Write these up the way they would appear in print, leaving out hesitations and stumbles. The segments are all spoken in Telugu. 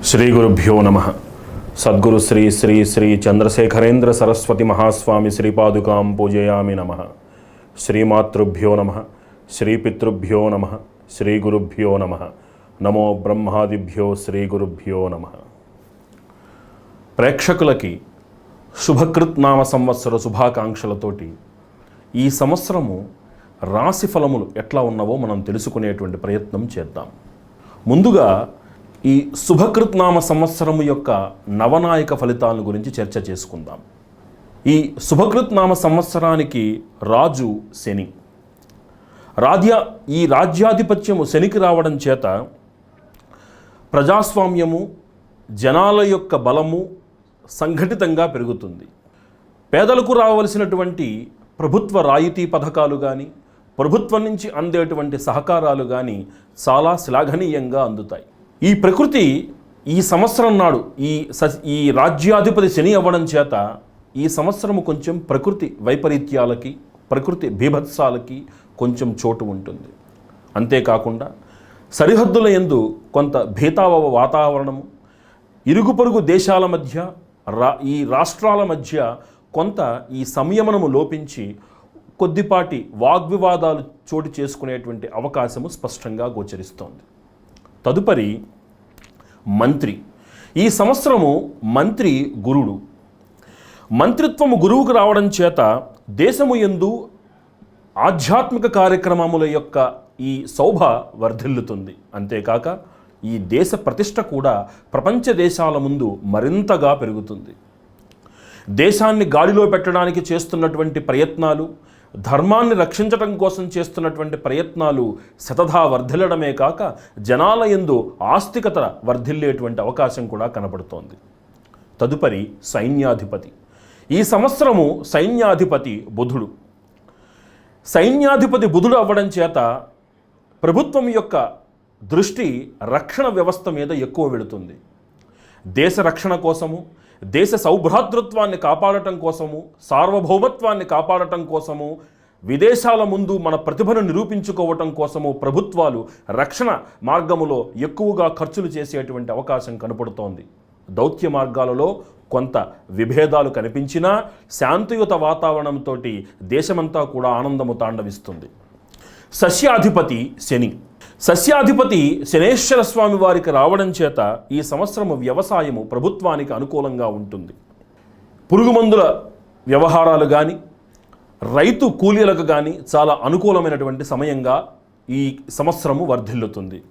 శ్రీ గురుభ్యో నమ. సద్గురు శ్రీ శ్రీ శ్రీ చంద్రశేఖరేంద్ర సరస్వతి మహాస్వామి శ్రీపాదుకాం పూజయామి నమ. శ్రీమాతృభ్యో నమ. శ్రీపితృభ్యో నమ. శ్రీ గురుభ్యో నమ. నమో బ్రహ్మాదిభ్యో శ్రీ గురుభ్యో నమ. ప్రేక్షకులకి శుభకృత్ నామ సంవత్సర శుభాకాంక్షలతోటి ఈ సంవత్సరము రాశి ఫలములు ఎట్లా ఉన్నవో మనం తెలుసుకునేటువంటి ప్రయత్నం చేద్దాం. ముందుగా ఈ శుభకృత్ నామ సంవత్సరము యొక్క నవనాయక ఫలితాల గురించి చర్చ చేసుకుందాం. ఈ శుభకృత్ నామ సంవత్సరానికి రాజు శని. ఈ రాజ్యాధిపత్యము శనికి రావడం చేత ప్రజాస్వామ్యము, జనాల యొక్క బలము సంఘటితంగా పెరుగుతుంది. పేదలకు రావలసినటువంటి ప్రభుత్వ రాయితీ పథకాలు కానీ, ప్రభుత్వం నుంచి అందేటువంటి సహకారాలు కానీ చాలా శ్లాఘనీయంగా అందుతాయి. ఈ ప్రకృతి ఈ సంవత్సరం నాడు ఈ రాజ్యాధిపతి శని అవ్వడం చేత ఈ సంవత్సరము కొంచెం ప్రకృతి వైపరీత్యాలకి, ప్రకృతి బీభత్సాలకి కొంచెం చోటు ఉంటుంది. అంతేకాకుండా సరిహద్దుల యందు కొంత భీతావ వాతావరణము, ఇరుగు పొరుగు దేశాల మధ్య, ఈ రాష్ట్రాల మధ్య కొంత ఈ సంయమనము లోపించి కొద్దిపాటి వాగ్వివాదాలు చోటు చేసుకునేటువంటి అవకాశము స్పష్టంగా గోచరిస్తోంది. తదుపరి మంత్రి. ఈ సంవత్సరము మంత్రి గురుడు. మంత్రిత్వము గురువుకు రావడం చేత దేశము యందు ఆధ్యాత్మిక కార్యక్రమముల యొక్క ఈ శోభ వర్ధిల్లుతుంది. అంతేకాక ఈ దేశ ప్రతిష్ట కూడా ప్రపంచ దేశాల ముందు మరింతగా పెరుగుతుంది. దేశాన్ని గాడిలో పెట్టడానికి చేస్తున్నటువంటి ప్రయత్నాలు, ధర్మాన్ని రక్షించడం కోసం చేస్తున్నటువంటి ప్రయత్నాలు శతధా వర్ధిల్లడమే కాక జనాల యందు ఆస్తికత వర్ధిల్లేటువంటి అవకాశం కూడా కనబడుతోంది. తదుపరి సైన్యాధిపతి. ఈ సంవత్సరము సైన్యాధిపతి బుధుడు. సైన్యాధిపతి బుధుడు అవ్వడం చేత ప్రభుత్వం యొక్క దృష్టి రక్షణ వ్యవస్థ మీద ఎక్కువ వెళుతుంది. దేశ రక్షణ కోసము, దేశ సౌభ్రాతృత్వాన్ని కాపాడటం కోసము, సార్వభౌమత్వాన్ని కాపాడటం కోసము, విదేశాల ముందు మన ప్రతిభను నిరూపించుకోవటం కోసము ప్రభుత్వాలు రక్షణ మార్గములో ఎక్కువగా ఖర్చులు చేసేటువంటి అవకాశం కనపడుతోంది. దౌత్య మార్గాలలో కొంత విభేదాలు కనిపించినా శాంతియుత వాతావరణంతో దేశమంతా కూడా ఆనందము తాండవిస్తుంది. సస్యాధిపతి శని. సస్యాధిపతి శనేశ్వర స్వామి వారికి రావడం చేత ఈ సంవత్సరము వ్యవసాయము ప్రభుత్వానికి అనుకూలంగా ఉంటుంది. పురుగుమందుల వ్యవహారాలు కానీ, రైతు కూలీలకు కానీ చాలా అనుకూలమైనటువంటి సమయంగా ఈ సంవత్సరము వర్ధిల్లుతుంది.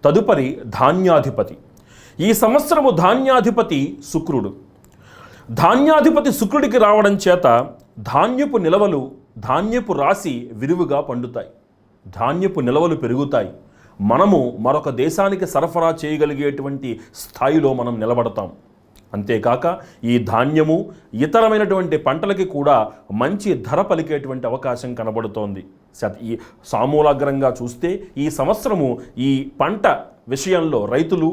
తదుపరి ధాన్యాధిపతి. ఈ సంవత్సరము ధాన్యాధిపతి శుక్రుడు. ధాన్యాధిపతి శుక్రుడికి రావడం చేత ధాన్యపు నిలవలు, ధాన్యపు రాశి విరివిగా పండుతాయి. ధాన్యపు నిల్వలు పెరుగుతాయి. మనము మరొక దేశానికి సరఫరా చేయగలిగేటువంటి స్థాయిలో మనం నిలబడతాం. అంతేకాక ఈ ధాన్యము ఇతరమైనటువంటి పంటలకి కూడా మంచి ధర పలికేటువంటి అవకాశం కనబడుతోంది. ఈ సామూలాగ్రంగా చూస్తే ఈ సంవత్సరము ఈ పంట విషయంలో రైతులు,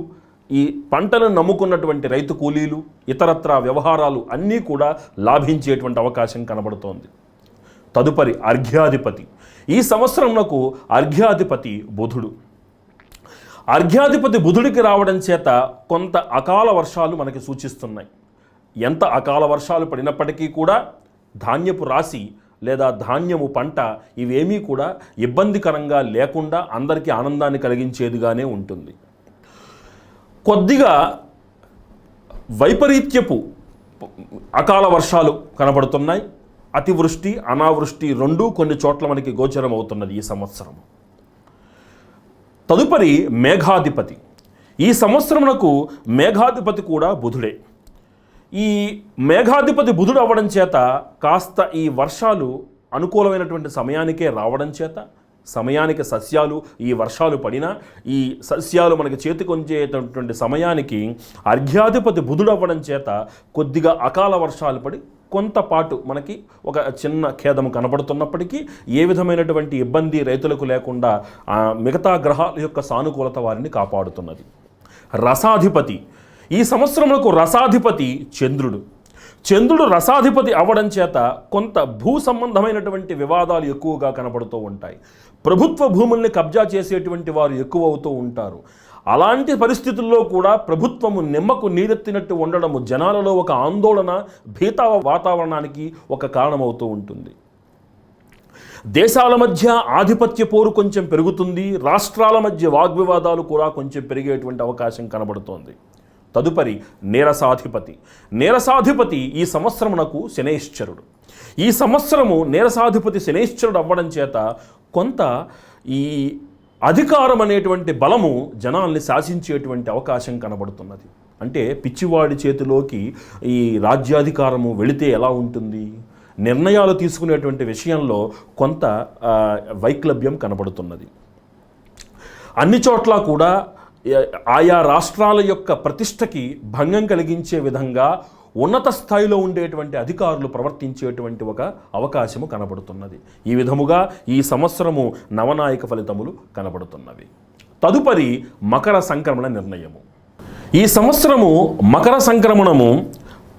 ఈ పంటను నమ్ముకున్నటువంటి రైతు కూలీలు, ఇతరత్రా వ్యవహారాలు అన్నీ కూడా లాభించేటువంటి అవకాశం కనబడుతోంది. తదుపరి అర్ఘ్యాధిపతి. ఈ సంవత్సరంలో అర్ఘ్యాధిపతి బుధుడు. అర్ఘ్యాధిపతి బుధుడికి రావడం చేత కొంత అకాల వర్షాలు మనకి సూచిస్తున్నాయి. ఎంత అకాల వర్షాలు పడినప్పటికీ కూడా ధాన్యపు రాశి లేదా ధాన్యము పంట ఇవేమీ కూడా ఇబ్బందికరంగా లేకుండా అందరికీ ఆనందాన్ని కలిగించేదిగానే ఉంటుంది. కొద్దిగా వైపరీత్యపు అకాల వర్షాలు కనబడుతున్నాయి. అతివృష్టి, అనావృష్టి రెండూ కొన్ని చోట్ల మనకి గోచరం అవుతున్నది ఈ సంవత్సరం. తదుపరి మేఘాధిపతి. ఈ సంవత్సరమునకు మేఘాధిపతి కూడా బుధుడే. ఈ మేఘాధిపతి బుధుడు అవ్వడం చేత కాస్త ఈ వర్షాలు అనుకూలమైనటువంటి సమయానికే రావడం చేత సమయానికి సస్యాలు, ఈ వర్షాలు పడినా ఈ సస్యాలు మనకి చేతికొంచేటటువంటి సమయానికి అర్ఘ్యాధిపతి బుధుడు అవ్వడం చేత కొద్దిగా అకాల వర్షాలు పడి కొంతపాటు మనకి ఒక చిన్న ఖేదము కనబడుతున్నప్పటికీ ఏ విధమైనటువంటి ఇబ్బంది రైతులకు లేకుండా మిగతా గ్రహాల యొక్క సానుకూలత వారిని కాపాడుతున్నది. రసాధిపతి. ఈ సంవత్సరంలో రసాధిపతి చంద్రుడు. చంద్రుడు రసాధిపతి అవ్వడం చేత కొంత భూ సంబంధమైనటువంటి వివాదాలు ఎక్కువగా కనబడుతూ ఉంటాయి. ప్రభుత్వ భూముల్ని కబ్జా చేసేటువంటి వారు ఎక్కువ అవుతూ ఉంటారు. అలాంటి పరిస్థితుల్లో కూడా ప్రభుత్వము నిమ్మకు నీరెత్తినట్టు ఉండడము జనాలలో ఒక ఆందోళన, భీత వాతావరణానికి ఒక కారణమవుతూ ఉంటుంది. దేశాల మధ్య ఆధిపత్య పోరు కొంచెం పెరుగుతుంది, రాష్ట్రాల మధ్య వాగ్వివాదాలు కూడా కొంచెం పెరిగేటువంటి అవకాశం కనబడుతోంది. తదుపరి నేరసాధిపతి ఈ సంవత్సరమునకు శనైశ్చరుడు. ఈ సంవత్సరము నేరసాధిపతి శనైశ్చరుడు అవ్వడం చేత కొంత ఈ అధికారం అనేటువంటి బలము జనాల్ని శాసించేటువంటి అవకాశం కనబడుతున్నది. అంటే పిచ్చివాడి చేతిలోకి ఈ రాజ్యాధికారము వెళితే ఎలా ఉంటుంది, నిర్ణయాలు తీసుకునేటువంటి విషయంలో కొంత వైక్లభ్యం కనబడుతున్నది. అన్ని చోట్ల కూడా ఆయా రాష్ట్రాల యొక్క ప్రతిష్టకి భంగం కలిగించే విధంగా ఉన్నత స్థాయిలో ఉండేటువంటి అధికారులు ప్రవర్తించేటువంటి ఒక అవకాశము కనబడుతున్నది. ఈ విధముగా ఈ సంవత్సరము నవనాయక ఫలితములు కనబడుతున్నవి. తదుపరి మకర సంక్రమణ నిర్ణయము. ఈ సంవత్సరము మకర సంక్రమణము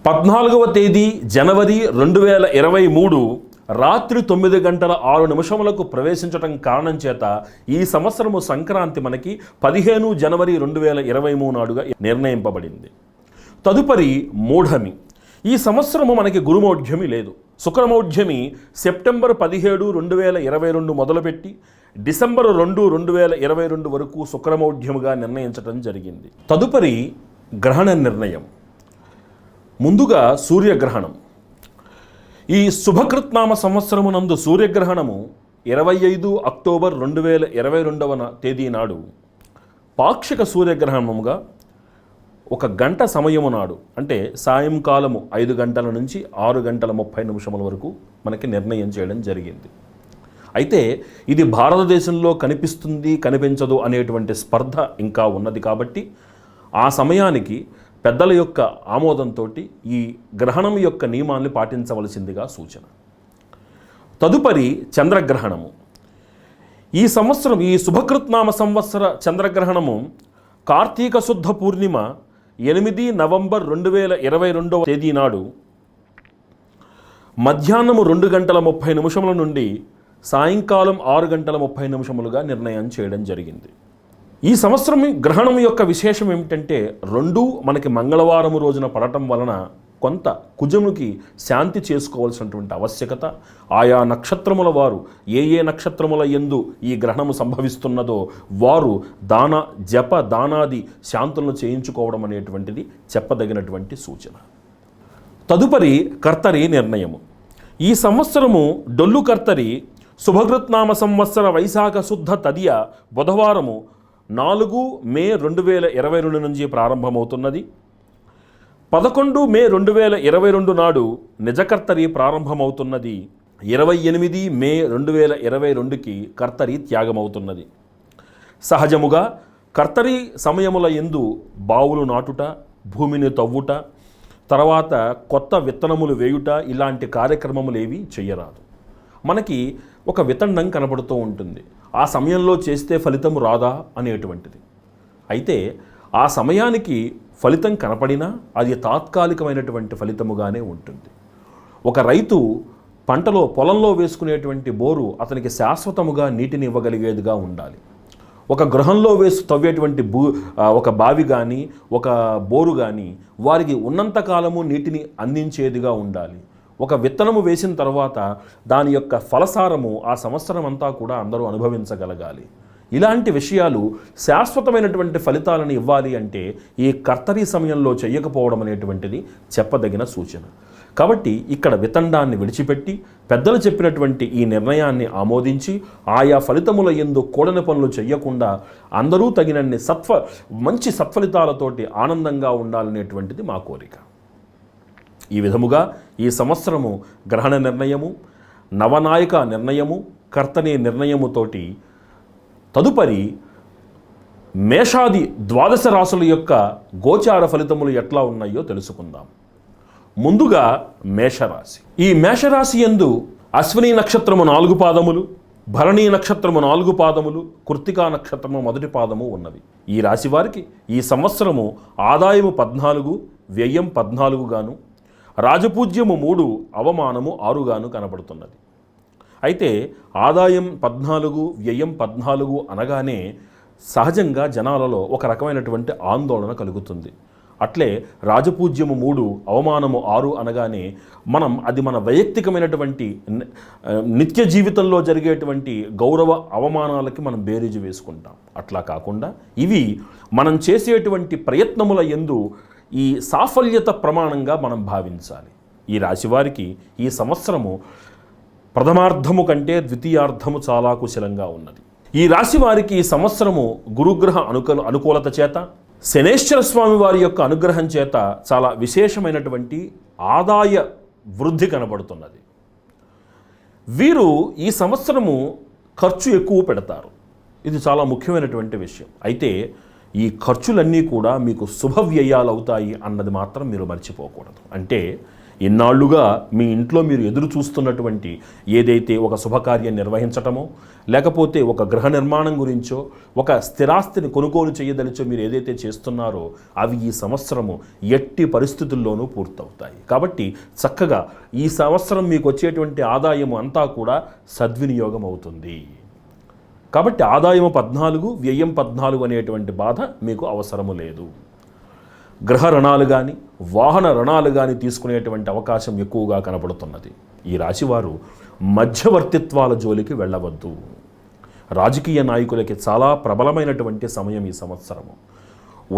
14వ తేదీ జనవరి 2023 రాత్రి 9:06 ప్రవేశించటం కారణం చేత ఈ సంవత్సరము సంక్రాంతి మనకి 15 జనవరి 2023 నాడుగా నిర్ణయింపబడింది. తదుపరి మూఢమి. ఈ సంవత్సరము మనకి గురుమౌఢ్యమి లేదు. శుక్రమౌఢ్యమి సెప్టెంబర్ 17, 2022 మొదలుపెట్టి డిసెంబర్ 2, 2022 వరకు శుక్రమౌఢ్యముగా నిర్ణయించడం జరిగింది. తదుపరి గ్రహణ నిర్ణయం. ముందుగా సూర్యగ్రహణం. ఈ శుభకృత్నామ సంవత్సరమునందు సూర్యగ్రహణము 25 అక్టోబర్ 2022 తేదీ నాడు పాక్షిక సూర్యగ్రహణముగా 1 గంట సమయము నాడు, అంటే సాయంకాలము 5 గంటల నుంచి 6 గంటల 30 నిమిషముల వరకు మనకి నిర్ణయం చేయడం జరిగింది. అయితే ఇది భారతదేశంలో కనిపిస్తుంది కనిపించదు అనేటువంటి స్పర్ధ ఇంకా ఉన్నది కాబట్టి ఆ సమయానికి పెద్దల యొక్క ఆమోదంతో ఈ గ్రహణం యొక్క నియమాన్ని పాటించవలసిందిగా సూచన. తదుపరి చంద్రగ్రహణము. ఈ సంవత్సరం ఈ శుభకృత్నామ సంవత్సర చంద్రగ్రహణము కార్తీక శుద్ధ పూర్ణిమ 8 నవంబర్ 2022 తేదీ నాడు మధ్యాహ్నము 2 గంటల 30 నిమిషముల నుండి సాయంకాలం 6 గంటల 30 నిమిషములుగా నిర్ణయం చేయడం జరిగింది. ఈ సంవత్సరం గ్రహణం యొక్క విశేషం ఏమిటంటే రెండూ మనకి మంగళవారం రోజున పడటం వలన కొంత కుజమునికి శాంతి చేసుకోవాల్సినటువంటి ఆవశ్యకత, ఆయా నక్షత్రముల వారు ఏ నక్షత్రముల యందు ఈ గ్రహణము సంభవిస్తున్నదో వారు జప దానాది శాంతులను చేయించుకోవడం అనేటువంటిది చెప్పదగినటువంటి సూచన. తదుపరి కర్తరి నిర్ణయము. ఈ సంవత్సరము డొల్లు కర్తరి శుభకృత్నామ సంవత్సర వైశాఖ శుద్ధ తదియ బుధవారము 4 మే 2022 నుంచి ప్రారంభమవుతున్నది. 11 మే 2022 నాడు నిజకర్తరి ప్రారంభమవుతున్నది. 28 మే 2022కి కర్తరి త్యాగమవుతున్నది. సహజముగా కర్తరి సమయముల యందు బావులు నాటుట, భూమిని తవ్వుట, తర్వాత కొత్త విత్తనములు వేయుట ఇలాంటి కార్యక్రమములు ఏవి చెయ్యరాదు. మనకి ఒక వితండం కనబడుతూ ఉంటుంది. ఆ సమయంలో చేస్తే ఫలితం రాదా అనేటువంటిది. అయితే ఆ సమయానికి ఫలితం కనపడినా అది తాత్కాలికమైనటువంటి ఫలితముగానే ఉంటుంది. ఒక రైతు పొలంలో వేసుకునేటువంటి బోరు అతనికి శాశ్వతముగా నీటిని ఇవ్వగలిగేదిగా ఉండాలి. ఒక గృహంలో తవ్వేటువంటి ఒక బావి కానీ ఒక బోరు కానీ వారికి ఉన్నంతకాలము నీటిని అందించేదిగా ఉండాలి. ఒక విత్తనము వేసిన తర్వాత దాని యొక్క ఫలసారము ఆ సంవత్సరం అంతా కూడా అందరూ అనుభవించగలగాలి. ఇలాంటి విషయాలు శాశ్వతమైనటువంటి ఫలితాలను ఇవ్వాలి అంటే ఈ కర్తరి సమయంలో చేయకపోవడం అనేటువంటిది చెప్పదగిన సూచన. కాబట్టి ఇక్కడ వితండాన్ని విడిచిపెట్టి పెద్దలు చెప్పినటువంటి ఈ నిర్ణయాన్ని ఆమోదించి ఆయా ఫలితముల యందు కూడని పనులు చెయ్యకుండా అందరూ తగినన్ని మంచి సత్ఫలితాలతోటి ఆనందంగా ఉండాలనేటువంటిది మా కోరిక. ఈ విధముగా ఈ సంవత్సరము గ్రహణ నిర్ణయము, నవనాయక నిర్ణయము, కర్తని నిర్ణయముతోటి తదుపరి మేషాది 12 రాశుల యొక్క గోచార ఫలితములు ఎట్లా ఉన్నాయో తెలుసుకుందాం. ముందుగా మేషరాశి. ఈ మేషరాశి యందు అశ్విని నక్షత్రము 4 పాదములు, భరణీ నక్షత్రము 4 పాదములు, కృత్తికా నక్షత్రము 1 పాదము ఉన్నవి. ఈ రాశి వారికి ఈ సంవత్సరము ఆదాయము 14, వ్యయం 14 గాను, రాజపూజ్యము 3, అవమానము 6 గాను కనబడుతున్నది. అయితే ఆదాయం 14, వ్యయం 14 అనగానే సహజంగా జనాలలో ఒక రకమైనటువంటి ఆందోళన కలుగుతుంది. అట్లే రాజపూజ్యము 3 అవమానము 6 అనగానే అది మన వైయక్తికమైనటువంటి నిత్య జీవితంలో జరిగేటువంటి గౌరవ అవమానాలకి మనం బేరీజు వేసుకుంటాం. అట్లా కాకుండా ఇవి మనం చేసేటువంటి ప్రయత్నముల యందు ఈ సాఫల్యత ప్రమాణంగా మనం భావించాలి. ఈ రాశివారికి ఈ సంవత్సరము ప్రథమార్థము కంటే ద్వితీయార్థము చాలా కుశలంగా ఉన్నది. ఈ రాశి వారికి ఈ సంవత్సరము గురుగ్రహ అనుకూలత చేత, శనేశ్వర స్వామి వారి యొక్క అనుగ్రహం చేత చాలా విశేషమైనటువంటి ఆదాయ వృద్ధి కనబడుతున్నది. వీరు ఈ సంవత్సరము ఖర్చు ఎక్కువ పెడతారు. ఇది చాలా ముఖ్యమైనటువంటి విషయం. అయితే ఈ ఖర్చులన్నీ కూడా మీకు శుభవ్యయాలు అవుతాయి అన్నది మాత్రం మీరు మర్చిపోకూడదు. అంటే ఇన్నాళ్లుగా మీ ఇంట్లో మీరు ఎదురు చూస్తున్నటువంటి ఏదైతే ఒక శుభకార్యం నిర్వహించటమో, లేకపోతే ఒక గృహ నిర్మాణం గురించో, ఒక స్థిరాస్తిని కొనుగోలు చేయదలిచో మీరు ఏదైతే చేస్తున్నారో అవి ఈ సంవత్సరము ఎట్టి పరిస్థితుల్లోనూ పూర్తవుతాయి. కాబట్టి చక్కగా ఈ సంవత్సరం మీకు వచ్చేటువంటి ఆదాయము అంతా కూడా సద్వినియోగం అవుతుంది. కాబట్టి ఆదాయము 14, వ్యయం 14 అనేటువంటి బాధ మీకు అవసరము లేదు. గృహ రుణాలు కానీ వాహన రుణాలు కానీ తీసుకునేటువంటి అవకాశం ఎక్కువగా కనబడుతున్నది. ఈ రాశివారు మధ్యవర్తిత్వాల జోలికి వెళ్ళవద్దు. రాజకీయ నాయకులకి చాలా ప్రబలమైనటువంటి సమయం ఈ సంవత్సరము.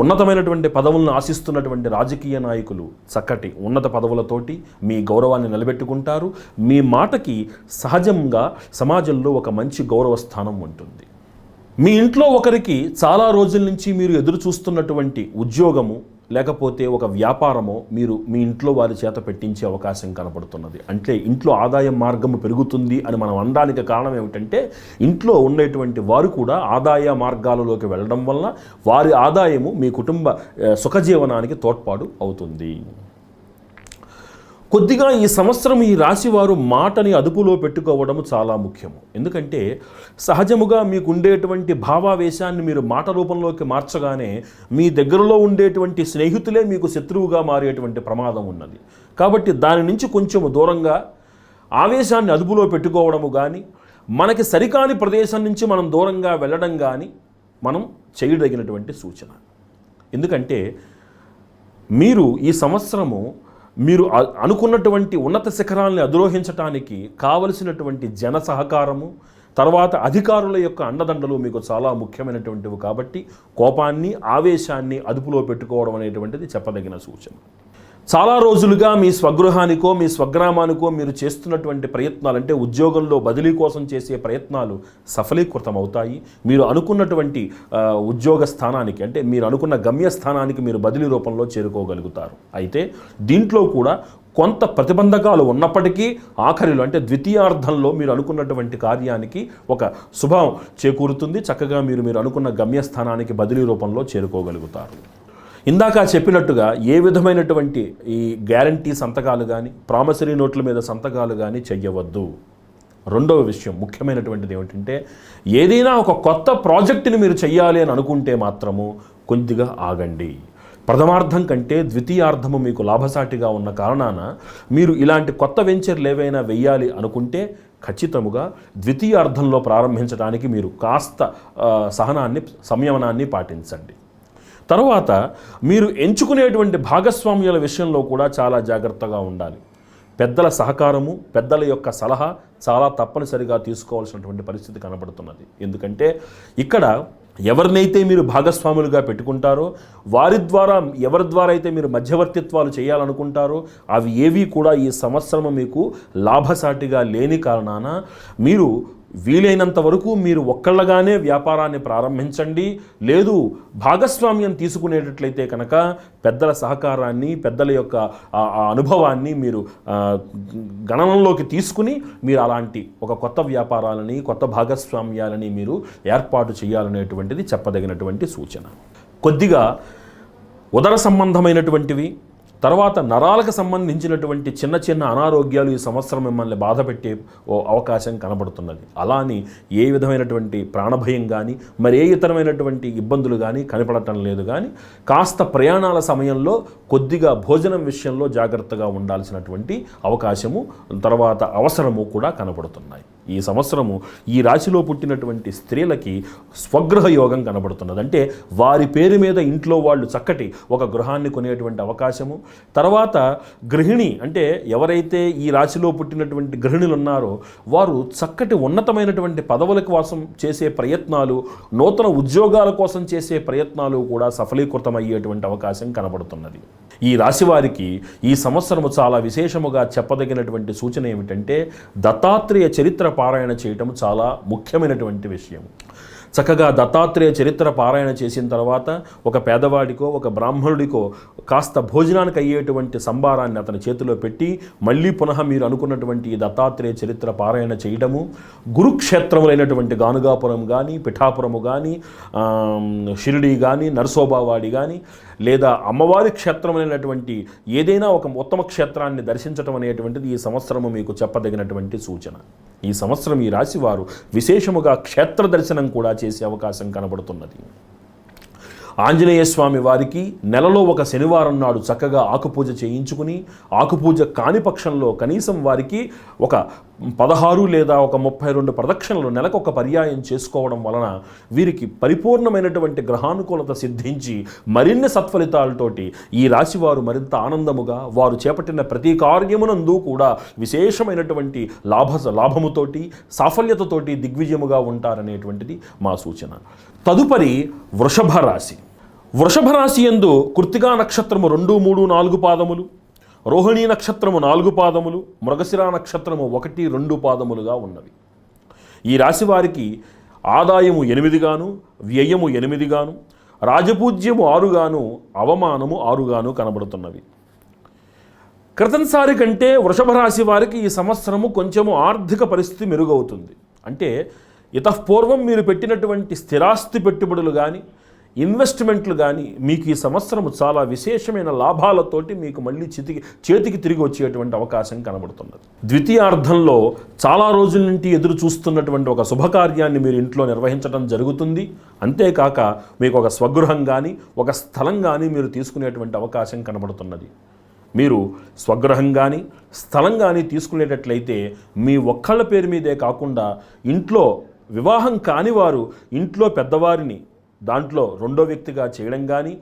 ఉన్నతమైనటువంటి పదవులను ఆశిస్తున్నటువంటి రాజకీయ నాయకులు చక్కటి ఉన్నత పదవులతోటి మీ గౌరవాన్ని నిలబెట్టుకుంటారు. మీ మాటకి సహజంగా సమాజంలో ఒక మంచి గౌరవ స్థానం ఉంటుంది. మీ ఇంట్లో ఒకరికి చాలా రోజుల నుంచి మీరు ఎదురు చూస్తున్నటువంటి ఉద్యోగము లేకపోతే ఒక వ్యాపారమో మీరు మీ ఇంట్లో వారి చేత పెట్టించే అవకాశం కనపడుతున్నది. అంటే ఇంట్లో ఆదాయ మార్గము పెరుగుతుంది అని మనం అనడానికి కారణం ఏమిటంటే ఇంట్లో ఉండేటువంటి వారు కూడా ఆదాయ మార్గాలలోకి వెళ్ళడం వల్ల వారి ఆదాయము మీ కుటుంబ సుఖజీవనానికి తోడ్పాటు అవుతుంది. కొద్దిగా ఈ సంవత్సరం ఈ రాశివారు మాటని అదుపులో పెట్టుకోవడము చాలా ముఖ్యము. ఎందుకంటే సహజముగా మీకు ఉండేటువంటి భావావేశాన్ని మీరు మాట రూపంలోకి మార్చగానే మీ దగ్గరలో ఉండేటువంటి స్నేహితులే మీకు శత్రువుగా మారేటువంటి ప్రమాదం ఉన్నది. కాబట్టి దాని నుంచి కొంచెం దూరంగా ఆవేశాన్ని అదుపులో పెట్టుకోవడము కానీ, మనకి సరికాని ప్రదేశం నుంచి మనం దూరంగా వెళ్ళడం కానీ మనం చేయదగినటువంటి సూచన. ఎందుకంటే మీరు ఈ సంవత్సరము మీరు అనుకున్నటువంటి ఉన్నత శిఖరాల్ని అధిరోహించటానికి కావలసినటువంటి జన సహకారము, తర్వాత అధికారుల యొక్క అండదండలు మీకు చాలా ముఖ్యమైనటువంటివి. కాబట్టి కోపాన్ని ఆవేశాన్ని అదుపులో పెట్టుకోవడం అనేటువంటిది చెప్పదగిన సూచన. చాలా రోజులుగా మీ స్వగృహానికో మీ స్వగ్రామానికో మీరు చేస్తున్నటువంటి ప్రయత్నాలు, అంటే ఉద్యోగంలో బదిలీ కోసం చేసే ప్రయత్నాలు సఫలీకృతం అవుతాయి. మీరు అనుకున్నటువంటి ఉద్యోగ స్థానానికి, అంటే మీరు అనుకున్న గమ్యస్థానానికి మీరు బదిలీ రూపంలో చేరుకోగలుగుతారు. అయితే దీంట్లో కూడా కొంత ప్రతిబంధకాలు ఉన్నప్పటికీ ఆఖరిలో అంటే ద్వితీయార్థంలో మీరు అనుకున్నటువంటి కార్యానికి ఒక శుభం చేకూరుతుంది. చక్కగా మీరు అనుకున్న గమ్యస్థానానికి బదిలీ రూపంలో చేరుకోగలుగుతారు. ఇందాక చెప్పినట్టుగా ఏ విధమైనటువంటి ఈ గ్యారంటీ సంతకాలు కానీ ప్రామిసరీ నోట్ల మీద సంతకాలు కానీ చెయ్యవద్దు. రెండవ విషయం ముఖ్యమైనటువంటిది ఏమిటంటే ఏదైనా ఒక కొత్త ప్రాజెక్టుని మీరు చెయ్యాలి అని అనుకుంటే మాత్రము కొద్దిగా ఆగండి. ప్రథమార్థం కంటే ద్వితీయార్థము మీకు లాభసాటిగా ఉన్న కారణాన మీరు ఇలాంటి కొత్త వెంచర్లు ఏవైనా వెయ్యాలి అనుకుంటే ఖచ్చితముగా ద్వితీయార్థంలో ప్రారంభించడానికి మీరు కాస్త సంయమనాన్ని పాటించండి. తర్వాత మీరు ఎంచుకునేటువంటి భాగస్వామ్యాల విషయంలో కూడా చాలా జాగ్రత్తగా ఉండాలి. పెద్దల సహకారము, పెద్దల యొక్క సలహా చాలా తప్పనిసరిగా తీసుకోవాల్సినటువంటి పరిస్థితి కనబడుతున్నది. ఎందుకంటే ఇక్కడ ఎవరినైతే మీరు భాగస్వాములుగా పెట్టుకుంటారో ఎవరి ద్వారా అయితే మీరు మధ్యవర్తిత్వాలు చేయాలనుకుంటారో అవి ఏవి కూడా ఈ సంవత్సరము మీకు లాభసాటిగా లేని కారణాన మీరు వీలైనంత వరకు మీరు ఒక్కళ్ళగానే వ్యాపారాన్ని ప్రారంభించండి. లేదు భాగస్వామ్యం తీసుకునేటట్లయితే కనుక పెద్దల సహకారాన్ని, పెద్దల యొక్క అనుభవాన్ని మీరు గణనంలోకి తీసుకుని మీరు అలాంటి ఒక కొత్త వ్యాపారాలని, కొత్త భాగస్వామ్యాలని మీరు ఏర్పాటు చేయాలనేటువంటిది చెప్పదగినటువంటి సూచన. కొద్దిగా ఉదర సంబంధమైనటువంటివి, తర్వాత నరాలకు సంబంధించినటువంటి చిన్న చిన్న అనారోగ్యాలు ఈ సంవత్సరం మిమ్మల్ని బాధ పెట్టే అవకాశం కనబడుతున్నది. అలాని ఏ విధమైనటువంటి ప్రాణభయం కానీ మరి ఏ ఇతరమైనటువంటి ఇబ్బందులు కానీ కనపడటం లేదు. కానీ కాస్త ప్రయాణాల సమయంలో కొద్దిగా భోజనం విషయంలో జాగ్రత్తగా ఉండాల్సినటువంటి అవకాశము తర్వాత అవసరము కూడా కనపడుతున్నాయి. ఈ సంవత్సరము ఈ రాశిలో పుట్టినటువంటి స్త్రీలకి స్వగృహ యోగం కనబడుతున్నది. అంటే వారి పేరు మీద ఇంట్లో వాళ్ళు చక్కటి ఒక గృహాన్ని కొనేటువంటి అవకాశము. తర్వాత గృహిణి అంటే ఎవరైతే ఈ రాశిలో పుట్టినటువంటి గృహిణులు ఉన్నారో వారు చక్కటి ఉన్నతమైనటువంటి పదవుల కోసం చేసే ప్రయత్నాలు, నూతన ఉద్యోగాల కోసం చేసే ప్రయత్నాలు కూడా సఫలీకృతమయ్యేటువంటి అవకాశం కనబడుతున్నది. ఈ రాశి వారికి ఈ సంవత్సరము చాలా విశేషముగా చెప్పదగినటువంటి సూచన ఏమిటంటే దత్తాత్రేయ చరిత్ర పారాయణ చేయటం చాలా ముఖ్యమైనటువంటి విషయం. చక్కగా దత్తాత్రేయ చరిత్ర పారాయణ చేసిన తర్వాత ఒక పేదవాడికో ఒక బ్రాహ్మణుడికో కాస్త భోజనానికి అయ్యేటువంటి సంభారాన్ని అతని చేతిలో పెట్టి మళ్ళీ పునః మీరు అనుకున్నటువంటి ఈ దత్తాత్రేయ చరిత్ర పారాయణ చేయడము, గురుక్షేత్రములైనటువంటి గానుగాపురం కానీ, పిఠాపురము కానీ, షిరిడి కానీ, నరసోబావాడి కానీ, లేదా అమ్మవారి క్షేత్రమైనటువంటి ఏదైనా ఒక ఉత్తమ క్షేత్రాన్ని దర్శించడం అనేటువంటిది ఈ సంవత్సరము మీకు చెప్పదగినటువంటి సూచన. ఈ సంవత్సరం ఈ రాశి వారు విశేషముగా క్షేత్ర దర్శనం కూడా చేసే అవకాశం కనబడుతున్నది. ఆంజనేయ స్వామి వారికి నెలలో ఒక శనివారం నాడు చక్కగా ఆకుపూజ చేయించుకుని, ఆకుపూజ కాని పక్షంలో కనీసం వారికి ఒక 16 లేదా ఒక 32 ప్రదక్షిణలు నెలకు ఒక పర్యాయం చేసుకోవడం వలన వీరికి పరిపూర్ణమైనటువంటి గ్రహానుకూలత సిద్ధించి మరిన్ని సత్ఫలితాలతోటి ఈ రాశివారు మరింత ఆనందముగా వారు చేపట్టిన ప్రతి కార్యమునందు కూడా విశేషమైనటువంటి లాభముతోటి సాఫల్యతతోటి దిగ్విజయముగా ఉంటారనేటువంటిది మా సూచన. తదుపరి వృషభ రాశి. వృషభ రాశి యందు కృత్తికా నక్షత్రము 2, 3, 4 పాదములు, రోహిణీ నక్షత్రము 4 పాదములు, మృగశిర నక్షత్రము 1, 2 పాదములుగా ఉన్నవి. ఈ రాశి వారికి ఆదాయము 8 గాను, వ్యయము 8 గాను, రాజపూజ్యము 6 గాను, అవమానము 6 గాను కనబడుతున్నవి. క్రితంసారి కంటే వృషభ రాశి వారికి ఈ సంవత్సరము కొంచెము ఆర్థిక పరిస్థితి మెరుగవుతుంది. అంటే ఇతఃపూర్వం మీరు పెట్టినటువంటి స్థిరాస్తి పెట్టుబడులు కానీ, ఇన్వెస్ట్మెంట్లు కానీ మీకు ఈ సంవత్సరము చాలా విశేషమైన లాభాలతోటి మీకు మళ్ళీ చేతికి తిరిగి వచ్చేటువంటి అవకాశం కనబడుతున్నది. ద్వితీయార్థంలో చాలా రోజుల నుండి ఎదురు చూస్తున్నటువంటి ఒక శుభకార్యాన్ని మీరు ఇంట్లో నిర్వహించడం జరుగుతుంది. అంతేకాక మీకు ఒక స్వగృహం కానీ, ఒక స్థలం కానీ మీరు తీసుకునేటువంటి అవకాశం కనబడుతున్నది. మీరు స్వగృహం కానీ, స్థలం కానీ తీసుకునేటట్లయితే మీ ఒక్కళ్ళ పేరు మీదే కాకుండా ఇంట్లో వివాహం కాని వారు ఇంట్లో పెద్దవారిని దాంట్లో రెండో వ్యక్తిగా చేయడం కానీ,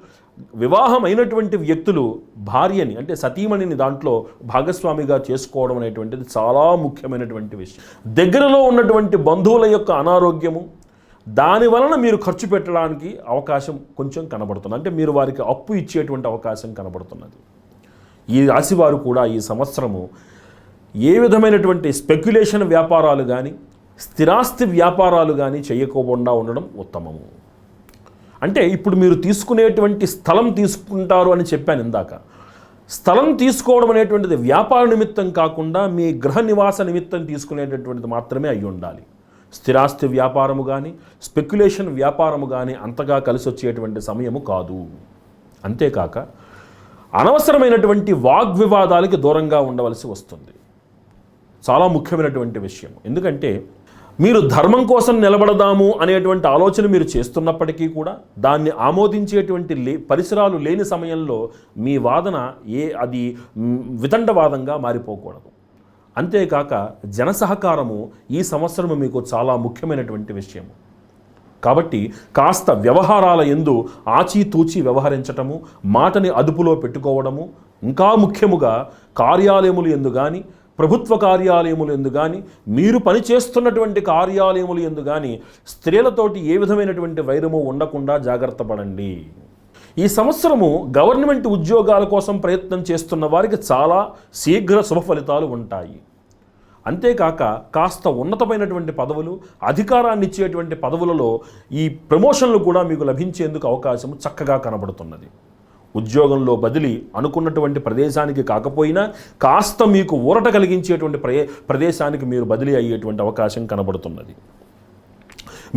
వివాహం అయినటువంటి వ్యక్తులు భార్యని అంటే సతీమణిని దాంట్లో భాగస్వామిగా చేసుకోవడం అనేటువంటిది చాలా ముఖ్యమైనటువంటి విషయం. దగ్గరలో ఉన్నటువంటి బంధువుల యొక్క అనారోగ్యము, దాని వలన మీరు ఖర్చు పెట్టడానికి అవకాశం కొంచెం కనబడుతుంది. అంటే మీరు వారికి అప్పు ఇచ్చేటువంటి అవకాశం కనబడుతున్నది. ఈ రాశివారు కూడా ఈ సంవత్సరము ఏ విధమైనటువంటి స్పెక్యులేషన్ వ్యాపారాలు కానీ, స్థిరాస్తి వ్యాపారాలు కానీ చేయకోకుండా ఉండడం ఉత్తమము. అంటే ఇప్పుడు మీరు తీసుకునేటువంటి స్థలం తీసుకుంటారు అని చెప్పాను ఇందాక. స్థలం తీసుకోవడం అనేటువంటిది వ్యాపార నిమిత్తం కాకుండా మీ గృహ నివాస నిమిత్తం తీసుకునేటటువంటిది మాత్రమే అయి ఉండాలి. స్థిరాస్తి వ్యాపారము కానీ, స్పెక్యులేషన్ వ్యాపారము కానీ అంతగా కలిసి వచ్చేటువంటి సమయము కాదు. అంతేకాక అనవసరమైనటువంటి వాగ్వివాదాలకి దూరంగా ఉండవలసి వస్తుంది. చాలా ముఖ్యమైనటువంటి విషయం. ఎందుకంటే మీరు ధర్మం కోసం నిలబడదాము అనేటువంటి ఆలోచన మీరు చేస్తున్నప్పటికీ కూడా దాన్ని ఆమోదించేటువంటి పరిసరాలు లేని సమయంలో మీ వాదన అది వితండవాదంగా మారిపోకూడదు. అంతేకాక జన సహకారము ఈ సంవత్సరము మీకు చాలా ముఖ్యమైనటువంటి విషయం. కాబట్టి కాస్త వ్యవహారాల యందు ఆచితూచి వ్యవహరించటము, మాటని అదుపులో పెట్టుకోవడము, ఇంకా ముఖ్యముగా కార్యాలయములు యందు కానీ, ప్రభుత్వ కార్యాలయములు యందు కానీ, మీరు పనిచేస్తున్నటువంటి కార్యాలయములు యందు కానీ స్త్రీలతోటి ఏ విధమైనటువంటి వైరము ఉండకుండా జాగ్రత్త పడండి. ఈ సంవత్సరము గవర్నమెంట్ ఉద్యోగాల కోసం ప్రయత్నం చేస్తున్న వారికి చాలా శీఘ్ర శుభ ఫలితాలు ఉంటాయి. అంతేకాక కాస్త ఉన్నతమైనటువంటి పదవులు, అధికారాన్ని ఇచ్చేటువంటి పదవులలో ఈ ప్రమోషన్లు కూడా మీకు లభించేందుకు అవకాశం చక్కగా కనబడుతున్నది. ఉద్యోగంలో బదిలీ అనుకున్నటువంటి ప్రదేశానికి కాకపోయినా కాస్త మీకు ఊరట కలిగించేటువంటి ప్రదేశానికి మీరు బదిలీ అయ్యేటువంటి అవకాశం కనబడుతున్నది.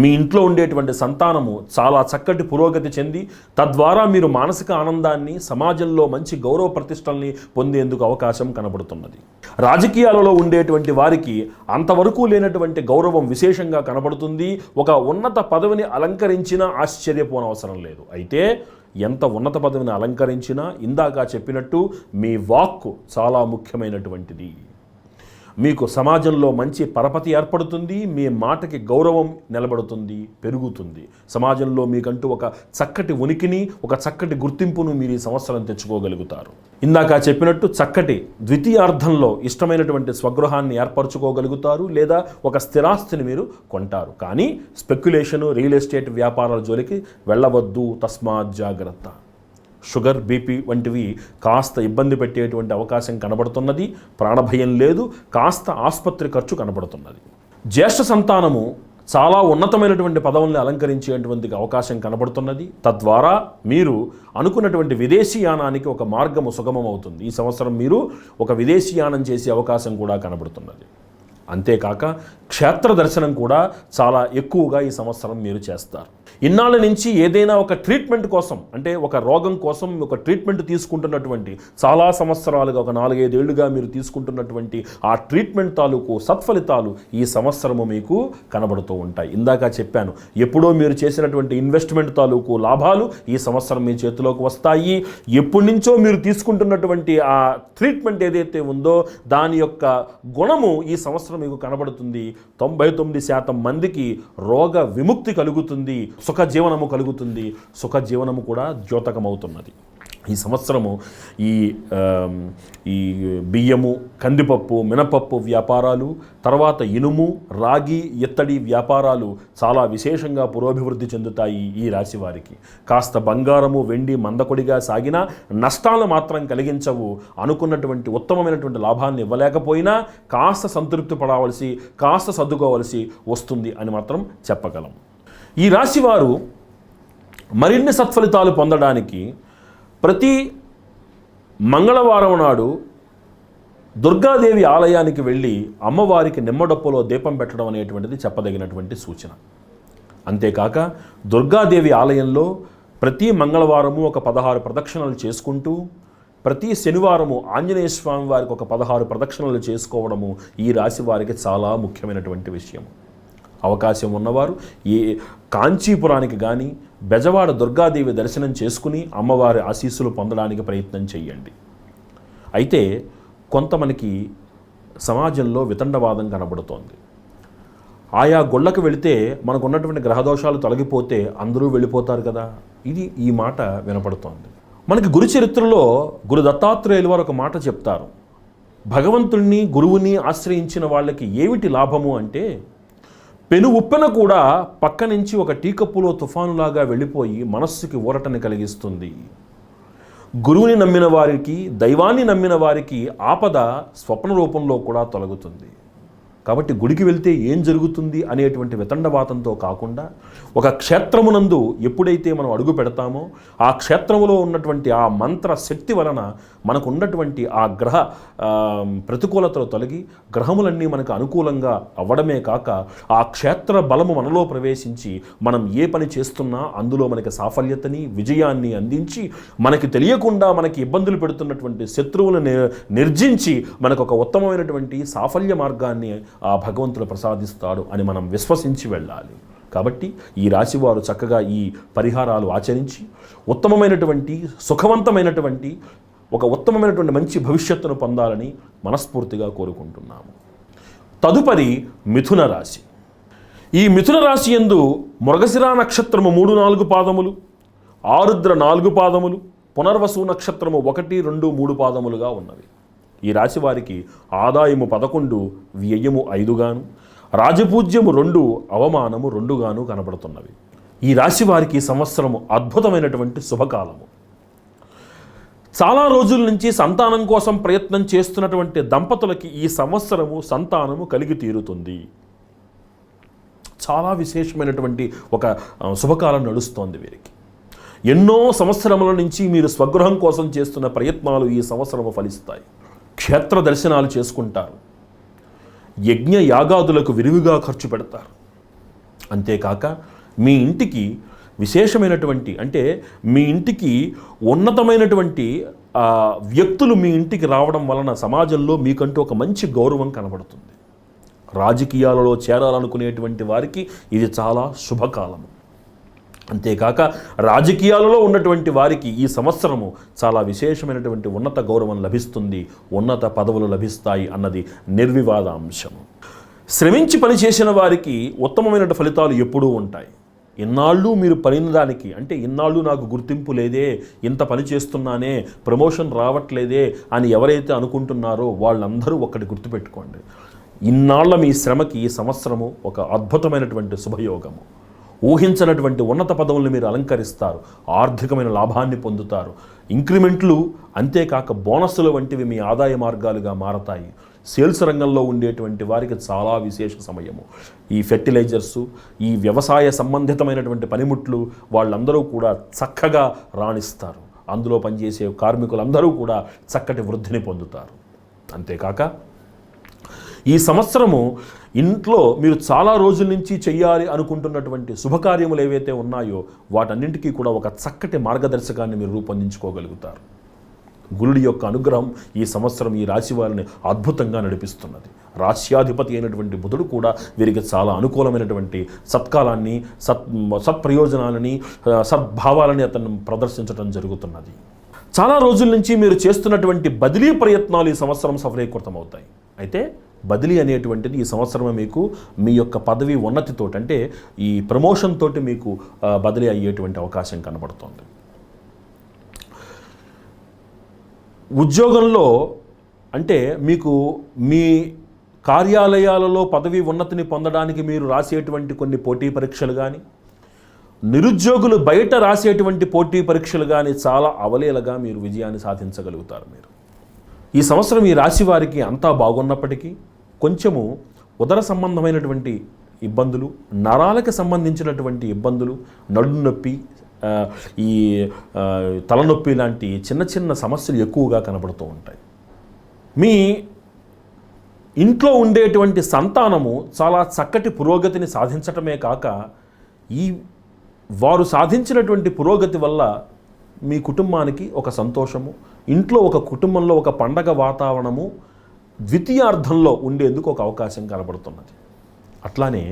మీ ఇంట్లో ఉండేటువంటి సంతానము చాలా చక్కటి పురోగతి చెంది తద్వారా మీరు మానసిక ఆనందాన్ని, సమాజంలో మంచి గౌరవ ప్రతిష్టల్ని పొందేందుకు అవకాశం కనబడుతున్నది. రాజకీయాలలో ఉండేటువంటి వారికి అంతవరకు లేనటువంటి గౌరవం విశేషంగా కనబడుతుంది. ఒక ఉన్నత పదవిని అలంకరించినా ఆశ్చర్యపోనవసరం లేదు. అయితే ఎంత ఉన్నత పదవిని అలంకరించినా ఇందాక చెప్పినట్టు మీ వాక్కు చాలా ముఖ్యమైనటువంటిది. మీకు సమాజంలో మంచి పరపతి ఏర్పడుతుంది, మీ మాటకి గౌరవం నిలబడుతుంది, పెరుగుతుంది. సమాజంలో మీకంటూ ఒక చక్కటి ఉనికిని, ఒక చక్కటి గుర్తింపును మీరు ఈ సంవత్సరం తెచ్చుకోగలుగుతారు. ఇందాక చెప్పినట్టు చక్కటి ద్వితీయార్థంలో ఇష్టమైనటువంటి స్వగృహాన్ని ఏర్పరచుకోగలుగుతారు, లేదా ఒక స్థిరాస్తిని మీరు కొంటారు. కానీ స్పెక్యులేషను, రియల్ ఎస్టేట్ వ్యాపారాల జోలికి వెళ్ళవద్దు, తస్మాత్ జాగ్రత్త. షుగర్, బీపీ వంటివి కాస్త ఇబ్బంది పెట్టేటువంటి అవకాశం కనబడుతున్నది. ప్రాణభయం లేదు, కాస్త ఆసుపత్రి ఖర్చు కనబడుతున్నది. జ్యేష్ఠ సంతానము చాలా ఉన్నతమైనటువంటి పదవుల్ని అలంకరించేటువంటి అవకాశం కనబడుతున్నది. తద్వారా మీరు అనుకున్నటువంటి విదేశీయానానికి ఒక మార్గము సుగమం అవుతుంది. ఈ సంవత్సరం మీరు ఒక విదేశీయానం చేసే అవకాశం కూడా కనబడుతున్నది. అంతేకాక క్షేత్ర దర్శనం కూడా చాలా ఎక్కువగా ఈ సంవత్సరం మీరు చేస్తారు. ఇన్నాళ్ళ నుంచి ఏదైనా ఒక ట్రీట్మెంట్ కోసం, అంటే ఒక రోగం కోసం ఒక ట్రీట్మెంట్ తీసుకుంటున్నటువంటి, చాలా సంవత్సరాలుగా ఒక 4-5 ఏళ్లుగా మీరు తీసుకుంటున్నటువంటి ఆ ట్రీట్మెంట్ తాలూకు సత్ఫలితాలు ఈ సంవత్సరము మీకు కనబడుతూ ఉంటాయి. ఇందాక చెప్పాను, ఎప్పుడో మీరు చేసినటువంటి ఇన్వెస్ట్మెంట్ తాలూకు లాభాలు ఈ సంవత్సరం మీ చేతిలోకి వస్తాయి. ఎప్పటి నుంచో మీరు తీసుకుంటున్నటువంటి ఆ ట్రీట్మెంట్ ఏదైతే ఉందో దాని యొక్క గుణము ఈ సంవత్సరం మీకు కనబడుతుంది. 99% మందికి రోగ విముక్తి కలుగుతుంది, సుఖ జీవనము కలుగుతుంది. సుఖ జీవనము కూడా ద్యోతకమవుతున్నది. ఈ సంవత్సరము ఈ బియ్యము, కందిపప్పు, మినపప్పు వ్యాపారాలు, తర్వాత ఇనుము, రాగి, ఇత్తడి వ్యాపారాలు చాలా విశేషంగా పురోభివృద్ధి చెందుతాయి ఈ రాశి వారికి. కాస్త బంగారము, వెండి మందకొడిగా సాగినా నష్టాలు మాత్రం కలిగించవు. అనుకున్నటువంటి ఉత్తమమైనటువంటి లాభాన్ని ఇవ్వలేకపోయినా కాస్త సంతృప్తి పడవలసి, కాస్త సర్దుకోవలసి వస్తుంది అని మాత్రం చెప్పగలం. ఈ రాశివారు మరిన్ని సత్ఫలితాలు పొందడానికి ప్రతి మంగళవారం నాడు దుర్గాదేవి ఆలయానికి వెళ్ళి అమ్మవారికి నిమ్మడప్పులో దీపం పెట్టడం అనేటువంటిది చెప్పదగినటువంటి సూచన. అంతేకాక దుర్గాదేవి ఆలయంలో ప్రతి మంగళవారము ఒక 16 ప్రదక్షిణలు చేసుకుంటూ, ప్రతి శనివారము ఆంజనేయ స్వామి వారికి ఒక 16 ప్రదక్షిణలు చేసుకోవడము ఈ రాశి వారికి చాలా ముఖ్యమైనటువంటి విషయం. అవకాశం ఉన్నవారు ఈ కాంచీపురానికి కానీ బెజవాడ దుర్గాదేవి దర్శనం చేసుకుని అమ్మవారి ఆశీస్సులు పొందడానికి ప్రయత్నం చేయండి. అయితే కొంత మనకి సమాజంలో వితండవాదం కనబడుతోంది. ఆయా గుళ్ళకు వెళితే మనకు ఉన్నటువంటి గ్రహదోషాలు తొలగిపోతే అందరూ వెళ్ళిపోతారు కదా, ఇది ఈ మాట వినపడుతోంది. మనకి గురు చరిత్రలో గురు దత్తాత్రేయులు వారు ఒక మాట చెప్తారు. భగవంతుణ్ణి, గురువుని ఆశ్రయించిన వాళ్ళకి ఏమిటి లాభము అంటే, పెను ఉప్పెన కూడా పక్క నుంచి ఒక టీకప్పులో తుఫానులాగా వెళ్ళిపోయి మనస్సుకి ఊరటని కలిగిస్తుంది. గురువుని నమ్మిన వారికి, దైవాన్ని నమ్మిన వారికి ఆపద స్వప్న రూపంలో కూడా తొలగుతుంది. కాబట్టి గుడికి వెళ్తే ఏం జరుగుతుంది అనేటువంటి వితండవాతంతో కాకుండా, ఒక క్షేత్రమునందు ఎప్పుడైతే మనం అడుగు పెడతామో ఆ క్షేత్రములో ఉన్నటువంటి ఆ మంత్ర శక్తి వలన మనకు ఉన్నటువంటి ఆ గ్రహ ప్రతికూలతలు తొలగి గ్రహములన్నీ మనకు అనుకూలంగా అవ్వడమే కాక, ఆ క్షేత్ర బలము మనలో ప్రవేశించి మనం ఏ పని చేస్తున్నా అందులో మనకి సాఫల్యతని, విజయాన్ని అందించి, మనకి తెలియకుండా మనకి ఇబ్బందులు పెడుతున్నటువంటి శత్రువులను నిర్జించి మనకు ఒక ఉత్తమమైనటువంటి సాఫల్య మార్గాన్ని ఆ భగవంతుడు ప్రసాదిస్తాడు అని మనం విశ్వసించి వెళ్ళాలి. కాబట్టి ఈ రాశివారు చక్కగా ఈ పరిహారాలు ఆచరించి ఉత్తమమైనటువంటి, సుఖవంతమైనటువంటి, ఒక ఉత్తమమైనటువంటి మంచి భవిష్యత్తును పొందాలని మనస్ఫూర్తిగా కోరుకుంటున్నాము. తదుపరి మిథున రాశి. ఈ మిథున రాశి యందు మృగశిర నక్షత్రము 3-4 పాదములు, ఆరుద్ర 4 పాదములు, పునర్వసు నక్షత్రము 1, 2, 3 పాదములుగా ఉన్నవి. ఈ రాశి వారికి ఆదాయము 11, వ్యయము 5 గాను, రాజపూజ్యము 2, అవమానము 2 గాను కనబడుతున్నవి. ఈ రాశి వారికి సంవత్సరము అద్భుతమైనటువంటి శుభకాలము. చాలా రోజుల నుంచి సంతానం కోసం ప్రయత్నం చేస్తున్నటువంటి దంపతులకి ఈ సంవత్సరము సంతానము కలిగి తీరుతుంది. చాలా విశేషమైనటువంటి ఒక శుభకాలం నడుస్తోంది వీరికి. ఎన్నో సంవత్సరముల నుంచి మీరు స్వగృహం కోసం చేస్తున్న ప్రయత్నాలు ఈ సంవత్సరము ఫలిస్తాయి. క్షేత్ర దర్శనాలు చేసుకుంటారు, యజ్ఞ యాగాదులకు విరివిగా ఖర్చు పెడతారు. అంతేకాక మీ ఇంటికి విశేషమైనటువంటి, అంటే మీ ఇంటికి ఉన్నతమైనటువంటి వ్యక్తులు మీ ఇంటికి రావడం వలన సమాజంలో మీకంటూ ఒక మంచి గౌరవం కనబడుతుంది. రాజకీయాలలో చేరాలనుకునేటువంటి వారికి ఇది చాలా శుభకాలము. అంతేకాక రాజకీయాలలో ఉన్నటువంటి వారికి ఈ సంవత్సరము చాలా విశేషమైనటువంటి ఉన్నత గౌరవం లభిస్తుంది, ఉన్నత పదవులు లభిస్తాయి అన్నది నిర్వివాద అంశము. శ్రమించి పనిచేసిన వారికి ఉత్తమమైన ఫలితాలు ఎప్పుడూ ఉంటాయి. ఇన్నాళ్ళు మీరు పడిన దానికి, అంటే ఇన్నాళ్ళు నాకు గుర్తింపు లేదే, ఇంత పని చేస్తున్నానే, ప్రమోషన్ రావట్లేదే అని ఎవరైతే అనుకుంటున్నారో వాళ్ళందరూ ఒక్కటి గుర్తుపెట్టుకోండి, ఇన్నాళ్ల మీ శ్రమకి ఈ సంవత్సరము ఒక అద్భుతమైనటువంటి శుభయోగము. ఊహించినటువంటి ఉన్నత పదవులను మీరు అలంకరిస్తారు, ఆర్థికమైన లాభాన్ని పొందుతారు. ఇంక్రిమెంట్లు అంతేకాక బోనస్సులు వంటివి మీ ఆదాయ మార్గాలుగా మారతాయి. సేల్స్ రంగంలో ఉండేటువంటి వారికి చాలా విశేష సమయము. ఈ ఫెర్టిలైజర్సు, ఈ వ్యవసాయ సంబంధితమైనటువంటి పనిముట్లు వాళ్ళందరూ కూడా చక్కగా రాణిస్తారు. అందులో పనిచేసే కార్మికులందరూ కూడా చక్కటి వృద్ధిని పొందుతారు. అంతేకాక ఈ సంవత్సరము ఇంట్లో మీరు చాలా రోజుల నుంచి చెయ్యాలి అనుకుంటున్నటువంటి శుభకార్యములు ఏవైతే ఉన్నాయో వాటన్నింటికీ కూడా ఒక చక్కటి మార్గదర్శకాన్ని మీరు రూపొందించుకోగలుగుతారు. గురుడి యొక్క అనుగ్రహం ఈ సంవత్సరం ఈ రాశి వారిని అద్భుతంగా నడిపిస్తున్నది. రాశ్యాధిపతి అయినటువంటి బుధుడు కూడా వీరికి చాలా అనుకూలమైనటువంటి సత్కాలాన్ని, సత్ప్రయోజనాలని, సద్భావాలని అతను ప్రదర్శించడం జరుగుతున్నది. చాలా రోజుల నుంచి మీరు చేస్తున్నటువంటి బదిలీ ప్రయత్నాలు ఈ సంవత్సరం సఫలీకృతమవుతాయి. అయితే బదిలీ అనేటువంటిది ఈ సంవత్సరం మీకు మీ యొక్క పదవి ఉన్నతితోటి, అంటే ఈ ప్రమోషన్ తోటి మీకు బదిలీ అయ్యేటువంటి అవకాశం కనబడుతోంది. ఉద్యోగంలో అంటే మీకు మీ కార్యాలయాలలో పదవి ఉన్నతిని పొందడానికి మీరు రాసేటువంటి కొన్ని పోటీ పరీక్షలు కానీ, నిరుద్యోగులు బయట రాసేటువంటి పోటీ పరీక్షలు కానీ చాలా అవలీలగా మీరు విజయాన్ని సాధించగలుగుతారు. మీరు ఈ సంవత్సరం ఈ రాశి వారికి అంతా బాగున్నప్పటికీ కొంచెము ఉదర సంబంధమైనటువంటి ఇబ్బందులు, నరాలకు సంబంధించినటువంటి ఇబ్బందులు, నడుము నొప్పి, ఈ తలనొప్పి లాంటి చిన్న చిన్న సమస్యలు ఎక్కువగా కనబడుతూ ఉంటాయి. మీ ఇంట్లో ఉండేటువంటి సంతానము చాలా చక్కటి పురోగతిని సాధించటమే కాక వారు సాధించినటువంటి పురోగతి వల్ల మీ కుటుంబానికి ఒక సంతోషము, ఇంట్లో ఒక కుటుంబంలో ఒక పండగ వాతావరణము ద్వితీయార్థంలో ఉండేందుకు ఒక అవకాశం కనబడుతున్నది. అట్లానే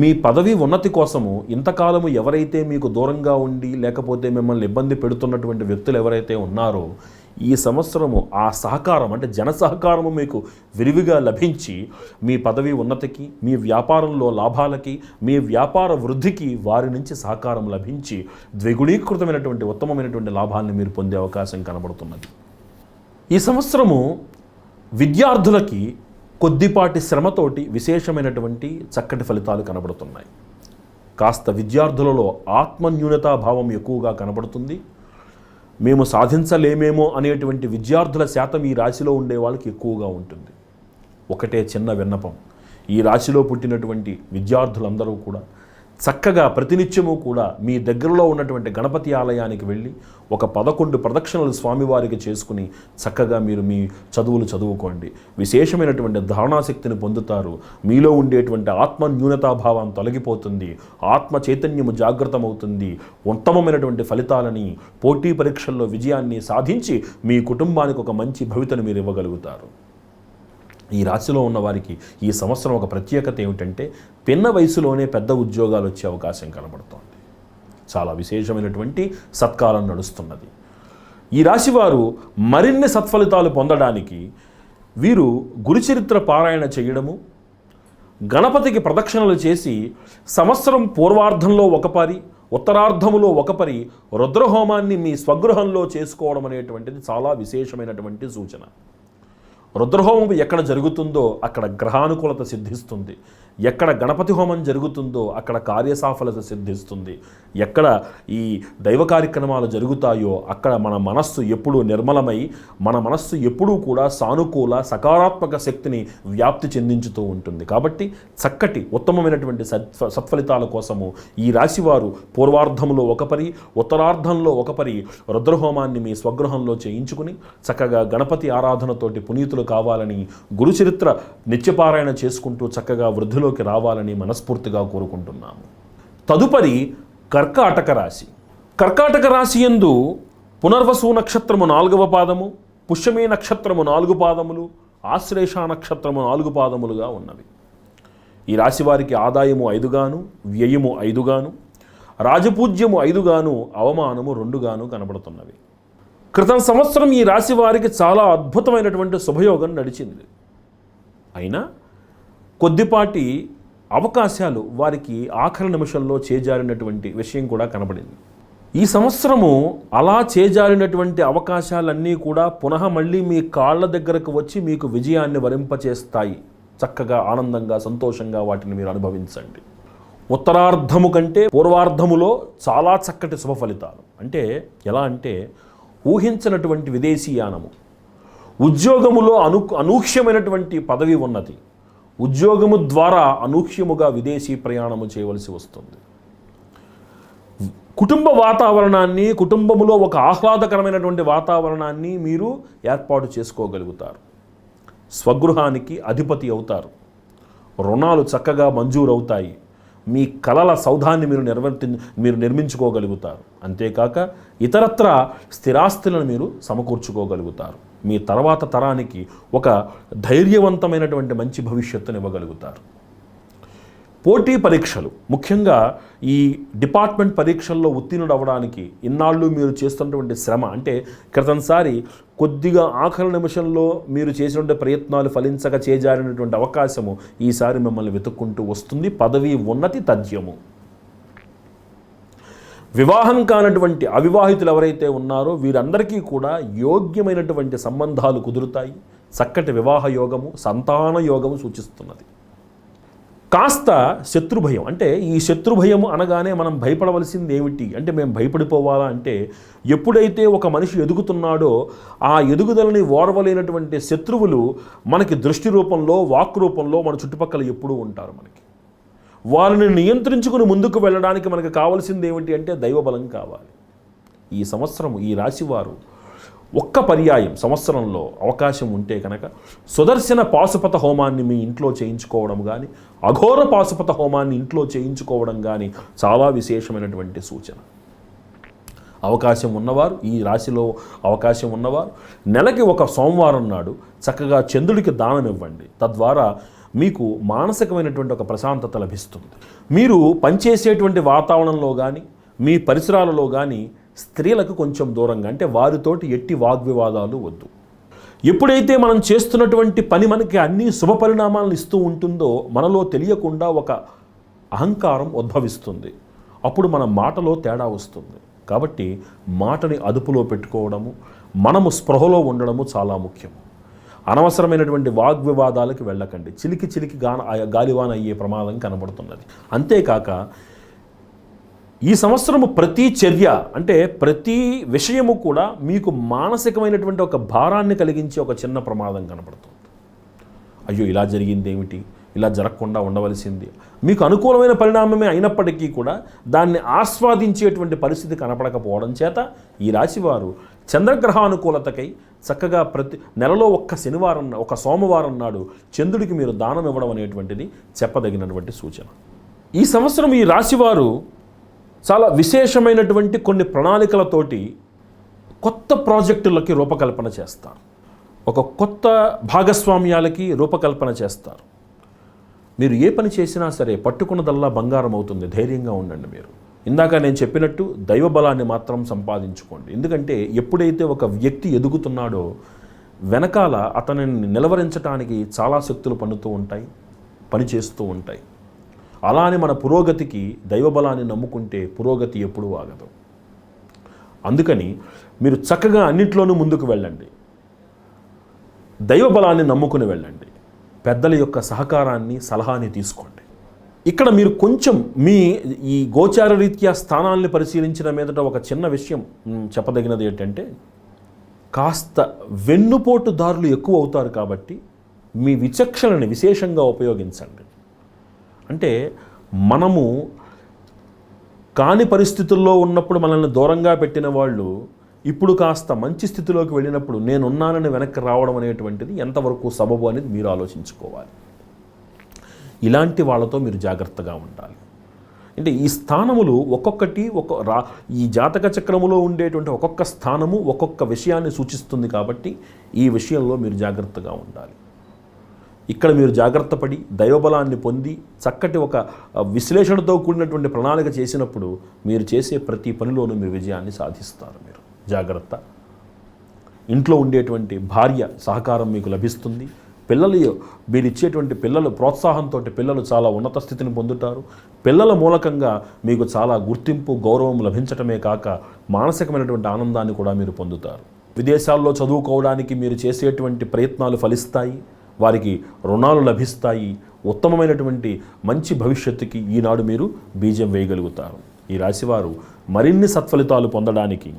మీ పదవి ఉన్నతి కోసము ఇంతకాలము ఎవరైతే మీకు దూరంగా ఉండి లేకపోతే మిమ్మల్ని ఇబ్బంది పెడుతున్నటువంటి వ్యక్తులు ఎవరైతే ఉన్నారో ఈ సంవత్సరము ఆ సహకారం, అంటే జన సహకారము మీకు విరివిగా లభించి మీ పదవి ఉన్నతికి, మీ వ్యాపారంలో లాభాలకి, మీ వ్యాపార వృద్ధికి వారి నుంచి సహకారం లభించి ద్విగుణీకృతమైనటువంటి ఉత్తమమైనటువంటి లాభాలను మీరు పొందే అవకాశం కనబడుతున్నది. ఈ సంవత్సరము విద్యార్థులకి కొద్దిపాటి శ్రమతోటి విశేషమైనటువంటి చక్కటి ఫలితాలు కనబడుతున్నాయి. కాస్త విద్యార్థులలో ఆత్మన్యూనతాభావం ఎక్కువగా కనబడుతుంది. మేము సాధించలేమేమో అనేటువంటి విద్యార్థుల శాతం ఈ రాశిలో ఉండే వాళ్ళకి ఎక్కువగా ఉంటుంది. ఒకటే చిన్న విన్నపం, ఈ రాశిలో పుట్టినటువంటి విద్యార్థులందరూ కూడా చక్కగా ప్రతినిత్యము కూడా మీ దగ్గరలో ఉన్నటువంటి గణపతి ఆలయానికి వెళ్ళి ఒక 11 ప్రదక్షిణలు స్వామివారికి చేసుకుని చక్కగా మీరు మీ చదువులు చదువుకోండి. విశేషమైనటువంటి ధారణాశక్తిని పొందుతారు. మీలో ఉండేటువంటి ఆత్మ న్యూనతాభావం తొలగిపోతుంది. ఆత్మ చైతన్యము జాగృతమవుతుంది. ఉత్తమమైనటువంటి ఫలితాలని, పోటీ పరీక్షల్లో విజయాన్ని సాధించి మీ కుటుంబానికి ఒక మంచి భవితను మీరు ఇవ్వగలుగుతారు. ఈ రాశిలో ఉన్న వారికి ఈ సంవత్సరం ఒక ప్రత్యేకత ఏమిటంటే పిన్న వయసులోనే పెద్ద ఉద్యోగాలు వచ్చే అవకాశం కనబడుతోంది. చాలా విశేషమైనటువంటి సత్కాలం నడుస్తున్నది. ఈ రాశివారు మరిన్ని సత్ఫలితాలు పొందడానికి వీరు గురుచరిత్ర పారాయణ చేయడము, గణపతికి ప్రదక్షిణలు చేసి సంవత్సరం పూర్వార్ధంలో ఒకపరి, ఉత్తరార్ధములో ఒకపరి రుద్రహోమాన్ని మీ స్వగృహంలో చేసుకోవడం అనేటువంటిది చాలా విశేషమైనటువంటి సూచన. రుద్రహోమం ఎక్కడ జరుగుతుందో అక్కడ గ్రహానుకూలత సిద్ధిస్తుంది. ఎక్కడ గణపతి హోమం జరుగుతుందో అక్కడ కార్యసాఫలత సిద్ధిస్తుంది. ఎక్కడ ఈ దైవ కార్యక్రమాలు జరుగుతాయో అక్కడ మన మనస్సు ఎప్పుడూ నిర్మలమై, మన మనస్సు ఎప్పుడూ కూడా సానుకూల సకారాత్మక శక్తిని వ్యాప్తి చెందించుతూ ఉంటుంది. కాబట్టి చక్కటి ఉత్తమమైనటువంటి సత్ఫలితాల కోసము ఈ రాశివారు పూర్వార్ధంలో ఒకపరి, ఉత్తరార్ధంలో ఒకపరి రుద్రహోమాన్ని మీ స్వగృహంలో చేయించుకుని చక్కగా గణపతి ఆరాధనతోటి పునీతులు కావాలని, గురుచరిత్ర నిత్యపారాయణ చేసుకుంటూ చక్కగా వృద్ధిలోకి రావాలని మనస్ఫూర్తిగా కోరుకుంటున్నాము. తదుపరి కర్కాటక రాశి. కర్కాటక రాశి యందు పునర్వసు నక్షత్రము 4వ పాదము, పుష్యమి నక్షత్రము 4 పాదములు, ఆశ్లేష నక్షత్రము 4 పాదములుగా ఉన్నవి. ఈ రాశి వారికి ఆదాయము 5 గాను, వ్యయము 5 గాను, రాజపూజ్యము 5గాను అవమానము 2గాను కనబడుతున్నవి. క్రితం సంవత్సరం ఈ రాశి వారికి చాలా అద్భుతమైనటువంటి శుభయోగం నడిచింది. అయినా కొద్దిపాటి అవకాశాలు వారికి ఆఖరి నిమిషంలో చేజారినటువంటి విషయం కూడా కనబడింది. ఈ సంవత్సరము అలా చేజారినటువంటి అవకాశాలన్నీ కూడా పునః మళ్ళీ మీ కాళ్ళ దగ్గరకు వచ్చి మీకు విజయాన్ని వరింపచేస్తాయి. చక్కగా ఆనందంగా సంతోషంగా వాటిని మీరు అనుభవించండి. ఉత్తరార్ధము కంటే పూర్వార్ధములో చాలా చక్కటి శుభ ఫలితాలు. అంటే ఎలా అంటే ఊహించినటువంటి విదేశీయానము, ఉద్యోగములో అనూహ్యమైనటువంటి పదవి ఉన్నది, ఉద్యోగము ద్వారా అనూహ్యముగా విదేశీ ప్రయాణము చేయవలసి వస్తుంది. కుటుంబ వాతావరణాన్ని, కుటుంబములో ఒక ఆహ్లాదకరమైనటువంటి వాతావరణాన్ని మీరు ఏర్పాటు చేసుకోగలుగుతారు. స్వగృహానికి అధిపతి అవుతారు. రుణాలు చక్కగా మంజూరవుతాయి. మీ కలల సౌధాన్ని మీరు నిర్మించుకోగలుగుతారు. అంతేకాక ఇతరత్ర స్థిరాస్తులను మీరు సమకూర్చుకోగలుగుతారు. మీ తర్వాత తరానికి ఒక ధైర్యవంతమైనటువంటి మంచి భవిష్యత్తును ఇవ్వగలుగుతారు. పోటీ పరీక్షలు, ముఖ్యంగా ఈ డిపార్ట్మెంట్ పరీక్షల్లో ఉత్తీర్ణుడు అవ్వడానికి ఇన్నాళ్ళు మీరు చేస్తున్నటువంటి శ్రమ, అంటే క్రితంసారి కొద్దిగా ఆఖరి నిమిషంలో మీరు చేసినటువంటి ప్రయత్నాలు ఫలించక చేజారినటువంటి అవకాశము ఈసారి మిమ్మల్ని వెతుక్కుంటూ వస్తుంది. పదవి ఉన్నతి తథ్యము. వివాహం కానటువంటి అవివాహితులు ఎవరైతే ఉన్నారో వీరందరికీ కూడా యోగ్యమైనటువంటి సంబంధాలు కుదురుతాయి. చక్కటి వివాహ యోగము, సంతాన యోగము సూచిస్తున్నది. కాస్త శత్రుభయం, అంటే ఈ శత్రుభయము అనగానే మనం భయపడవలసింది ఏమిటి అంటే, మేము భయపడిపోవాలా అంటే, ఎప్పుడైతే ఒక మనిషి ఎదుగుతున్నాడో ఆ ఎదుగుదలని ఓర్వలేనటువంటి శత్రువులు మనకి దృష్టి రూపంలో, వాక్ రూపంలో మన చుట్టుపక్కల ఎప్పుడూ ఉంటారు. మనకి వారిని నియంత్రించుకుని ముందుకు వెళ్ళడానికి మనకు కావాల్సింది ఏమిటి అంటే దైవబలం కావాలి. ఈ సంవత్సరం ఈ రాశివారు ఒక్క పర్యాయం సంవత్సరంలో అవకాశం ఉంటే కనుక సుదర్శన పాశుపత హోమాన్ని మీ ఇంట్లో చేయించుకోవడం కానీ, అఘోర పాశుపత హోమాన్ని ఇంట్లో చేయించుకోవడం కానీ చాలా విశేషమైనటువంటి సూచన. అవకాశం ఉన్నవారు, ఈ రాశిలో అవకాశం ఉన్నవారు నెలకి ఒక సోమవారం నాడు చక్కగా చంద్రుడికి దానం ఇవ్వండి. తద్వారా మీకు మానసికమైనటువంటి ఒక ప్రశాంతత లభిస్తుంది. మీరు పనిచేసేటువంటి వాతావరణంలో కానీ, మీ పరిసరాలలో కానీ స్త్రీలకు కొంచెం దూరంగా, అంటే వారితోటి ఎట్టి వాగ్వివాదాలు వద్దు. ఎప్పుడైతే మనం చేస్తున్నటువంటి పని మనకి అన్ని శుభ పరిణామాలను ఇస్తూ ఉంటుందో మనలో తెలియకుండా ఒక అహంకారం ఉద్భవిస్తుంది. అప్పుడు మన మాటలో తేడా వస్తుంది. కాబట్టి మాటని అదుపులో పెట్టుకోవడము, మనము స్పృహలో ఉండడము చాలా ముఖ్యం. అనవసరమైనటువంటి వాగ్వివాదాలకు వెళ్ళకండి. చిలికి గాలివాన అయ్యే ప్రమాదం కనబడుతున్నది. అంతేకాక ఈ సంవత్సరము ప్రతి చర్య, అంటే ప్రతి విషయము కూడా మీకు మానసికమైనటువంటి ఒక భారాన్ని కలిగించే ఒక చిన్న ప్రమాదం కనబడుతుంది. అయ్యో ఇలా జరిగింది ఏమిటి, ఇలా జరగకుండా ఉండవలసింది. మీకు అనుకూలమైన పరిణామమే అయినప్పటికీ కూడా దాన్ని ఆస్వాదించేటువంటి పరిస్థితి కనపడకపోవడం చేత ఈ రాశివారు చంద్రగ్రహానుకూలతకై చక్కగా ప్రతి నెలలో ఒక సోమవారం నాడు చంద్రుడికి మీరు దానం ఇవ్వడం అనేటువంటిది చెప్పదగినటువంటి సూచన. ఈ సంవత్సరం ఈ రాశివారు చాలా విశేషమైనటువంటి కొన్ని ప్రణాళికలతోటి కొత్త ప్రాజెక్టులకి రూపకల్పన చేస్తారు. ఒక కొత్త భాగస్వామ్యాలకి రూపకల్పన చేస్తారు. మీరు ఏ పని చేసినా సరే పట్టుకున్నదల్లా బంగారం అవుతుంది. ధైర్యంగా ఉండండి. మీరు ఇందాక నేను చెప్పినట్టు దైవ బలాన్ని మాత్రం సంపాదించుకోండి. ఎందుకంటే ఎప్పుడైతే ఒక వ్యక్తి ఎదుగుతున్నాడో వెనకాల అతనిని నిలవరించడానికి చాలా శక్తులు పనిచేస్తూ ఉంటాయి. అలానే మన పురోగతికి దైవబలాన్ని నమ్ముకుంటే పురోగతి ఎప్పుడూ ఆగదు. అందుకని మీరు చక్కగా అన్నిట్లోనూ ముందుకు వెళ్ళండి. దైవబలాన్ని నమ్ముకుని వెళ్ళండి. పెద్దల యొక్క సహకారాన్ని, సలహాని తీసుకోండి. ఇక్కడ మీరు కొంచెం మీ ఈ గోచార రీత్యా స్థానాల్ని పరిశీలించిన మీదట ఒక చిన్న విషయం చెప్పదగినది ఏంటంటే, కాస్త వెన్నుపోటుదారులు ఎక్కువ అవుతారు. కాబట్టి మీ విచక్షణని విశేషంగా ఉపయోగించండి. అంటే మనము కాని పరిస్థితుల్లో ఉన్నప్పుడు మనల్ని దూరంగా పెట్టిన వాళ్ళు ఇప్పుడు కాస్త మంచి స్థితిలోకి వెళ్ళినప్పుడు నేనున్నానని వెనక్కి రావడం అనేటువంటిది ఎంతవరకు సబబు అనేది మీరు ఆలోచించుకోవాలి. ఇలాంటి వాళ్ళతో మీరు జాగ్రత్తగా ఉండాలి. అంటే ఈ స్థానములు ఒక్కొక్కటి ఈ జాతక చక్రములో ఉండేటువంటి ఒక్కొక్క స్థానము ఒక్కొక్క విషయాన్ని సూచిస్తుంది. కాబట్టి ఈ విషయంలో మీరు జాగ్రత్తగా ఉండాలి. ఇక్కడ మీరు జాగ్రత్త పడి దైవబలాన్ని పొంది చక్కటి ఒక విశ్లేషణతో కూడినటువంటి ప్రణాళిక చేసినప్పుడు మీరు చేసే ప్రతి పనిలోనూ మీరు విజయాన్ని సాధిస్తారు. మీరు జాగ్రత్త. ఇంట్లో ఉండేటువంటి భార్య సహకారం మీకు లభిస్తుంది. పిల్లలు మీరు ఇచ్చేటువంటి పిల్లలు ప్రోత్సాహంతో పిల్లలు చాలా ఉన్నత స్థితిని పొందుతారు. పిల్లల మూలకంగా మీకు చాలా గుర్తింపు గౌరవం లభించటమే కాక మానసికమైనటువంటి ఆనందాన్ని కూడా మీరు పొందుతారు. విదేశాల్లో చదువుకోవడానికి మీరు చేసేటువంటి ప్రయత్నాలు ఫలిస్తాయి. వారికి రుణాలు లభిస్తాయి. ఉత్తమమైనటువంటి మంచి భవిష్యత్తుకి ఈనాడు మీరు బీజం వేయగలుగుతారు. ఈ రాశివారు మరిన్ని సత్ఫలితాలు పొందడానికి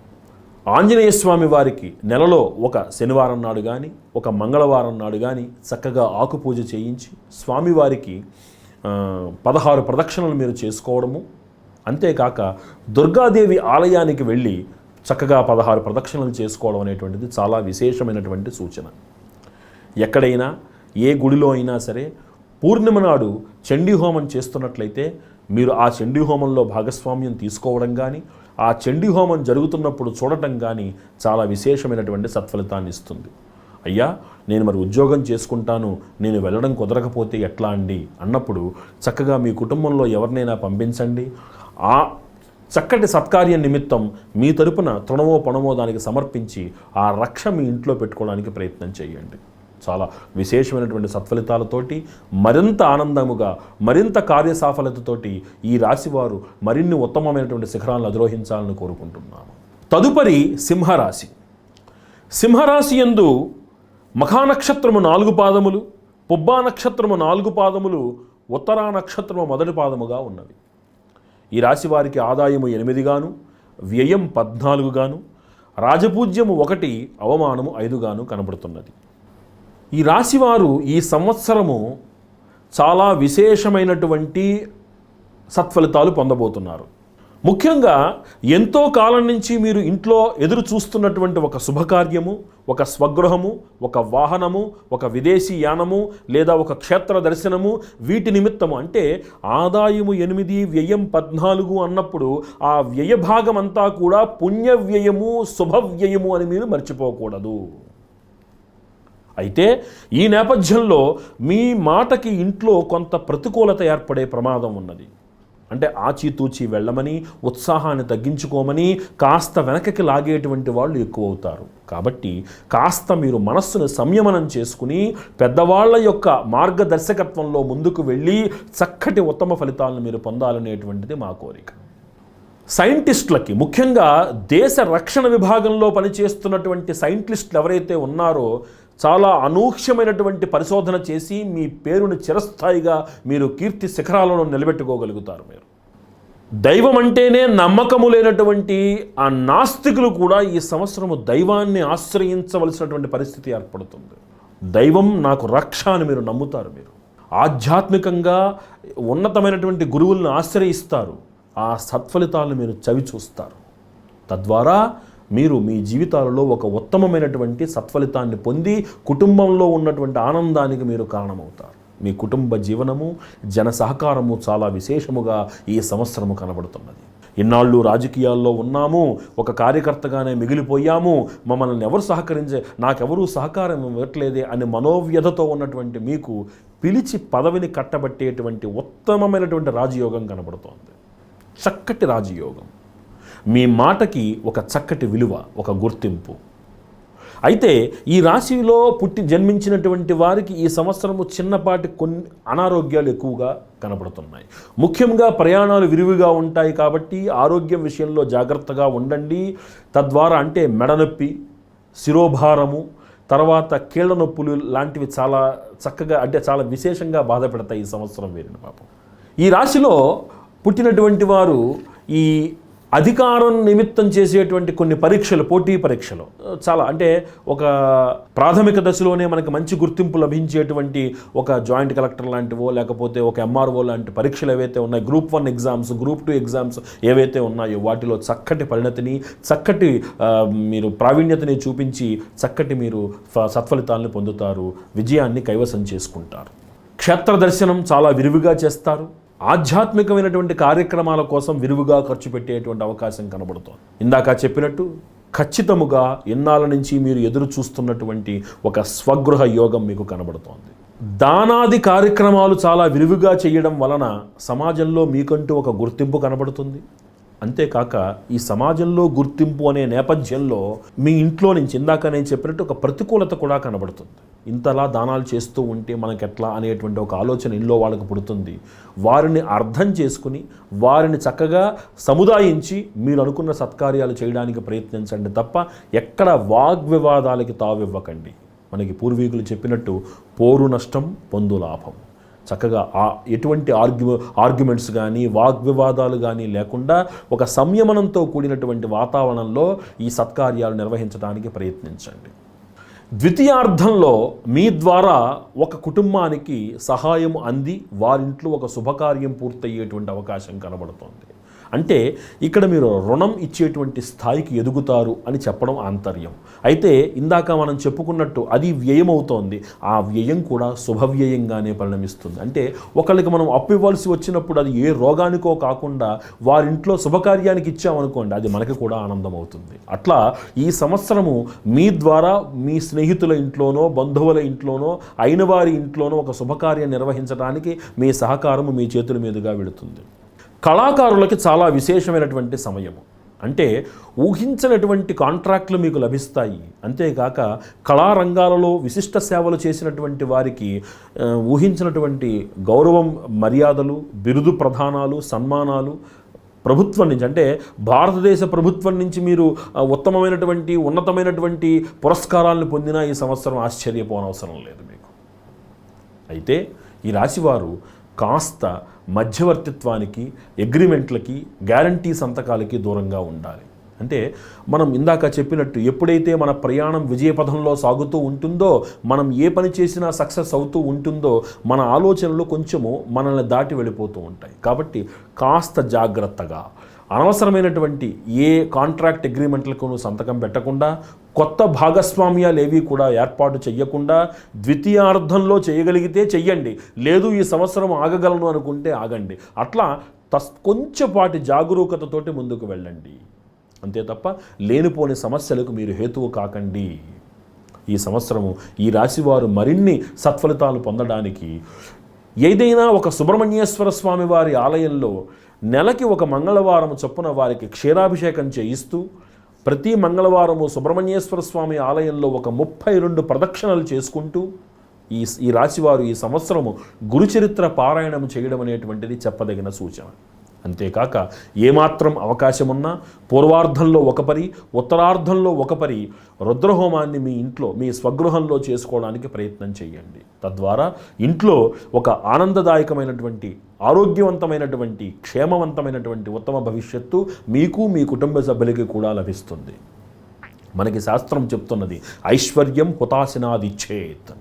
ఆంజనేయ స్వామి వారికి నెలలో ఒక శనివారం నాడు కానీ ఒక మంగళవారం నాడు కానీ చక్కగా ఆకుపూజ చేయించి స్వామివారికి 16 ప్రదక్షిణలు మీరు చేసుకోవడము, అంతేకాక దుర్గాదేవి ఆలయానికి వెళ్ళి చక్కగా 16 ప్రదక్షిణలు చేసుకోవడం అనేటువంటిది చాలా విశేషమైనటువంటి సూచన. ఎక్కడైనా ఏ గుడిలో అయినా సరే పూర్ణిమ నాడు చండీ హోమం చేస్తున్నట్లయితే మీరు ఆ చండీ హోమంలో భాగస్వామ్యం తీసుకోవడం కానీ ఆ చండీ హోమం జరుగుతున్నప్పుడు చూడటం కానీ చాలా విశేషమైనటువంటి సత్ఫలితాన్ని ఇస్తుంది. అయ్యా నేను మరి ఉద్యోగం చేసుకుంటాను, నేను వెళ్ళడం కుదరకపోతే ఎట్లా అండి అన్నప్పుడు చక్కగా మీ కుటుంబంలో ఎవరినైనా పంపించండి. ఆ చక్కటి సత్కార్య నిమిత్తం మీ తరపున తృణమో పణమో దానికి సమర్పించి ఆ రక్ష మీ ఇంట్లో పెట్టుకోవడానికి ప్రయత్నం చేయండి. చాలా విశేషమైనటువంటి సత్ఫలితాలతోటి మరింత ఆనందముగా మరింత కార్యసాఫలతతోటి ఈ రాశివారు మరిన్ని ఉత్తమమైనటువంటి శిఖరాలను అధిరోహించాలని కోరుకుంటున్నాను. తదుపరి సింహరాశి. సింహరాశి యందు మఖా నక్షత్రము 4 పాదములు, పుబ్బా నక్షత్రము 4 పాదములు, ఉత్తరా నక్షత్రము మొదటి పాదముగా ఉన్నవి. ఈ రాశి వారికి ఆదాయము 8 గాను, వ్యయం 14 గాను, రాజపూజ్యము 1, అవమానము 5 గాను కనబడుతున్నది. ఈ రాశివారు ఈ సంవత్సరము చాలా విశేషమైనటువంటి సత్ఫలితాలు పొందబోతున్నారు. ముఖ్యంగా ఎంతో కాలం నుంచి మీరు ఇంట్లో ఎదురు చూస్తున్నటువంటి ఒక శుభకార్యము, ఒక స్వగృహము, ఒక వాహనము, ఒక విదేశీ యానము లేదా ఒక క్షేత్ర దర్శనము, వీటి నిమిత్తము అంటే ఆదాయము 8 వ్యయం 14 అన్నప్పుడు ఆ వ్యయ భాగం అంతా కూడా పుణ్య వ్యయము శుభవ్యయము అని మీరు మర్చిపోకూడదు. అయితే ఈ నేపథ్యంలో మీ మాటకి ఇంట్లో కొంత ప్రతికూలత ఏర్పడే ప్రమాదం ఉన్నది. అంటే ఆచితూచి వెళ్ళమని, ఉత్సాహాన్ని తగ్గించుకోమని కాస్త వెనకకి లాగేటువంటి వాళ్ళు ఎక్కువ అవుతారు. కాబట్టి కాస్త మీరు మనస్సును సంయమనం చేసుకుని పెద్దవాళ్ల యొక్క మార్గదర్శకత్వంలో ముందుకు వెళ్ళి చక్కటి ఉత్తమ ఫలితాలను మీరు పొందాలనేటువంటిది మా కోరిక. సైంటిస్టులకి, ముఖ్యంగా దేశ రక్షణ విభాగంలో పనిచేస్తున్నటువంటి సైంటిస్టులు ఎవరైతే ఉన్నారో చాలా అనూహ్యమైనటువంటి పరిశోధన చేసి మీ పేరుని చిరస్థాయిగా మీరు కీర్తి శిఖరాలను నిలబెట్టుకోగలుగుతారు. మీరు దైవం అంటేనే నమ్మకము లేనటువంటి ఆ నాస్తికులు కూడా ఈ సంవత్సరము దైవాన్ని ఆశ్రయించవలసినటువంటి పరిస్థితి ఏర్పడుతుంది. దైవం నాకు రక్ష అని మీరు నమ్ముతారు. మీరు ఆధ్యాత్మికంగా ఉన్నతమైనటువంటి గురువులను ఆశ్రయిస్తారు. ఆ సత్ఫలితాలను మీరు చవి చూస్తారు. తద్వారా మీరు మీ జీవితాలలో ఒక ఉత్తమమైనటువంటి సత్ఫలితాన్ని పొంది కుటుంబంలో ఉన్నటువంటి ఆనందానికి మీరు కారణమవుతారు. మీ కుటుంబ జీవనము, జన సహకారము చాలా విశేషముగా ఈ సంవత్సరము కనబడుతున్నది. ఇన్నాళ్ళు రాజకీయాల్లో ఉన్నాము, ఒక కార్యకర్తగానే మిగిలిపోయాము, మమ్మల్ని ఎవరు నాకెవరూ సహకారం ఇవ్వట్లేదే అని మనోవ్యధతో ఉన్నటువంటి మీకు పిలిచి పదవిని కట్టబట్టేటువంటి ఉత్తమమైనటువంటి రాజయోగం కనబడుతోంది. చక్కటి రాజయోగం. మీ మాటకి ఒక చక్కటి విలువ, ఒక గుర్తింపు. అయితే ఈ రాశిలో జన్మించినటువంటి వారికి ఈ సంవత్సరము చిన్నపాటి కొన్ని అనారోగ్యాలు ఎక్కువగా కనబడుతున్నాయి. ముఖ్యంగా ప్రయాణాలు విరివిగా ఉంటాయి కాబట్టి ఆరోగ్యం విషయంలో జాగ్రత్తగా ఉండండి. తద్వారా అంటే మెడనొప్పి, శిరోభారము, తర్వాత కీళ్ళ నొప్పులు లాంటివి చాలా చక్కగా అంటే చాలా విశేషంగా బాధ పెడతాయి ఈ సంవత్సరం వీరిని. పాపం ఈ రాశిలో పుట్టినటువంటి వారు ఈ అధికారం నిమిత్తం చేసేటువంటి కొన్ని పరీక్షలు, పోటీ పరీక్షలు చాలా అంటే ఒక ప్రాథమిక దశలోనే మనకు మంచి గుర్తింపు లభించేటువంటి ఒక జాయింట్ కలెక్టర్ లాంటివో లేకపోతే ఒక ఎంఆర్ఓ లాంటి పరీక్షలు ఏవైతే ఉన్నాయి, గ్రూప్ 1 ఎగ్జామ్స్, గ్రూప్ 2 ఎగ్జామ్స్ ఏవైతే ఉన్నాయో వాటిలో చక్కటి పరిణతిని, చక్కటి మీరు ప్రావీణ్యతని చూపించి చక్కటి మీరు సత్ఫలితాలను పొందుతారు, విజయాన్ని కైవసం చేసుకుంటారు. క్షేత్ర దర్శనం చాలా విరివిగా చేస్తారు. ఆధ్యాత్మికమైనటువంటి కార్యక్రమాల కోసం విరివిగా ఖర్చు పెట్టేటువంటి అవకాశం కనబడుతోంది. ఇందాక చెప్పినట్టు ఖచ్చితముగా ఇన్నాళ్ళ నుంచి మీరు ఎదురు చూస్తున్నటువంటి ఒక స్వగృహ యోగం మీకు కనబడుతోంది. దానాది కార్యక్రమాలు చాలా విరివిగా చేయడం వలన సమాజంలో మీకంటూ ఒక గుర్తింపు కనబడుతుంది. అంతేకాక ఈ సమాజంలో గుర్తింపు అనే నేపథ్యంలో మీ ఇంట్లో నుంచి ఇందాక నేను చెప్పినట్టు ఒక ప్రతికూలత కూడా కనబడుతుంది. ఇంతలా దానాలు చేస్తూ ఉంటే మనకెట్లా అనేటువంటి ఒక ఆలోచన ఇంట్లో వాళ్ళకు పుడుతుంది. వారిని అర్థం చేసుకుని వారిని చక్కగా సముదాయించి మీరు అనుకున్న సత్కార్యాలు చేయడానికి ప్రయత్నించండి తప్ప ఎక్కడ వాగ్వివాదాలకి తావివ్వకండి. మనకి పూర్వీకులు చెప్పినట్టు పోరు నష్టం పొందు లాభం. చక్కగా ఎటువంటి ఆర్గ్యుమెంట్స్ కానీ వాగ్వివాదాలు కానీ లేకుండా ఒక సంయమనంతో కూడినటువంటి వాతావరణంలో ఈ సత్కార్యాలు నిర్వహించడానికి ప్రయత్నించండి. ద్వితీయార్థంలో మీ ద్వారా ఒక కుటుంబానికి సహాయం అంది వారింట్లో ఒక శుభకార్యం పూర్తయ్యేటువంటి అవకాశం కనబడుతోంది. అంటే ఇక్కడ మీరు రుణం ఇచ్చేటువంటి స్థాయికి ఎదుగుతారు అని చెప్పడం ఆంతర్యం. అయితే ఇందాక మనం చెప్పుకున్నట్టు అది వ్యయం అవుతోంది. ఆ వ్యయం కూడా శుభవ్యయంగానే పరిణమిస్తుంది. అంటే ఒకళ్ళకి మనం అప్పు ఇవ్వాల్సి వచ్చినప్పుడు అది ఏ రోగానికో కాకుండా వారింట్లో శుభకార్యానికి ఇచ్చామనుకోండి, అది మనకి కూడా ఆనందం అవుతుంది. అట్లా ఈ సంవత్సరము మీ ద్వారా మీ స్నేహితుల ఇంట్లోనో బంధువుల ఇంట్లోనో అయిన వారి ఇంట్లోనో ఒక శుభకార్యం నిర్వహించడానికి మీ సహకారము మీ చేతుల మీదుగా వెళుతుంది. కళాకారులకి చాలా విశేషమైనటువంటి సమయము. అంటే ఊహించినటువంటి కాంట్రాక్టులు మీకు లభిస్తాయి. అంతేకాక కళారంగాలలో విశిష్ట సేవలు చేసినటువంటి వారికి ఊహించినటువంటి గౌరవం, మర్యాదలు, బిరుదు ప్రదానాలు, సన్మానాలు ప్రభుత్వం నుంచి, అంటే భారతదేశ ప్రభుత్వం నుంచి మీరు ఉత్తమమైనటువంటి ఉన్నతమైనటువంటి పురస్కారాలను పొందినా ఈ సంవత్సరం ఆశ్చర్యపోనవసరం లేదు మీకు. అయితే ఈ రాశివారు కాస్త మధ్యవర్తిత్వానికి, అగ్రిమెంట్లకి, గ్యారంటీ సంతకాలకి దూరంగా ఉండాలి. అంటే మనం ఇందాక చెప్పినట్టు ఎప్పుడైతే మన ప్రయాణం విజయపథంలో సాగుతూ ఉంటుందో, మనం ఏ పని చేసినా సక్సెస్ అవుతూ ఉంటుందో, మన ఆలోచనలు కొంచెము మనల్ని దాటి వెళ్ళిపోతూ ఉంటాయి. కాబట్టి కాస్త జాగ్రత్తగా అనవసరమైనటువంటి ఏ కాంట్రాక్ట్ అగ్రిమెంట్లకు సంతకం పెట్టకుండా, కొత్త భాగస్వామ్యాలు ఏవి కూడా ఏర్పాటు చేయకుండా, ద్వితీయార్థంలో చేయగలిగితే చెయ్యండి, లేదు ఈ సంవత్సరం ఆగగలను అనుకుంటే ఆగండి. అట్లా కొంచెంపాటి జాగరూకతతోటి ముందుకు వెళ్ళండి. అంతే తప్ప లేనిపోని సమస్యలకు మీరు హేతువు కాకండి. ఈ సంవత్సరము ఈ రాశివారు మరిన్ని సత్ఫలితాలు పొందడానికి ఏదైనా ఒక సుబ్రహ్మణ్యేశ్వర స్వామి వారి ఆలయంలో నెలకి ఒక మంగళవారం చొప్పున వారికి క్షీరాభిషేకం చేయిస్తూ, ప్రతి మంగళవారము సుబ్రహ్మణ్యేశ్వర స్వామి ఆలయంలో ఒక 32 ప్రదక్షిణలు చేసుకుంటూ ఈ రాశివారు ఈ సంవత్సరము గురుచరిత్ర పారాయణం చేయడం అనేటువంటిది చెప్పదగిన సూచన. అంతేకాక ఏమాత్రం అవకాశమున్నా పూర్వార్ధంలో ఒక పరి, ఉత్తరార్ధంలో ఒక పరి రుద్రహోమాన్ని మీ ఇంట్లో, మీ స్వగృహంలో చేసుకోవడానికి ప్రయత్నం చేయండి. తద్వారా ఇంట్లో ఒక ఆనందదాయకమైనటువంటి, ఆరోగ్యవంతమైనటువంటి, క్షేమవంతమైనటువంటి ఉత్తమ భవిష్యత్తు మీకు, మీ కుటుంబ సభ్యులకి కూడా లభిస్తుంది. మనకి శాస్త్రం చెప్తున్నది ఐశ్వర్యం హుతాశనాదిచ్చేత్.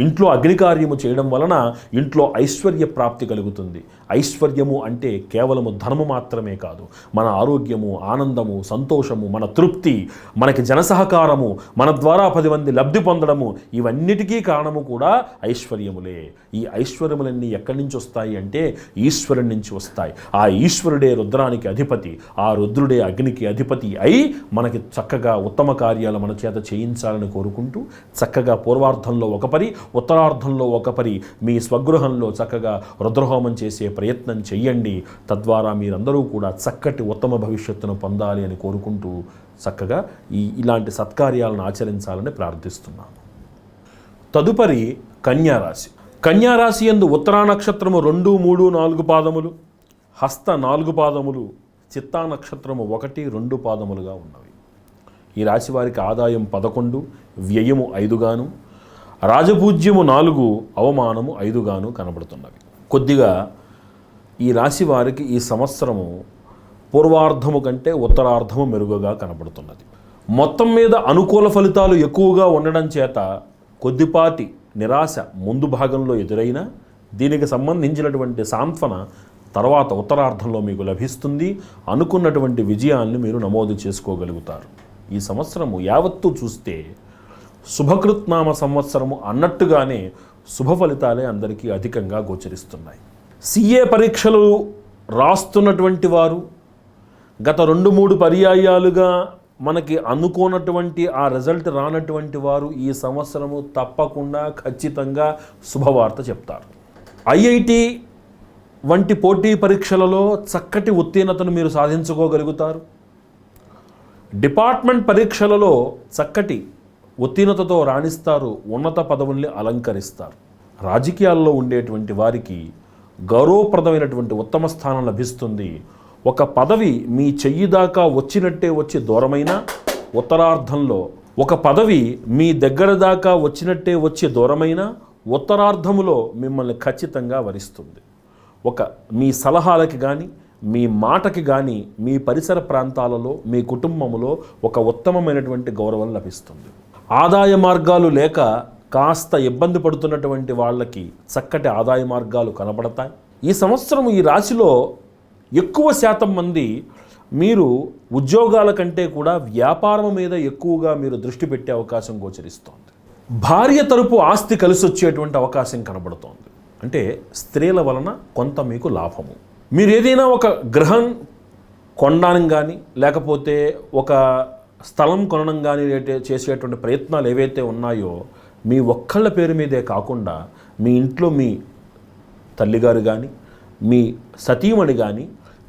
ఇంట్లో అగ్నికార్యము చేయడం వలన ఇంట్లో ఐశ్వర్య ప్రాప్తి కలుగుతుంది. ఐశ్వర్యము అంటే కేవలము ధనము మాత్రమే కాదు, మన ఆరోగ్యము, ఆనందము, సంతోషము, మన తృప్తి, మనకి జనసహకారము, మన ద్వారా 10 మంది లబ్ధి పొందడము, ఇవన్నిటికీ కారణము కూడా ఐశ్వర్యములే. ఈ ఐశ్వర్యములన్నీ ఎక్కడి నుంచి వస్తాయి అంటే ఈశ్వరుడి నుంచి వస్తాయి. ఆ ఈశ్వరుడే రుద్రానికి అధిపతి, ఆ రుద్రుడే అగ్నికి అధిపతి అయి మనకి చక్కగా ఉత్తమ కార్యాలు మన చేత చేయించాలని కోరుకుంటూ, చక్కగా పూర్వార్ధంలో ఒక పరి, ఉత్తరార్ధంలో ఒక పరి మీ స్వగృహంలో చక్కగా రుద్రహోమం చేసే ప్రయత్నం చెయ్యండి. తద్వారా మీరందరూ కూడా చక్కటి ఉత్తమ భవిష్యత్తును పొందాలి అని కోరుకుంటూ చక్కగా ఇలాంటి సత్కార్యాలను ఆచరించాలని ప్రార్థిస్తున్నాను. తదుపరి కన్యారాశి. కన్యారాశి యందు ఉత్తరా నక్షత్రము 2, 3, 4 పాదములు, హస్త 4 పాదములు, చిత్తా నక్షత్రము 1, 2 పాదములుగా ఉన్నవి. ఈ రాశి వారికి ఆదాయం 11, వ్యయము 5 గాను, రాజపూజ్యము 4, అవమానము 5 గాను కనబడుతున్నవి. కొద్దిగా ఈ రాశి వారికి ఈ సంవత్సరము పూర్వార్ధము కంటే ఉత్తరార్ధము మెరుగుగా కనబడుతున్నది. మొత్తం మీద అనుకూల ఫలితాలు ఎక్కువగా ఉండడం చేత కొద్దిపాటి నిరాశ ముందు భాగంలో ఎదురైనా దీనికి సంబంధించినటువంటి సాంత్వన తర్వాత ఉత్తరార్ధంలో మీకు లభిస్తుంది. అనుకున్నటువంటి విజయాన్ని మీరు నమోదు చేసుకోగలుగుతారు. ఈ సంవత్సరము యావత్తు చూస్తే శుభకృత్నామ సంవత్సరము అన్నట్టుగానే శుభ ఫలితాలే అందరికీ అధికంగా గోచరిస్తున్నాయి. సిఏ పరీక్షలు రాస్తున్నటువంటి వారు గత 2-3 పర్యాయాలుగా మనకి అనుకోనటువంటి ఆ రిజల్ట్ రానటువంటి వారు ఈ సంవత్సరము తప్పకుండా ఖచ్చితంగా శుభవార్త చెప్తారు. ఐఐటి వంటి పోటీ పరీక్షలలో చక్కటి ఉత్తీర్ణతను మీరు సాధించుకోగలుగుతారు. డిపార్ట్మెంట్ పరీక్షలలో చక్కటి ఉత్తీర్ణతతో రాణిస్తారు, ఉన్నత పదవుల్ని అలంకరిస్తారు. రాజకీయాల్లో ఉండేటువంటి వారికి గౌరవప్రదమైనటువంటి ఉత్తమ స్థానం లభిస్తుంది. ఒక పదవి మీ చెయ్యి దాకా వచ్చినట్టే వచ్చి దూరమైన ఉత్తరార్ధంలో, ఒక పదవి మీ దగ్గర దాకా వచ్చినట్టే వచ్చి దూరమైన ఉత్తరార్ధములో మిమ్మల్ని ఖచ్చితంగా వరిస్తుంది. మీ సలహాలకి కానీ మీ మాటకి కానీ మీ పరిసర ప్రాంతాలలో మీ కుటుంబంలో ఒక ఉత్తమమైనటువంటి గౌరవం లభిస్తుంది. ఆదాయ మార్గాలు లేక కాస్త ఇబ్బంది పడుతున్నటువంటి వాళ్ళకి చక్కటి ఆదాయ మార్గాలు కనబడతాయి. ఈ సంవత్సరం ఈ రాశిలో ఎక్కువ శాతం మంది మీరు ఉద్యోగాల కంటే కూడా వ్యాపారం మీద ఎక్కువగా మీరు దృష్టి పెట్టే అవకాశం గోచరిస్తోంది. భార్య తరపు ఆస్తి కలిసి వచ్చేటువంటి అవకాశం కనబడుతోంది. అంటే స్త్రీల వలన కొంత మీకు లాభము. మీరు ఏదైనా ఒక గృహం కొనడానికి కానీ లేకపోతే ఒక స్థలం కొనడం కానీ చేసేటువంటి ప్రయత్నాలు ఏవైతే ఉన్నాయో మీ ఒక్కళ్ళ పేరు మీదే కాకుండా మీ ఇంట్లో మీ తల్లిగారు కానీ మీ సతీమణి కానీ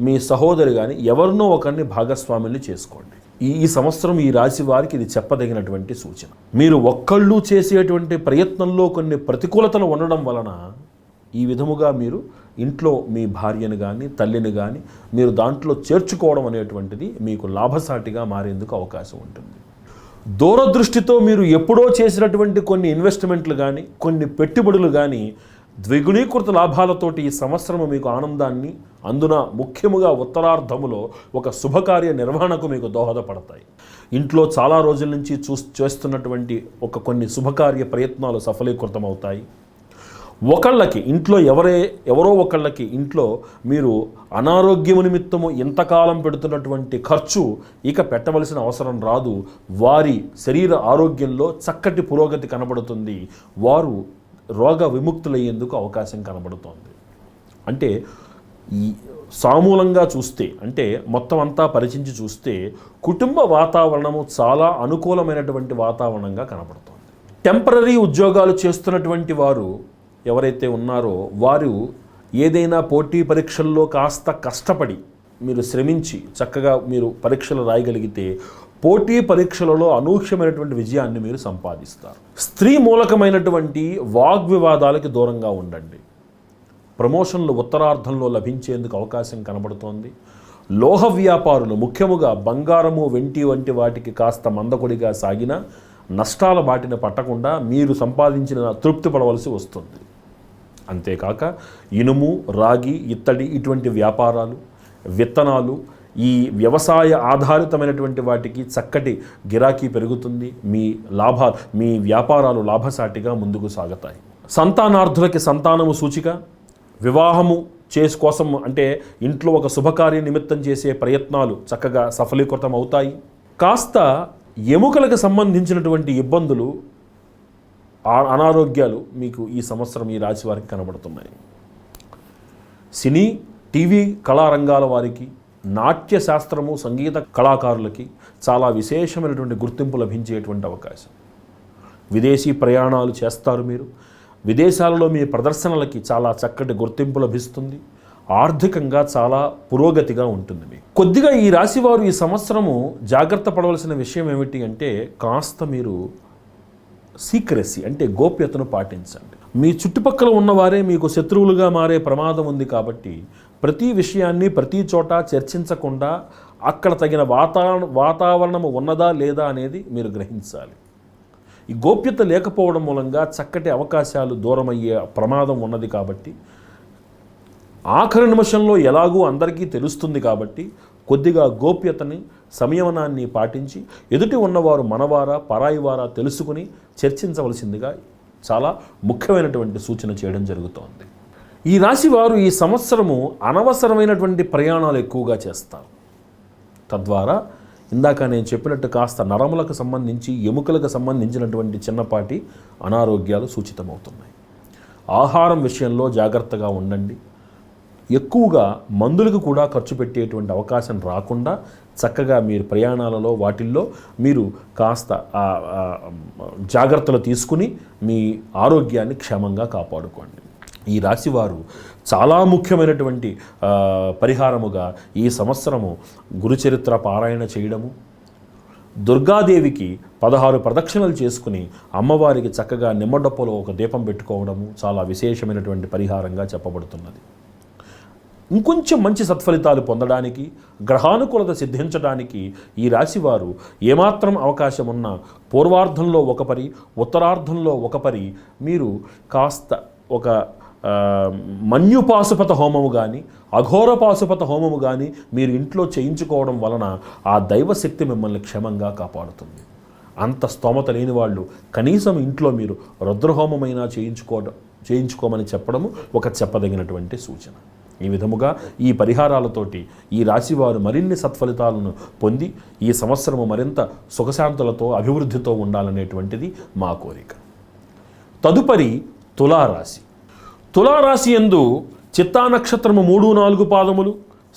మీ సహోదరి కానీ ఎవరినో ఒకరిని భాగస్వాముల్ని చేసుకోండి. ఈ సంవత్సరం ఈ రాశి వారికి ఇది చెప్పదగినటువంటి సూచన. మీరు ఒక్కళ్ళు చేసేటువంటి ప్రయత్నంలో కొన్ని ప్రతికూలతలు ఉండడం వలన ఈ విధముగా మీరు ఇంట్లో మీ భార్యను కానీ తల్లిని కానీ మీరు దాంట్లో చేర్చుకోవడం అనేటువంటిది మీకు లాభసాటిగా మారేందుకు అవకాశం ఉంటుంది. దూరదృష్టితో మీరు ఎప్పుడో చేసినటువంటి కొన్ని ఇన్వెస్ట్మెంట్లు కానీ కొన్ని పెట్టుబడులు కానీ ద్విగుణీకృత లాభాలతోటి ఈ సంవత్సరము మీకు ఆనందాన్ని, అందున ముఖ్యముగా ఉత్తరార్ధములో ఒక శుభకార్య నిర్వహణకు మీకు దోహదపడతాయి. ఇంట్లో చాలా రోజుల నుంచి చేస్తున్నటువంటి కొన్ని శుభకార్య ప్రయత్నాలు సఫలీకృతమవుతాయి. ఒకళ్ళకి ఇంట్లో ఎవరో ఒకళ్ళకి ఇంట్లో మీరు అనారోగ్యము నిమిత్తము ఇంతకాలం పెడుతున్నటువంటి ఖర్చు ఇక పెట్టవలసిన అవసరం రాదు. వారి శరీర ఆరోగ్యంలో చక్కటి పురోగతి కనబడుతుంది. వారు రోగ విముక్తులయ్యేందుకు అవకాశం కనబడుతోంది. అంటే ఈ సామూలంగా చూస్తే, అంటే మొత్తం అంతా పరిచించి చూస్తే కుటుంబ వాతావరణము చాలా అనుకూలమైనటువంటి వాతావరణంగా కనబడుతోంది. టెంపరరీ ఉద్యోగాలు చేస్తున్నటువంటి వారు ఎవరైతే ఉన్నారో వారు ఏదైనా పోటీ పరీక్షల్లో కాస్త కష్టపడి మీరు శ్రమించి చక్కగా మీరు పరీక్షలు రాయగలిగితే పోటీ పరీక్షలలో అనూహ్యమైనటువంటి విజయాన్ని మీరు సంపాదిస్తారు. స్త్రీ మూలకమైనటువంటి వాగ్వివాదాలకి దూరంగా ఉండండి. ప్రమోషన్లు ఉత్తరార్ధంలో లభించేందుకు అవకాశం కనబడుతోంది. లోహ వ్యాపారులు ముఖ్యముగా బంగారము వెండి వంటి వాటికి కాస్త మందకొడిగా సాగిన నష్టాల బాటిన పట్టకుండా మీరు సంపాదించిన తృప్తి పడవలసి వస్తుంది. అంతేకాక ఇనుము, రాగి, ఇత్తడి ఇటువంటి వ్యాపారాలు, విత్తనాలు, ఈ వ్యవసాయ ఆధారితమైనటువంటి వాటికి చక్కటి గిరాకీ పెరుగుతుంది. మీ వ్యాపారాలు లాభసాటిగా ముందుకు సాగుతాయి. సంతానార్థులకి సంతానము సూచిక, వివాహము కోసం అంటే ఇంట్లో ఒక శుభకార్య నిమిత్తం చేసే ప్రయత్నాలు చక్కగా సఫలీకృతం అవుతాయి. కాస్త ఎముకలకు సంబంధించినటువంటి ఇబ్బందులు, అనారోగ్యాలు మీకు ఈ సంవత్సరం ఈ రాశి వారికి కనబడుతున్నాయి. సినీ, టీవీ కళారంగాల వారికి, నాట్య శాస్త్రము, సంగీత కళాకారులకి చాలా విశేషమైనటువంటి గుర్తింపు లభించేటువంటి అవకాశం. విదేశీ ప్రయాణాలు చేస్తారు మీరు. విదేశాలలో మీ ప్రదర్శనలకి చాలా చక్కటి గుర్తింపు లభిస్తుంది. ఆర్థికంగా చాలా పురోగతిగా ఉంటుంది. మీకు కొద్దిగా ఈ రాశివారు ఈ సంవత్సరము జాగ్రత్త పడవలసిన విషయం ఏమిటి అంటే కాస్త మీరు సీక్రెసీ అంటే గోప్యతను పాటించండి. మీ చుట్టుపక్కల ఉన్నవారే మీకు శత్రువులుగా మారే ప్రమాదం ఉంది. కాబట్టి ప్రతి విషయాన్ని ప్రతి చోట చర్చించకుండా అక్కడ తగిన వాతావరణము ఉన్నదా లేదా అనేది మీరు గ్రహించాలి. ఈ గోప్యత లేకపోవడం మూలంగా చక్కటి అవకాశాలు దూరమయ్యే ప్రమాదం ఉన్నది. కాబట్టి ఆఖరి నిమిషంలో ఎలాగూ అందరికీ తెలుస్తుంది. కాబట్టి కొద్దిగా గోప్యతని, సంయమనాన్ని పాటించి ఎదుటి ఉన్నవారు మనవారా పరాయివారా తెలుసుకుని చర్చించవలసిందిగా చాలా ముఖ్యమైనటువంటి సూచన చేయడం జరుగుతోంది. ఈ రాశి వారు ఈ సంవత్సరము అనవసరమైనటువంటి ప్రయాణాలు ఎక్కువగా చేస్తారు. తద్వారా ఇందాక నేను చెప్పినట్టు కాస్త నరములకు సంబంధించి ఎముకలకు సంబంధించినటువంటి చిన్నపాటి అనారోగ్యాలు సూచితమవుతున్నాయి. ఆహారం విషయంలో జాగ్రత్తగా ఉండండి. ఎక్కువగా మందులకు కూడా ఖర్చు పెట్టేటువంటి అవకాశం రాకుండా చక్కగా మీరు ప్రయాణాలలో వాటిల్లో మీరు కాస్త జాగ్రత్తలు తీసుకుని మీ ఆరోగ్యాన్ని క్షేమంగా కాపాడుకోండి. ఈ రాశివారు చాలా ముఖ్యమైనటువంటి పరిహారముగా ఈ సంవత్సరము గురుచరిత్ర పారాయణ చేయడము, దుర్గాదేవికి 16 ప్రదక్షిణలు చేసుకుని అమ్మవారికి చక్కగా నిమ్మడప్పులో ఒక దీపం పెట్టుకోవడము చాలా విశేషమైనటువంటి పరిహారంగా చెప్పబడుతున్నది. ఇంకొంచెం మంచి సత్ఫలితాలు పొందడానికి, గ్రహానుకూలత సిద్ధించడానికి ఈ రాశివారు ఏమాత్రం అవకాశం ఉన్న పూర్వార్ధంలో ఒక పరి, ఉత్తరార్ధంలో ఒక పరి మీరు కాస్త ఒక మన్యుపాశుపత హోమము కానీ, అఘోర పాశుపత హోమము కానీ మీరు ఇంట్లో చేయించుకోవడం వలన ఆ దైవశక్తి మిమ్మల్ని క్షేమంగా కాపాడుతుంది. అంత స్తోమత లేని వాళ్ళు కనీసం ఇంట్లో మీరు రుద్రహోమమైనా చేయించుకోమని చెప్పడము ఒక చెప్పదగినటువంటి సూచన. ఈ విధముగా ఈ పరిహారాలతోటి ఈ రాశివారు మరిన్ని సత్ఫలితాలను పొంది ఈ సంవత్సరము మరింత సుఖశాంతులతో అభివృద్ధితో ఉండాలనేటువంటిది మా కోరిక. తదుపరి తులారాశి. తులారాశి యందు చిత్తా నక్షత్రము 3, 4 పాదములు,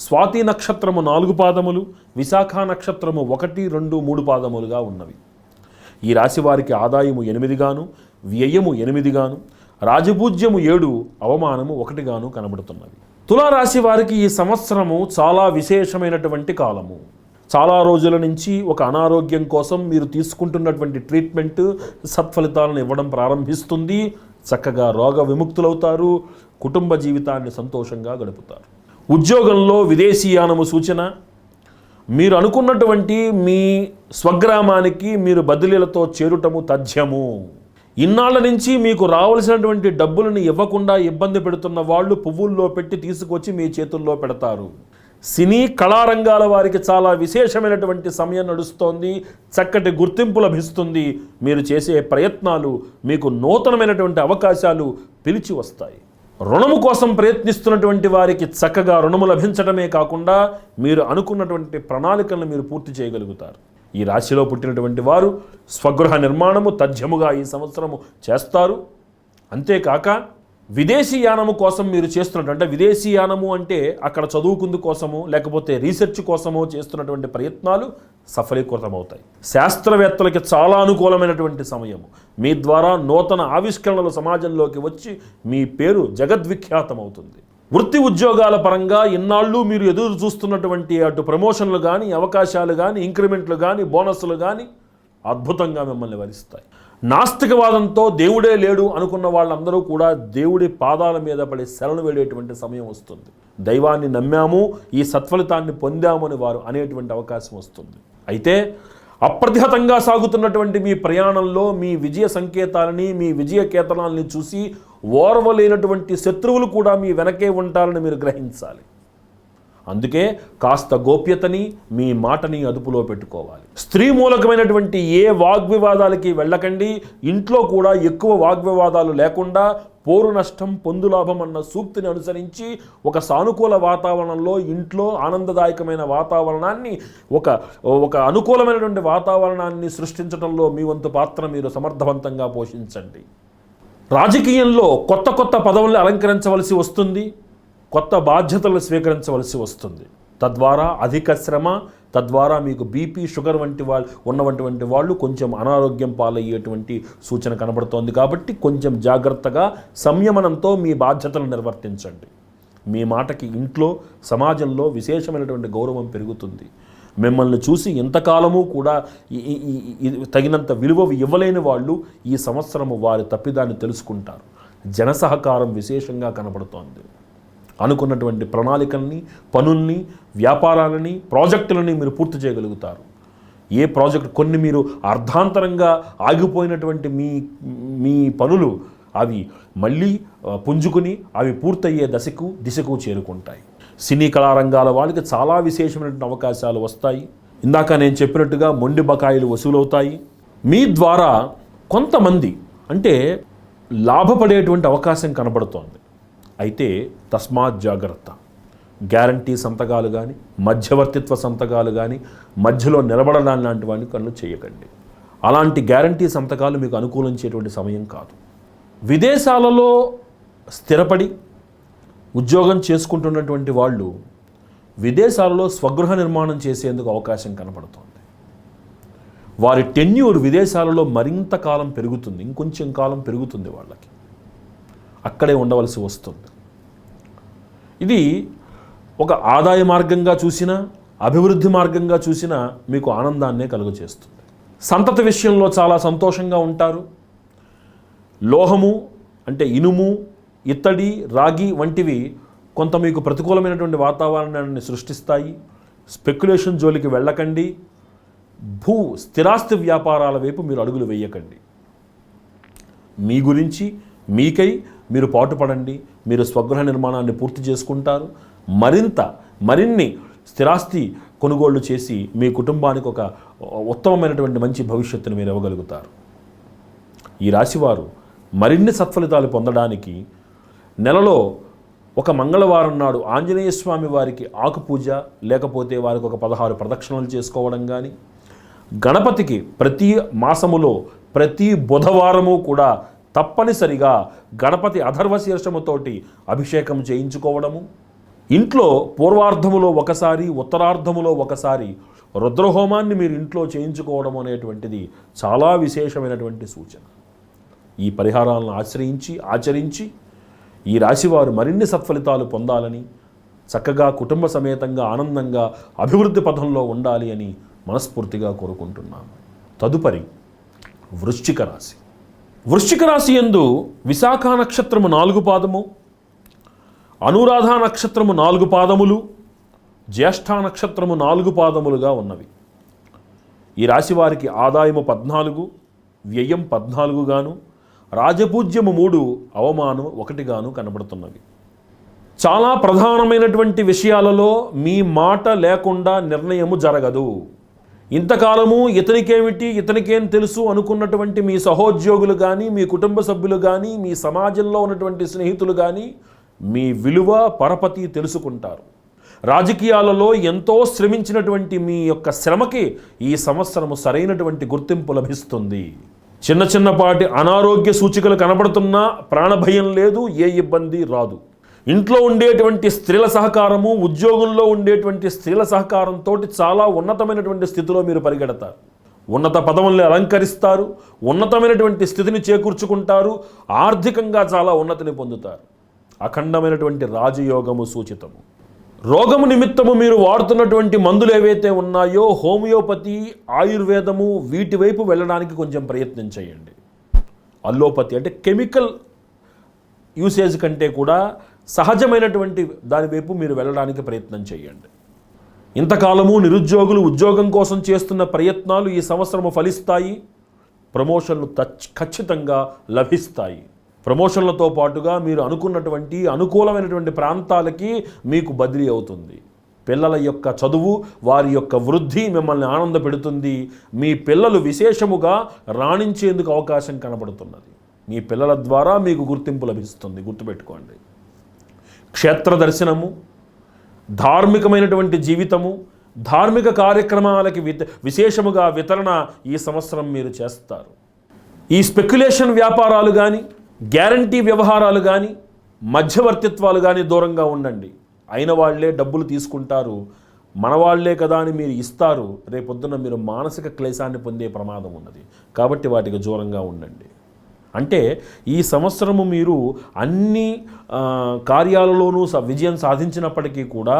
స్వాతి నక్షత్రము 4 పాదములు, విశాఖ నక్షత్రము 1, 2, 3 పాదములుగా ఉన్నవి. ఈ రాశి వారికి ఆదాయము 8 గాను, వ్యయము 8 గాను, రాజపూజ్యము 7, అవమానము 1 గాను కనబడుతున్నవి. తులారాశి వారికి ఈ సంవత్సరము చాలా విశేషమైనటువంటి కాలము. చాలా రోజుల నుంచి ఒక అనారోగ్యం కోసం మీరు తీసుకుంటున్నటువంటి ట్రీట్మెంట్ సత్ఫలితాలను ఇవ్వడం ప్రారంభిస్తుంది. చక్కగా రోగ విముక్తులవుతారు, కుటుంబ జీవితాన్ని సంతోషంగా గడుపుతారు. ఉద్యోగంలో విదేశీయానము సూచన. మీరు అనుకున్నటువంటి మీ స్వగ్రామానికి మీరు బదిలీలతో చేరుటము తథ్యము. ఇన్నాళ్ళ నుంచి మీకు రావాల్సినటువంటి డబ్బులను ఇవ్వకుండా ఇబ్బంది పెడుతున్న వాళ్ళు పువ్వుల్లో పెట్టి తీసుకొచ్చి మీ చేతుల్లో పెడతారు. సినీ కళారంగాల వారికి చాలా విశేషమైనటువంటి సమయం నడుస్తోంది. చక్కటి గుర్తింపు లభిస్తుంది. మీరు చేసే ప్రయత్నాలు మీకు నూతనమైనటువంటి అవకాశాలు పిలిచి వస్తాయి. రుణము కోసం ప్రయత్నిస్తున్నటువంటి వారికి చక్కగా రుణము లభించడమే కాకుండా మీరు అనుకున్నటువంటి ప్రణాళికలను మీరు పూర్తి చేయగలుగుతారు. ఈ రాశిలో పుట్టినటువంటి వారు స్వగృహ నిర్మాణము తథ్యముగా ఈ సంవత్సరము చేస్తారు. అంతేకాక విదేశీయానము కోసం మీరు చేస్తున్నటువంటి, విదేశీయానము అంటే అక్కడ చదువుకుందు కోసమో లేకపోతే రీసెర్చ్ కోసమో చేస్తున్నటువంటి ప్రయత్నాలు సఫలీకృతమవుతాయి. శాస్త్రవేత్తలకి చాలా అనుకూలమైనటువంటి సమయము. మీ ద్వారా నూతన ఆవిష్కరణలు సమాజంలోకి వచ్చి మీ పేరు జగద్విఖ్యాతమవుతుంది. వృత్తి ఉద్యోగాల పరంగా ఇన్నాళ్ళు మీరు ఎదురు చూస్తున్నటువంటి అటు ప్రమోషన్లు కానీ, అవకాశాలు కానీ, ఇంక్రిమెంట్లు కానీ, బోనస్లు కానీ అద్భుతంగా మిమ్మల్ని వరిస్తాయి. నాస్తికవాదంతో దేవుడే లేడు అనుకున్న వాళ్ళందరూ కూడా దేవుడి పాదాల మీద పడి శరణు వేడేటువంటి సమయం వస్తుంది. దైవాన్ని నమ్మాము, ఈ సత్ఫలితాన్ని పొందాము అని వారు అనేటువంటి అవకాశం వస్తుంది. అయితే అప్రతిహతంగా సాగుతున్నటువంటి మీ ప్రయాణంలో మీ విజయ సంకేతాలని, మీ విజయ కేతనాలని చూసి ఓర్వలేనటువంటి శత్రువులు కూడా మీ వెనకే ఉంటారని మీరు గ్రహించాలి. అందుకే కాస్త గోప్యతని, మీ మాటని అదుపులో పెట్టుకోవాలి. స్త్రీ మూలకమైనటువంటి ఏ వాగ్వివాదాలకి వెళ్ళకండి. ఇంట్లో కూడా ఎక్కువ వాగ్వివాదాలు లేకుండా పోరు నష్టం పొందు లాభం అన్న సూక్తిని అనుసరించి ఒక సానుకూల వాతావరణంలో ఇంట్లో ఆనందదాయకమైన వాతావరణాన్ని, ఒక అనుకూలమైనటువంటి వాతావరణాన్ని సృష్టించడంలో మీ వంతు పాత్ర మీరు సమర్థవంతంగా పోషించండి. రాజకీయంలో కొత్త కొత్త పదవుల్ని అలంకరించవలసి వస్తుంది, కొత్త బాధ్యతలు స్వీకరించవలసి వస్తుంది. తద్వారా అధిక శ్రమ, తద్వారా మీకు బీపీ, షుగర్ వంటి ఉన్నటువంటి వాళ్ళు కొంచెం అనారోగ్యం పాలయ్యేటువంటి సూచన కనబడుతోంది. కాబట్టి కొంచెం జాగ్రత్తగా సంయమనంతో మీ బాధ్యతలు నిర్వర్తించండి. మీ మాటకి ఇంట్లో, సమాజంలో విశేషమైనటువంటి గౌరవం పెరుగుతుంది. మిమ్మల్ని చూసి ఇంతకాలము కూడా తగినంత విలువ ఇవ్వలేని వాళ్ళు ఈ సంవత్సరము వారి తప్పిదాన్ని తెలుసుకుంటారు. జనసహకారం విశేషంగా కనబడుతోంది. అనుకున్నటువంటి ప్రణాళికల్ని, పనుల్ని, వ్యాపారాలని, ప్రాజెక్టులని మీరు పూర్తి చేయగలుగుతారు. ఏ ప్రాజెక్టు కొన్ని మీరు అర్ధాంతరంగా ఆగిపోయినటువంటి మీ పనులు అవి మళ్ళీ పుంజుకుని అవి పూర్తయ్యే దిశకు చేరుకుంటాయి. సినీ కళారంగాల వాళ్ళకి చాలా విశేషమైనటువంటి అవకాశాలు వస్తాయి. ఇందాక నేను చెప్పినట్టుగా మొండి బకాయిలు వసూలవుతాయి. మీ ద్వారా కొంతమంది అంటే లాభపడేటువంటి అవకాశం కనబడుతోంది. అయితే తస్మాత్ జాగ్రత్త. గ్యారంటీ సంతకాలు కానీ, మధ్యవర్తిత్వ సంతకాలు కానీ, మధ్యలో నిలబడడాన్ని లాంటి వాడిని కళ్ళు చేయకండి. అలాంటి గ్యారంటీ సంతకాలు మీకు అనుకూలించేటువంటి సమయం కాదు. విదేశాలలో స్థిరపడి ఉద్యోగం చేసుకుంటున్నటువంటి వాళ్ళు విదేశాలలో స్వగృహ నిర్మాణం చేసేందుకు అవకాశం కనపడుతోంది. వారి టెన్యూర్ విదేశాలలో మరింత కాలం పెరుగుతుంది, ఇంకొంచెం కాలం పెరుగుతుంది, వాళ్ళకి అక్కడే ఉండవలసి వస్తుంది. ఇది ఒక ఆదాయ మార్గంగా చూసినా, అభివృద్ధి మార్గంగా చూసినా మీకు ఆనందాన్నే కలుగజేస్తుంది. సంతతి విషయంలో చాలా సంతోషంగా ఉంటారు. లోహము అంటే ఇనుము, ఇత్తడి, రాగి వంటివి కొంత మీకు ప్రతికూలమైనటువంటి వాతావరణాన్ని సృష్టిస్తాయి. స్పెక్యులేషన్ జోలికి వెళ్ళకండి. స్థిరాస్తి వ్యాపారాల వైపు మీరు అడుగులు వేయకండి. మీ గురించి మీకై మీరు పాటుపడండి. మీరు స్వగృహ నిర్మాణాన్ని పూర్తి చేసుకుంటారు. మరిన్ని స్థిరాస్తి కొనుగోళ్లు చేసి మీ కుటుంబానికి ఒక ఉత్తమమైనటువంటి మంచి భవిష్యత్తును మీరు ఇవ్వగలుగుతారు. ఈ రాశివారు మరిన్ని సత్ఫలితాలు పొందడానికి నెలలో ఒక మంగళవారం నాడు ఆంజనేయ స్వామి వారికి ఆకుపూజ, లేకపోతే వారికి ఒక 16 ప్రదక్షిణలు చేసుకోవడం కానీ, గణపతికి ప్రతి మాసములో ప్రతి బుధవారము కూడా తప్పనిసరిగా గణపతి అథర్వశీర్షముతోటి అభిషేకం చేయించుకోవడము, ఇంట్లో పూర్వార్ధములో ఒకసారి, ఉత్తరార్ధములో ఒకసారి రుద్రహోమాన్ని మీరు ఇంట్లో చేయించుకోవడం అనేటువంటిది చాలా విశేషమైనటువంటి సూచన. ఈ పరిహారాలను ఆచరించి ఈ రాశివారు మరిన్ని సత్ఫలితాలు పొందాలని, చక్కగా కుటుంబ సమేతంగా ఆనందంగా అభివృద్ధి పథంలో ఉండాలి అని మనస్ఫూర్తిగా కోరుకుంటున్నాను. తదుపరి వృశ్చిక రాశి. వృశ్చిక రాశి యందు విశాఖ నక్షత్రము 4 పాదము, అనురాధ నక్షత్రము 4 పాదములు, జ్యేష్ఠ నక్షత్రము 4 పాదములుగా ఉన్నవి. ఈ రాశి వారికి ఆదాయము 14, వ్యయం 14 గాను, రాజపూజ్యము 3, అవమానం 1 గాను కనబడుతున్నవి. చాలా ప్రధానమైనటువంటి విషయాలలో మీ మాట లేకుండా నిర్ణయము జరగదు. ఇంతకాలము ఇతనికేం తెలుసు అనుకున్నటువంటి మీ సహోద్యోగులు కానీ, మీ కుటుంబ సభ్యులు కానీ, మీ సమాజంలో ఉన్నటువంటి స్నేహితులు కానీ మీ విలువ పరపతి తెలుసుకుంటారు. రాజకీయాలలో ఎంతో శ్రమించినటువంటి మీ యొక్క శ్రమకి ఈ సంవత్సరము సరైనటువంటి గుర్తింపు లభిస్తుంది. చిన్నపాటి అనారోగ్య సూచికలు కనబడుతున్నా ప్రాణభయం లేదు, ఏ ఇబ్బంది రాదు. ఇంట్లో ఉండేటువంటి స్త్రీల సహకారము, ఉద్యోగంలో ఉండేటువంటి స్త్రీల సహకారంతో చాలా ఉన్నతమైనటువంటి స్థితిలో మీరు పరిగెడతారు. ఉన్నత పదవుల్ని అలంకరిస్తారు, ఉన్నతమైనటువంటి స్థితిని చేకూర్చుకుంటారు, ఆర్థికంగా చాలా ఉన్నతిని పొందుతారు. అఖండమైనటువంటి రాజయోగము సూచితము. రోగము నిమిత్తము మీరు వాడుతున్నటువంటి మందులు ఏవైతే ఉన్నాయో, హోమియోపతి, ఆయుర్వేదము, వీటి వైపు వెళ్ళడానికి కొంచెం ప్రయత్నం చేయండి. అల్లోపతి అంటే కెమికల్ యూసేజ్ కంటే కూడా సహజమైనటువంటి దాని వైపు మీరు వెళ్ళడానికి ప్రయత్నం చేయండి. ఇంతకాలము నిరుద్యోగులు ఉద్యోగం కోసం చేస్తున్న ప్రయత్నాలు ఈ సంవత్సరము ఫలిస్తాయి. ప్రమోషన్లు ఖచ్చితంగా లభిస్తాయి. ప్రమోషన్లతో పాటుగా మీరు అనుకున్నటువంటి అనుకూలమైనటువంటి ప్రాంతాలకి మీకు బదిలీ అవుతుంది. పిల్లల యొక్క చదువు, వారి యొక్క వృద్ధి మిమ్మల్ని ఆనంద పెడుతుంది. మీ పిల్లలు విశేషముగా రాణించేందుకు అవకాశం కనబడుతున్నది. మీ పిల్లల ద్వారా మీకు గుర్తింపు లభిస్తుంది, గుర్తుపెట్టుకోండి. క్షేత్ర దర్శనము, ధార్మికమైనటువంటి జీవితము, ధార్మిక కార్యక్రమాలకి విశేషముగా వితరణ ఈ సంవత్సరం మీరు చేస్తారు. ఈ స్పెక్యులేషన్ వ్యాపారాలు కానీ, గ్యారంటీ వ్యవహారాలు కానీ, మధ్యవర్తిత్వాలు కానీ దూరంగా ఉండండి. అయిన వాళ్లే డబ్బులు తీసుకుంటారు, మనవాళ్లే కదా అని మీరు ఇస్తారు. రేపొద్దున మీరు మానసిక క్లేశాన్ని పొందే ప్రమాదం ఉన్నది. కాబట్టి వాటికి దూరంగా ఉండండి. అంటే ఈ సంవత్సరము మీరు అన్ని కార్యాలలోనూ విజయం సాధించినప్పటికీ కూడా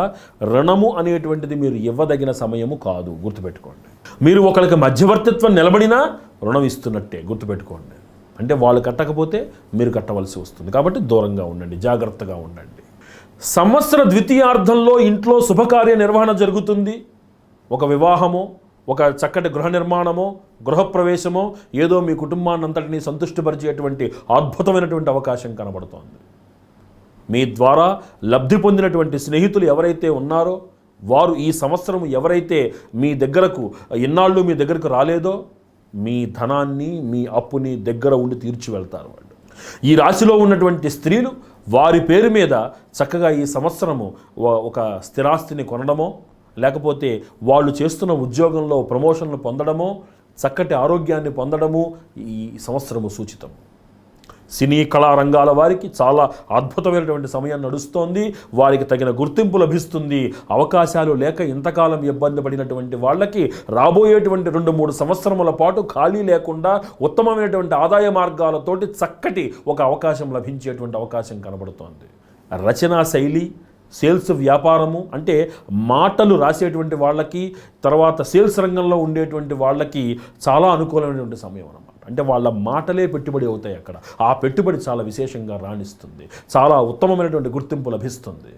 రుణము అనేటువంటిది మీరు ఇవ్వదగిన సమయము కాదు, గుర్తుపెట్టుకోండి. మీరు ఒకరికి మధ్యవర్తిత్వం నిలబడినా రుణం ఇస్తున్నట్టే, గుర్తుపెట్టుకోండి. అంటే వాళ్ళు కట్టకపోతే మీరు కట్టవలసి వస్తుంది. కాబట్టి దూరంగా ఉండండి, జాగ్రత్తగా ఉండండి. సంవత్సర ద్వితీయార్థంలో ఇంట్లో శుభకార్య నిర్వహణ జరుగుతుంది. ఒక వివాహమో, ఒక చక్కటి గృహ నిర్మాణమో, గృహప్రవేశమో, ఏదో మీ కుటుంబాన్ని అంతటినీ సంతృష్టిపరిచేటువంటి అద్భుతమైనటువంటి అవకాశం కనబడుతోంది. మీ ద్వారా లబ్ధి పొందినటువంటి స్నేహితులు ఎవరైతే ఉన్నారో వారు ఈ సంవత్సరం ఎవరైతే మీ దగ్గరకు ఇన్నాళ్ళు మీ దగ్గరకు రాలేదో మీ ధనాన్ని, మీ అప్పుని దగ్గర ఉండి తీర్చి వెళ్తారు వాళ్ళు. ఈ రాశిలో ఉన్నటువంటి స్త్రీలు వారి పేరు మీద చక్కగా ఈ సంవత్సరము ఒక స్థిరాస్తిని కొనడమో, లేకపోతే వాళ్ళు చేస్తున్న ఉద్యోగంలో ప్రమోషన్లు పొందడమో, చక్కటి ఆరోగ్యాన్ని పొందడము ఈ సంవత్సరము సూచితం. సినీ కళారంగాల వారికి చాలా అద్భుతమైనటువంటి సమయం నడుస్తోంది. వారికి తగిన గుర్తింపు లభిస్తుంది. అవకాశాలు లేక ఇంతకాలం ఇబ్బంది పడినటువంటి వాళ్ళకి రాబోయేటువంటి 2-3 సంవత్సరముల పాటు ఖాళీ లేకుండా ఉత్తమమైనటువంటి ఆదాయ మార్గాలతోటి చక్కటి ఒక అవకాశం లభించేటువంటి అవకాశం కనబడుతోంది. రచనా శైలి, సేల్స్ వ్యాపారము అంటే మాటలు రాసేటువంటి వాళ్ళకి, తర్వాత సేల్స్ రంగంలో ఉండేటువంటి వాళ్ళకి చాలా అనుకూలమైనటువంటి సమయం అన్నమాట. అంటే వాళ్ళ మాటలే పెట్టుబడి అవుతాయి అక్కడ. ఆ పెట్టుబడి చాలా విశేషంగా రాణిస్తుంది. చాలా ఉత్తమమైనటువంటి గుర్తింపు లభిస్తుంది.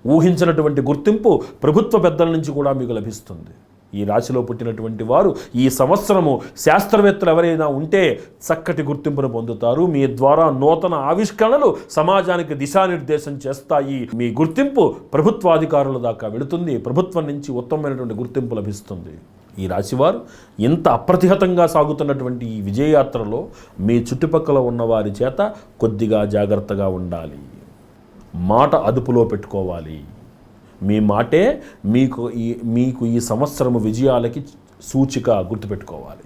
ఊహించినటువంటి గుర్తింపు ప్రభుత్వ పెద్దల నుంచి కూడా మీకు లభిస్తుంది. ఈ రాశిలో పుట్టినటువంటి వారు ఈ సంవత్సరము శాస్త్రవేత్తలు ఎవరైనా ఉంటే చక్కటి గుర్తింపును పొందుతారు. మీ ద్వారా నూతన ఆవిష్కరణలు సమాజానికి దిశానిర్దేశం చేస్తాయి. మీ గుర్తింపు ప్రభుత్వాధికారుల దాకా వెళుతుంది. ప్రభుత్వం నుంచి ఉత్తమమైనటువంటి గుర్తింపు లభిస్తుంది. ఈ రాశివారు ఇంత అప్రతిహతంగా సాగుతున్నటువంటి ఈ విజయయాత్రలో మీ చుట్టుపక్కల ఉన్నవారి చేత కొద్దిగా జాగ్రత్తగా ఉండాలి. మాట అదుపులో పెట్టుకోవాలి. మీ మాటే మీకు ఈ సంవత్సరము విజయాలకి సూచిక, గుర్తుపెట్టుకోవాలి.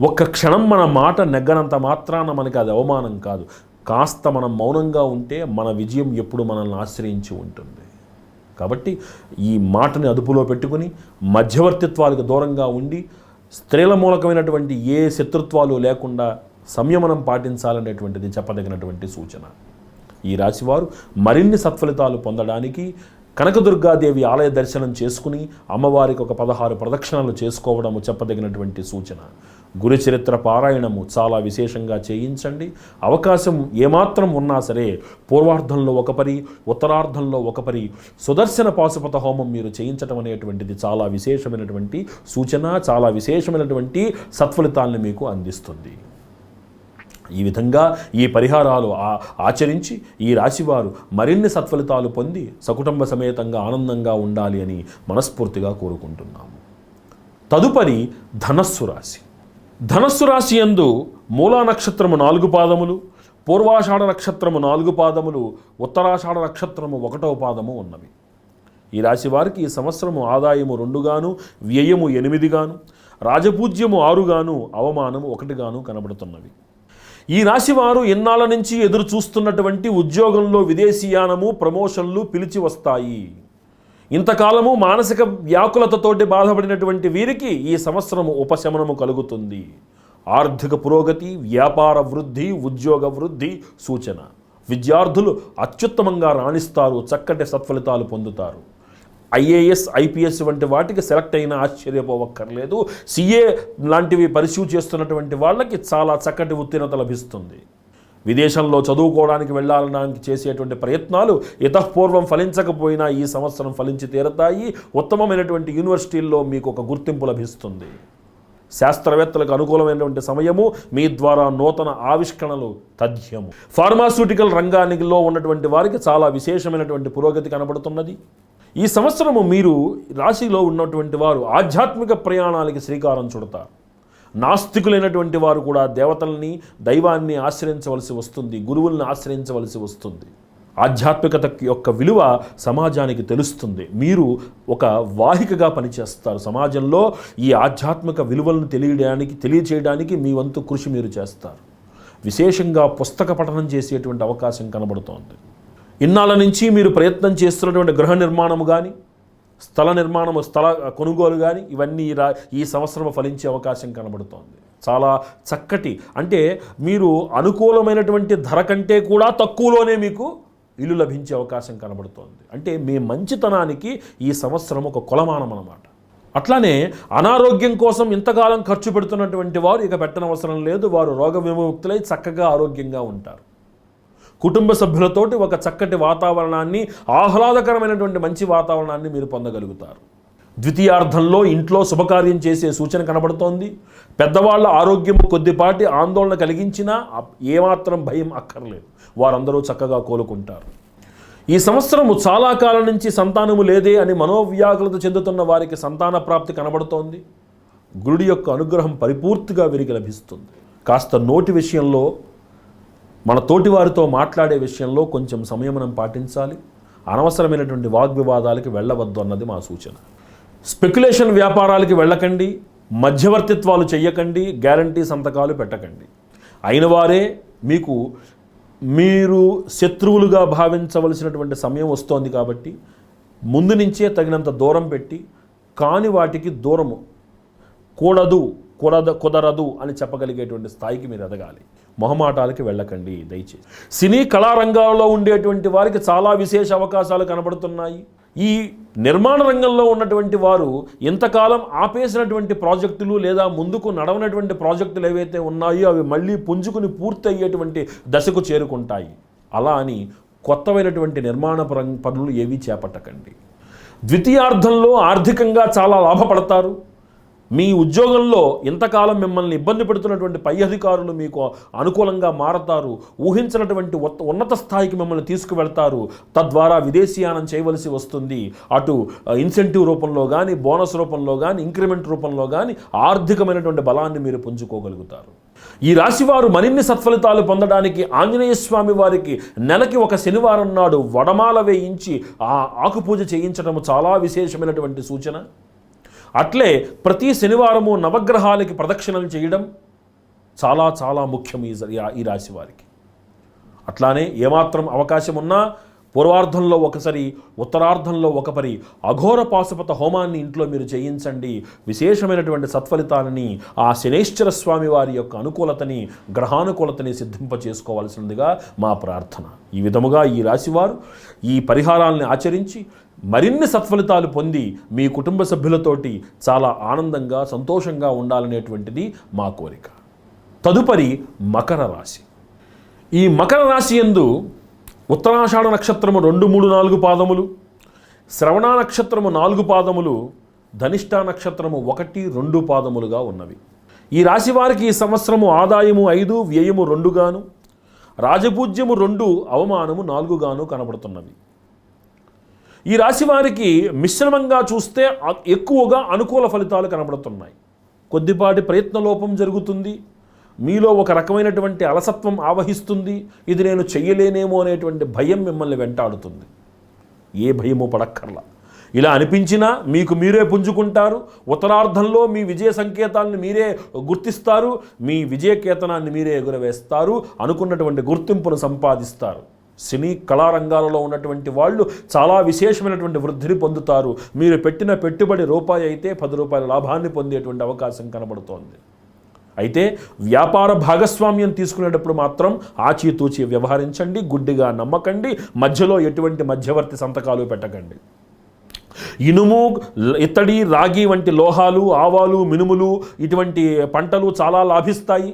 ఒక్క క్షణం మన మాట నెగ్గనంత మాత్రాన మనకి అది అవమానం కాదు. కాస్త మనం మౌనంగా ఉంటే మన విజయం ఎప్పుడు మనల్ని ఆశ్రయించి ఉంటుంది. కాబట్టి ఈ మాటని అదుపులో పెట్టుకుని మధ్యవర్తిత్వాలకు దూరంగా ఉండి స్త్రీల మూలకమైనటువంటి ఏ శత్రుత్వాలు లేకుండా సంయమనం పాటించాలనేటువంటిది చెప్పదగినటువంటి సూచన. ఈ రాశివారు మరిన్ని సత్ఫలితాలు పొందడానికి కనకదుర్గాదేవి ఆలయ దర్శనం చేసుకుని అమ్మవారికి ఒక 16 ప్రదక్షిణలు చేసుకోవడము చెప్పదగినటువంటి సూచన. గురుచరిత్ర పారాయణము చాలా విశేషంగా చేయించండి. అవకాశం ఏమాత్రం ఉన్నా సరే పూర్వార్ధంలో ఒక పరి, ఉత్తరార్ధంలో ఒక పరి సుదర్శన పాశుపత హోమం మీరు చేయించడం అనేటువంటిది చాలా విశేషమైనటువంటి సూచన. చాలా విశేషమైనటువంటి సత్ఫలితాలను మీకు అందిస్తుంది. ఈ విధంగా ఈ పరిహారాలు ఆచరించి ఈ రాశివారు మరిన్ని సత్ఫలితాలు పొంది సకుటుంబ సమేతంగా ఆనందంగా ఉండాలి అని మనస్ఫూర్తిగా కోరుకుంటున్నాము. తదుపరి ధనస్సు రాశి. ధనస్సు రాశి యందు మూలా నక్షత్రము 4 పాదములు, పూర్వాషాఢ నక్షత్రము 4 పాదములు, ఉత్తరాషాఢ నక్షత్రము 1వ పాదము ఉన్నవి. ఈ రాశి వారికి ఈ సంవత్సరము ఆదాయము 2 గాను, వ్యయము 8 గాను, రాజపూజ్యము 6 గాను, అవమానము 1 గాను కనబడుతున్నవి. ఈ రాశివారు ఇన్నాళ్ళ నుంచి ఎదురు చూస్తున్నటువంటి ఉద్యోగంలో విదేశీయానము, ప్రమోషన్లు పిలిచి వస్తాయి. ఇంతకాలము మానసిక వ్యాకులతతోటి బాధపడినటువంటి వీరికి ఈ సంవత్సరము ఉపశమనము కలుగుతుంది. ఆర్థిక పురోగతి, వ్యాపార వృద్ధి, ఉద్యోగ వృద్ధి సూచన. విద్యార్థులు అత్యుత్తమంగా రాణిస్తారు. చక్కటి సత్ఫలితాలు పొందుతారు. ఐఏఎస్, ఐపీఎస్ వంటి వాటికి సెలెక్ట్ అయినా ఆశ్చర్యపోవక్కర్లేదు. సిఏ లాంటివి పరిశీలి చేస్తున్నటువంటి వాళ్ళకి చాలా చక్కటి ఉత్తీర్ణత లభిస్తుంది. విదేశంలో చదువుకోవడానికి వెళ్ళాలడానికి చేసేటువంటి ప్రయత్నాలు ఇతఃపూర్వం ఫలించకపోయినా ఈ సంవత్సరం ఫలించి తీరతాయి. ఉత్తమమైనటువంటి యూనివర్సిటీల్లో మీకు ఒక గుర్తింపు లభిస్తుంది. శాస్త్రవేత్తలకు అనుకూలమైనటువంటి సమయము. మీ ద్వారా నూతన ఆవిష్కరణలు తథ్యము. ఫార్మాస్యూటికల్ రంగానిలో ఉన్నటువంటి వారికి చాలా విశేషమైనటువంటి పురోగతి కనబడుతున్నది. ఈ సంవత్సరము మీరు రాశిలో ఉన్నటువంటి వారు ఆధ్యాత్మిక ప్రయాణాలకి శ్రీకారం చుడతారు. నాస్తికులైనటువంటి వారు కూడా దేవతల్ని, దైవాన్ని ఆశ్రయించవలసి వస్తుంది. గురువుల్ని ఆశ్రయించవలసి వస్తుంది. ఆధ్యాత్మికత యొక్క విలువ సమాజానికి తెలుస్తుంది. మీరు ఒక వాహికగా పనిచేస్తారు. సమాజంలో ఈ ఆధ్యాత్మిక విలువలను తెలియచేయడానికి మీ వంతు కృషి మీరు చేస్తారు. విశేషంగా పుస్తక పఠనం చేసేటువంటి అవకాశం కనబడుతోంది. ఇన్నాళ్ళ నుంచి మీరు ప్రయత్నం చేస్తున్నటువంటి గృహ నిర్మాణము కానీ, స్థల కొనుగోలు కానీ ఇవన్నీ ఈ సంవత్సరం ఫలించే అవకాశం కనబడుతోంది. చాలా చక్కటి, అంటే మీరు అనుకూలమైనటువంటి ధర కంటే కూడా తక్కువలోనే మీకు ఇల్లు లభించే అవకాశం కనబడుతోంది. అంటే మీ మంచితనానికి ఈ సంవత్సరం ఒక కొలమానం అన్నమాట. అట్లానే అనారోగ్యం కోసం ఇంతకాలం ఖర్చు పెడుతున్నటువంటి వారు ఇక పెట్టనవసరం లేదు. వారు రోగ విముక్తులై చక్కగా ఆరోగ్యంగా ఉంటారు. కుటుంబ సభ్యులతోటి ఒక చక్కటి వాతావరణాన్ని, ఆహ్లాదకరమైనటువంటి మంచి వాతావరణాన్ని మీరు పొందగలుగుతారు. ద్వితీయార్థంలో ఇంట్లో శుభకార్యం చేసే సూచన కనబడుతోంది. పెద్దవాళ్ళ ఆరోగ్యము కొద్దిపాటి ఆందోళన కలిగించినా ఏమాత్రం భయం అక్కర్లేదు. వారందరూ చక్కగా కోలుకుంటారు. ఈ సంవత్సరము చాలా కాలం నుంచి సంతానము లేదే అని మనోవ్యాకులత చెందుతున్న వారికి సంతాన ప్రాప్తి కనబడుతోంది. గురుడి యొక్క అనుగ్రహం పరిపూర్తిగా వీరికి లభిస్తుంది. కాస్త నోటి విషయంలో, మన తోటి వారితో మాట్లాడే విషయంలో కొంచెం సంయమనం పాటించాలి. అనవసరమైనటువంటి వాగ్వివాదాలకి వెళ్ళవద్దు అన్నది మా సూచన. స్పెక్యులేషన్ వ్యాపారాలకి వెళ్ళకండి. మధ్యవర్తిత్వాలు చెయ్యకండి. గ్యారంటీ సంతకాలు పెట్టకండి. అయిన వారే మీకు మీరు శత్రువులుగా భావించవలసినటువంటి సమయం వస్తోంది కాబట్టి ముందు నుంచే తగినంత దూరం పెట్టి కాని వాటికి దూరము కుదరదు అని చెప్పగలిగేటువంటి స్థాయికి మీరు ఎదగాలి. మొహమాటాలకి వెళ్ళకండి దయచేసి. సినీ కళారంగాల్లో ఉండేటువంటి వారికి చాలా విశేష అవకాశాలు కనబడుతున్నాయి. ఈ నిర్మాణ రంగంలో ఉన్నటువంటి వారు ఇంతకాలం ఆపేసినటువంటి ప్రాజెక్టులు లేదా ముందుకు నడవనటువంటి ప్రాజెక్టులు ఏవైతే ఉన్నాయో అవి మళ్ళీ పుంజుకుని పూర్తి అయ్యేటువంటి దశకు చేరుకుంటాయి. అలా అని కొత్తమైనటువంటి నిర్మాణ పనులు ఏవీ చేపట్టకండి. ద్వితీయార్థంలో ఆర్థికంగా చాలా లాభపడతారు. మీ ఉద్యోగంలో ఇంతకాలం మిమ్మల్ని ఇబ్బంది పెడుతున్నటువంటి పై అధికారులు మీకు అనుకూలంగా మారతారు. ఊహించినటువంటి ఉన్నత స్థాయికి మిమ్మల్ని తీసుకువెళ్తారు. తద్వారా విదేశీయానం చేయవలసి వస్తుంది. అటు ఇన్సెంటివ్ రూపంలో కానీ, బోనస్ రూపంలో కానీ, ఇంక్రిమెంట్ రూపంలో కానీ ఆర్థికమైనటువంటి బలాన్ని మీరు పుంజుకోగలుగుతారు. ఈ రాశివారు మరిన్ని సత్ఫలితాలు పొందడానికి ఆంజనేయ స్వామి వారికి నెలకి ఒక శనివారం నాడు వడమాల వేయించి ఆ ఆకుపూజ చేయించడం చాలా విశేషమైనటువంటి సూచన. అట్లే ప్రతి శనివారము నవగ్రహాలకి ప్రదక్షిణలు చేయడం చాలా చాలా ముఖ్యం ఈ రాశి వారికి. అట్లానే ఏమాత్రం అవకాశం ఉన్నా పూర్వార్ధంలో ఒకసారి, ఉత్తరార్ధంలో ఒకపరి అఘోర పాశుపత హోమాన్ని ఇంట్లో మీరు చేయించండి. విశేషమైనటువంటి సత్ఫలితాలని, ఆ శనైశ్చర స్వామి వారి యొక్క అనుకూలతని, గ్రహానుకూలతని సిద్ధింపచేసుకోవాల్సిందిగా మా ప్రార్థన. ఈ విధముగా ఈ రాశివారు ఈ పరిహారాలని ఆచరించి మరిన్ని సత్ఫలితాలు పొంది మీ కుటుంబ సభ్యులతోటి చాలా ఆనందంగా, సంతోషంగా ఉండాలనేటువంటిది మా కోరిక. తదుపరి మకర రాశి. ఈ మకర రాశి యందు ఉత్తరాషాఢ నక్షత్రము 2, 3, 4 పాదములు, శ్రవణ నక్షత్రము 4 పాదములు, ధనిష్ట నక్షత్రము 1, 2 పాదములుగా ఉన్నవి. ఈ రాశి వారికి ఈ సంవత్సరము ఆదాయము 5, వ్యయము 2 గాను, రాజపూజ్యము 2, అవమానము 4 గాను కనబడుతున్నవి. ఈ రాశి వారికి మిశ్రమంగా చూస్తే ఎక్కువగా అనుకూల ఫలితాలు కనబడుతున్నాయి. కొద్దిపాటి ప్రయత్నలోపం జరుగుతుంది. మీలో ఒక రకమైనటువంటి అలసత్వం ఆవహిస్తుంది. ఇది నేను చెయ్యలేనేమో అనేటువంటి భయం మిమ్మల్ని వెంటాడుతుంది. ఏ భయమో పడక్కర్లా. ఇలా అనిపించినా మీకు మీరే పుంజుకుంటారు. ఉత్తరార్ధంలో మీ విజయ సంకేతాలను మీరే గుర్తిస్తారు. మీ విజయకేతనాన్ని మీరే ఎగురవేస్తారు. అనుకున్నటువంటి గుర్తింపును సంపాదిస్తారు. సినీ కళారంగాలలో ఉన్నటువంటి వాళ్ళు చాలా విశేషమైనటువంటి వృద్ధిని పొందుతారు. మీరు పెట్టిన పెట్టుబడి రూపాయి అయితే 10 రూపాయల లాభాన్ని పొందేటువంటి అవకాశం కనబడుతోంది. అయితే వ్యాపార భాగస్వామ్యం తీసుకునేటప్పుడు మాత్రం ఆచితూచి వ్యవహరించండి. గుడ్డిగా నమ్మకండి. మధ్యలో ఎటువంటి మధ్యవర్తి సంతకాలు పెట్టకండి. ఇనుము, ఇత్తడి, రాగి వంటి లోహాలు, ఆవాలు, మినుములు ఇటువంటి పంటలు చాలా లాభిస్తాయి.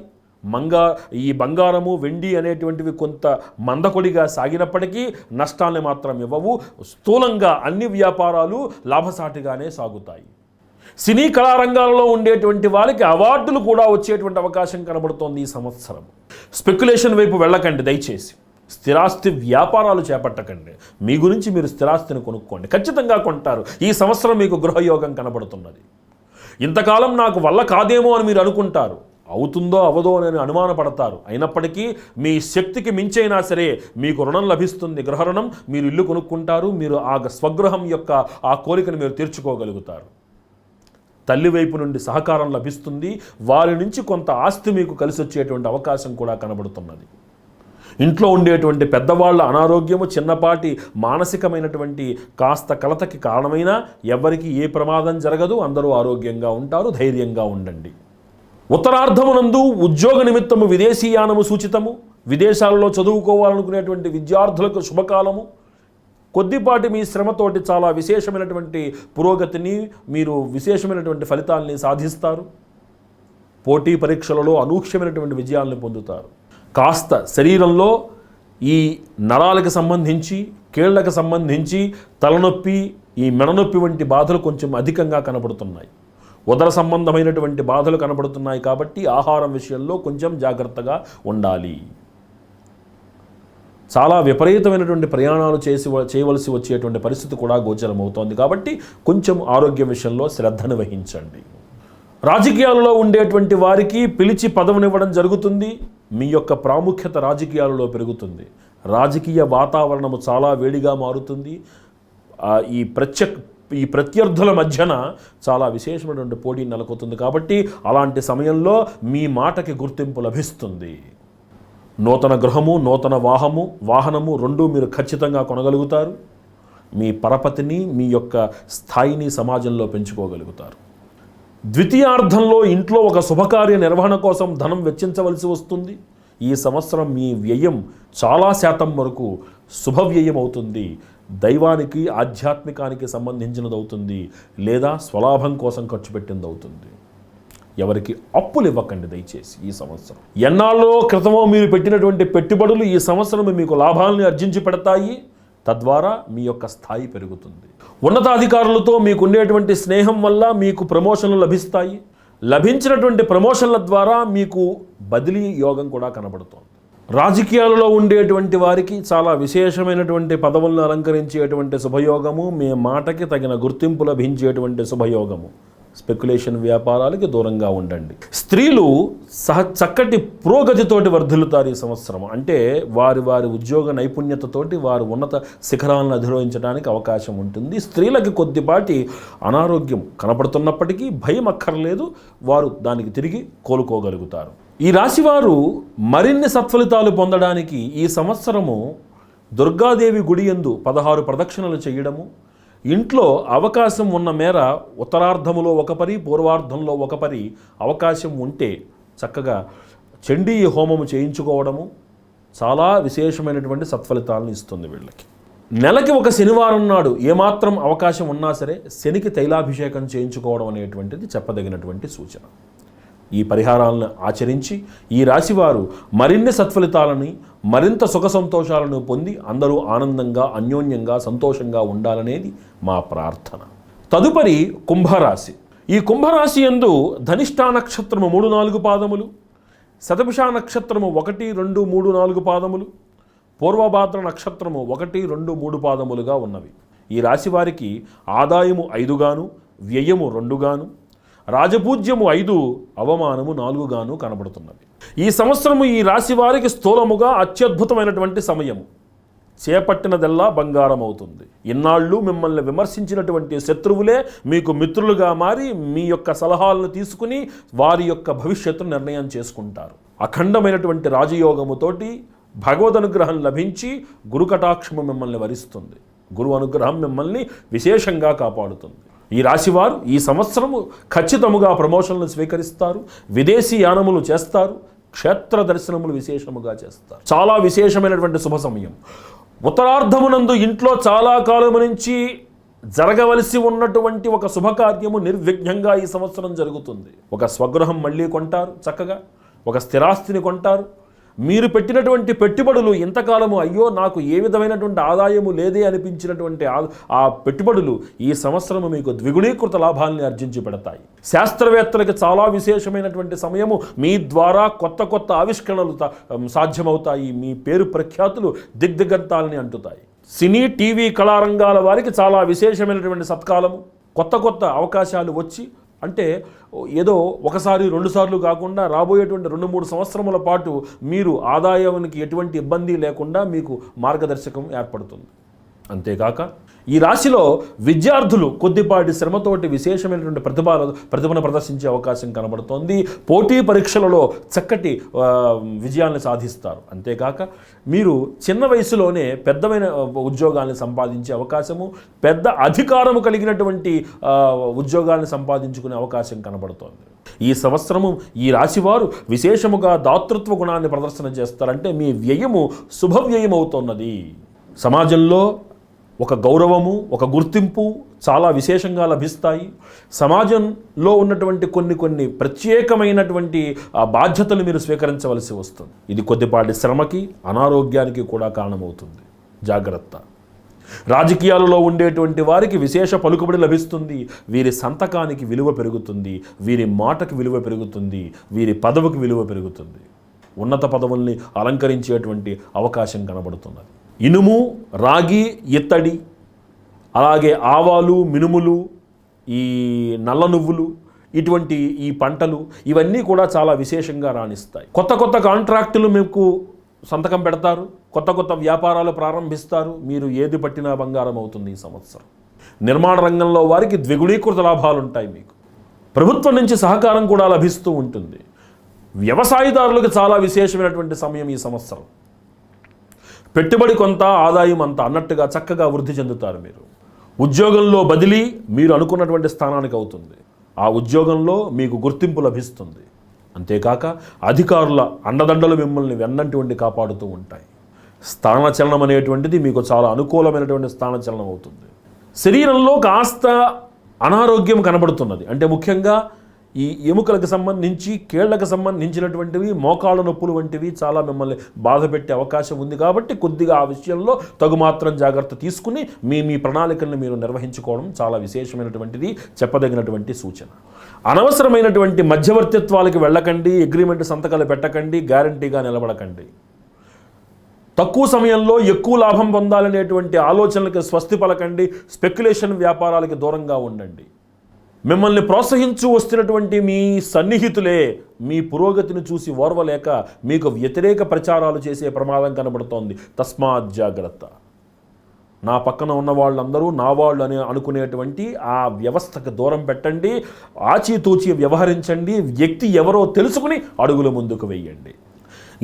ఈ బంగారము, వెండి అనేటువంటివి కొంత మందకొడిగా సాగినప్పటికీ నష్టాన్ని మాత్రం ఇవ్వవు. స్థూలంగా అన్ని వ్యాపారాలు లాభసాటిగానే సాగుతాయి. సినీ కళారంగాలలో ఉండేటువంటి వారికి అవార్డులు కూడా వచ్చేటువంటి అవకాశం కనబడుతోంది ఈ సంవత్సరం. స్పెక్యులేషన్ వైపు వెళ్ళకండి దయచేసి. స్థిరాస్తి వ్యాపారాలు చేపట్టకండి. మీ గురించి మీరు స్థిరాస్తిని కొనుక్కోండి. ఖచ్చితంగా కొంటారు. ఈ సంవత్సరం మీకు గృహయోగం కనబడుతున్నది. ఇంతకాలం నాకు వల్ల కాదేమో అని మీరు అనుకుంటారు. అవుతుందో అవదో అని అనుమానపడతారు. అయినప్పటికీ మీ శక్తికి మించైనా సరే మీకు రుణం లభిస్తుంది. గృహ రుణం. మీరు ఇల్లు కొనుక్కుంటారు. మీరు ఆ స్వగృహం యొక్క ఆ కోరికను మీరు తీర్చుకోగలుగుతారు. తల్లి వైపు నుండి సహకారం లభిస్తుంది. వారి నుంచి కొంత ఆస్తి మీకు కలిసి వచ్చేటువంటి అవకాశం కూడా కనబడుతున్నది. ఇంట్లో ఉండేటువంటి పెద్దవాళ్ళ అనారోగ్యము, చిన్నపాటి మానసికమైనటువంటి కాస్త కలతకి కారణమైన ఎవరికి ఏ ప్రమాదం జరగదు. అందరూ ఆరోగ్యంగా ఉంటారు. ధైర్యంగా ఉండండి. ఉత్తరార్ధమునందు ఉద్యోగ నిమిత్తము విదేశీయానము సూచితము. విదేశాలలో చదువుకోవాలనుకునేటువంటి విద్యార్థులకు శుభకాలము. కొద్దిపాటి మీ శ్రమతోటి చాలా విశేషమైనటువంటి పురోగతిని, మీరు విశేషమైనటువంటి ఫలితాలని సాధిస్తారు. పోటీ పరీక్షలలో అనూహ్యమైనటువంటి విజయాలను పొందుతారు. కాస్త శరీరంలో ఈ నరాలకు సంబంధించి, కీళ్లకు సంబంధించి తలనొప్పి, ఈ మెడనొప్పి వంటి బాధలు కొంచెం అధికంగా కనబడుతున్నాయి. ఉదర సంబంధమైనటువంటి బాధలు కనబడుతున్నాయి కాబట్టి ఆహారం విషయంలో కొంచెం జాగ్రత్తగా ఉండాలి. చాలా విపరీతమైనటువంటి ప్రయాణాలు చేయవలసి వచ్చేటువంటి పరిస్థితి కూడా గోచరమవుతోంది కాబట్టి కొంచెం ఆరోగ్య విషయంలో శ్రద్ధను వహించండి. రాజకీయాలలో ఉండేటువంటి వారికి పిలిచి పదవినివ్వడం జరుగుతుంది. మీ యొక్క ప్రాముఖ్యత రాజకీయాలలో పెరుగుతుంది. రాజకీయ వాతావరణము చాలా వేడిగా మారుతుంది. ఈ ప్రత్యర్థుల మధ్యన చాలా విశేషమైనటువంటి పోటీ నెలకొతుంది కాబట్టి అలాంటి సమయంలో మీ మాటకి గుర్తింపు లభిస్తుంది. నూతన గృహము, నూతన వాహనము రెండూ మీరు ఖచ్చితంగా కొనగలుగుతారు. మీ పరపతిని, మీ యొక్క స్థాయిని సమాజంలో పెంచుకోగలుగుతారు. ద్వితీయార్థంలో ఇంట్లో ఒక శుభకార్య నిర్వహణ కోసం ధనం వెచ్చించవలసి వస్తుంది. ఈ సంవత్సరం మీ వ్యయం చాలా శాతం వరకు శుభవ్యయం అవుతుంది. దైవానికి, ఆధ్యాత్మికానికి సంబంధించినది అవుతుంది, లేదా స్వలాభం కోసం ఖర్చు పెట్టింది అవుతుంది. ఎవరికి అప్పులు ఇవ్వకండి దయచేసి ఈ సంవత్సరం. ఎన్నాళ్ళో క్రితమో మీరు పెట్టినటువంటి పెట్టుబడులు ఈ సంవత్సరం మీకు లాభాలను ఆర్జించి పెడతాయి. తద్వారా మీ యొక్క స్థాయి పెరుగుతుంది. ఉన్నతాధికారులతో మీకు ఉండేటువంటి స్నేహం వల్ల మీకు ప్రమోషన్లు లభిస్తాయి. లభించినటువంటి ప్రమోషన్ల ద్వారా మీకు బదిలీ యోగం కూడా కనబడుతోంది. రాజకీయాలలో ఉండేటువంటి వారికి చాలా విశేషమైనటువంటి పదవులను అలంకరించేటువంటి శుభయోగము, మీ మాటకి తగిన గుర్తింపు లభించేటువంటి శుభయోగము. స్పెక్యులేషన్ వ్యాపారాలకి దూరంగా ఉండండి. స్త్రీలు చక్కటి పురోగతితోటి వర్ధిల్లుతారు ఈ సంవత్సరం. అంటే వారి ఉద్యోగ నైపుణ్యతతోటి వారు ఉన్నత శిఖరాలను అధిరోహించడానికి అవకాశం ఉంటుంది. స్త్రీలకి కొద్దిపాటి అనారోగ్యం కనపడుతున్నప్పటికీ భయం అక్కర్లేదు, వారు దానికి తిరిగి కోలుకోగలుగుతారు. ఈ రాశివారు మరిన్ని సత్ఫలితాలు పొందడానికి ఈ సంవత్సరము దుర్గాదేవి గుడి యందు 16 ప్రదక్షిణలు చేయడము, ఇంట్లో అవకాశం ఉన్న మేర ఉత్తరార్ధములో ఒక పరి, పూర్వార్ధంలో ఒక పరి అవకాశం ఉంటే చక్కగా చండీ హోమము చేయించుకోవడము చాలా విశేషమైనటువంటి సత్ఫలితాలను ఇస్తుంది వీళ్ళకి. నెలకి ఒక శనివారం నాడు ఏమాత్రం అవకాశం ఉన్నా సరే శనికి తైలాభిషేకం చేయించుకోవడం అనేటువంటిది చెప్పదగినటువంటి సూచన. ఈ పరిహారాలను ఆచరించి ఈ రాశివారు మరిన్ని సత్ఫలితాలని, మరింత సుఖ సంతోషాలను పొంది అందరూ ఆనందంగా, అన్యోన్యంగా, సంతోషంగా ఉండాలనేది మా ప్రార్థన. తదుపరి కుంభరాశి. ఈ కుంభరాశి యందు ధనిష్టా నక్షత్రము 3-4 పాదములు, శతభిషా నక్షత్రము 1, 2, 3, 4 పాదములు, పూర్వభాద్ర నక్షత్రము 1, 2, 3 పాదములుగా ఉన్నవి. ఈ రాశి వారికి ఆదాయము 5 గాను, వ్యయము 2 గాను, రాజపూజ్యము 5, అవమానము 4 గాను కనబడుతున్నవి. ఈ సంవత్సరము ఈ రాశి వారికి స్థూలముగా అత్యద్భుతమైనటువంటి సమయము. చేపట్టినదెల్లా బంగారం అవుతుంది. ఇన్నాళ్ళు మిమ్మల్ని విమర్శించినటువంటి శత్రువులే మీకు మిత్రులుగా మారి మీ యొక్క సలహాలను తీసుకుని వారి యొక్క భవిష్యత్తును నిర్ణయం చేసుకుంటారు. అఖండమైనటువంటి రాజయోగముతోటి భగవద్ అనుగ్రహం లభించి గురు కటాక్షము మిమ్మల్ని వరిస్తుంది. గురు అనుగ్రహం మిమ్మల్ని విశేషంగా కాపాడుతుంది. ఈ రాశివారు ఈ సంవత్సరము ఖచ్చితముగా ప్రమోషన్లు స్వీకరిస్తారు, విదేశీ యానములు చేస్తారు, క్షేత్ర దర్శనములు విశేషముగా చేస్తారు. చాలా విశేషమైనటువంటి శుభ సమయం. ఉత్తరార్ధమునందు ఇంట్లో చాలా కాలము నుంచి జరగవలసి ఉన్నటువంటి ఒక శుభకార్యము నిర్విఘ్నంగా ఈ సంవత్సరం జరుగుతుంది. ఒక స్వగృహం మళ్ళీ కొంటారు, చక్కగా ఒక స్థిరాస్తిని కొంటారు. మీరు పెట్టినటువంటి పెట్టుబడులు ఇంతకాలము అయ్యో నాకు ఏ విధమైనటువంటి ఆదాయము లేదే అనిపించినటువంటి ఆ పెట్టుబడులు ఈ సంవత్సరము మీకు ద్విగుణీకృత లాభాలని ఆర్జించి పెడతాయి. శాస్త్రవేత్తలకి చాలా విశేషమైనటువంటి సమయము. మీ ద్వారా కొత్త ఆవిష్కరణలు సాధ్యమవుతాయి. మీ పేరు ప్రఖ్యాతులు దిగ్దిగంతాలని అంటుతాయి. సినీ, టీవీ కళారంగాల వారికి చాలా విశేషమైనటువంటి సత్కాలము. కొత్త అవకాశాలు వచ్చి, అంటే ఏదో 1-2 సార్లు కాకుండా రాబోయేటువంటి 2-3 సంవత్సరముల పాటు మీరు ఆదాయానికి ఎటువంటి ఇబ్బంది లేకుండా మీకు మార్గదర్శకం ఏర్పడుతుంది. అంతేకాక ఈ రాశిలో విద్యార్థులు కొద్దిపాటి శ్రమతోటి విశేషమైనటువంటి ప్రతిభను ప్రదర్శించే అవకాశం కనబడుతోంది. పోటీ పరీక్షలలో చక్కటి విజయాన్ని సాధిస్తారు. అంతేకాక మీరు చిన్న వయసులోనే పెద్దమైన ఉద్యోగాన్ని సంపాదించే అవకాశము, పెద్ద అధికారము కలిగినటువంటి ఉద్యోగాన్ని సంపాదించుకునే అవకాశం కనబడుతోంది. ఈ సంవత్సరము ఈ రాశివారు విశేషముగా దాతృత్వ గుణాన్ని ప్రదర్శన చేస్తారంటే మీ వ్యయము శుభవ్యయం అవుతున్నది. సమాజంలో ఒక గౌరవము, ఒక గుర్తింపు చాలా విశేషంగా లభిస్తాయి. సమాజంలో ఉన్నటువంటి కొన్ని ప్రత్యేకమైనటువంటి బాధ్యతలు మీరు స్వీకరించవలసి వస్తుంది. ఇది కొద్దిపాటి శ్రమకి, అనారోగ్యానికి కూడా కారణమవుతుంది. జాగ్రత్త. రాజకీయాలలో ఉండేటువంటి వారికి విశేష పలుకుబడి లభిస్తుంది. వీరి సంతకానికి విలువ పెరుగుతుంది, వీరి మాటకి విలువ పెరుగుతుంది, వీరి పదవికి విలువ పెరుగుతుంది. ఉన్నత పదవుల్ని అలంకరించేటువంటి అవకాశం కనబడుతున్నది. ఇనుము, రాగి, ఇత్తడి, అలాగే ఆవాలు, మినుములు, ఈ నల్ల నువ్వులు, ఇటువంటి ఈ పంటలు ఇవన్నీ కూడా చాలా విశేషంగా రాణిస్తాయి. కొత్త కాంట్రాక్టులు మీకు సంతకం పెడతారు, కొత్త వ్యాపారాలు ప్రారంభిస్తారు. మీరు ఏది పట్టినా బంగారం అవుతుంది ఈ సంవత్సరం. నిర్మాణ రంగంలో వారికి ద్విగుణీకృత లాభాలు ఉంటాయి. మీకు ప్రభుత్వం నుంచి సహకారం కూడా లభిస్తూ ఉంటుంది. వ్యవసాయదారులకు చాలా విశేషమైనటువంటి సమయం ఈ సంవత్సరం. పెట్టుబడి కొంత, ఆదాయం అంత అన్నట్టుగా చక్కగా వృద్ధి చెందుతారు మీరు. ఉద్యోగంలో బదిలీ మీరు అనుకున్నటువంటి స్థానానికి అవుతుంది. ఆ ఉద్యోగంలో మీకు గుర్తింపు లభిస్తుంది. అంతేకాక అధికారుల అండదండలు మిమ్మల్ని వెన్నంటి కాపాడుతూ ఉంటాయి. స్థానచలనం అనేటువంటిది మీకు చాలా అనుకూలమైనటువంటి స్థానచలనం అవుతుంది. శరీరంలో కాస్త అనారోగ్యం కనబడుతున్నది. అంటే ముఖ్యంగా ఈ ఎముకలకు సంబంధించి, కేళ్లకు సంబంధించినటువంటివి, మోకాళ్ళ నొప్పులు వంటివి చాలా మిమ్మల్ని బాధ పెట్టే అవకాశం ఉంది. కాబట్టి కొద్దిగా ఆ విషయంలో తగుమాత్రం జాగ్రత్త తీసుకుని మీ ప్రణాళికలను మీరు నిర్వహించుకోవడం చాలా విశేషమైనటువంటిది, చెప్పదగినటువంటి సూచన. అనవసరమైనటువంటి మధ్యవర్తిత్వాలకు వెళ్ళకండి, అగ్రిమెంట్ సంతకాలు పెట్టకండి, గ్యారంటీగా నిలబడకండి. తక్కువ సమయంలో ఎక్కువ లాభం పొందాలనేటువంటి ఆలోచనలకు స్వస్తి పలకండి. స్పెక్యులేషన్ వ్యాపారాలకు దూరంగా ఉండండి. మిమ్మల్ని ప్రోత్సహించు వస్తున్నటువంటి మీ సన్నిహితులే మీ పురోగతిని చూసి ఓర్వలేక మీకు వ్యతిరేక ప్రచారాలు చేసే ప్రమాదం కనబడుతోంది. తస్మాత్ జాగ్రత్త. నా పక్కన ఉన్న వాళ్ళందరూ నా వాళ్ళు అని అనుకునేటువంటి ఆ వ్యవస్థకు దూరం పెట్టండి. ఆచితూచి వ్యవహరించండి. వ్యక్తి ఎవరో తెలుసుకుని అడుగులు ముందుకు వెయ్యండి.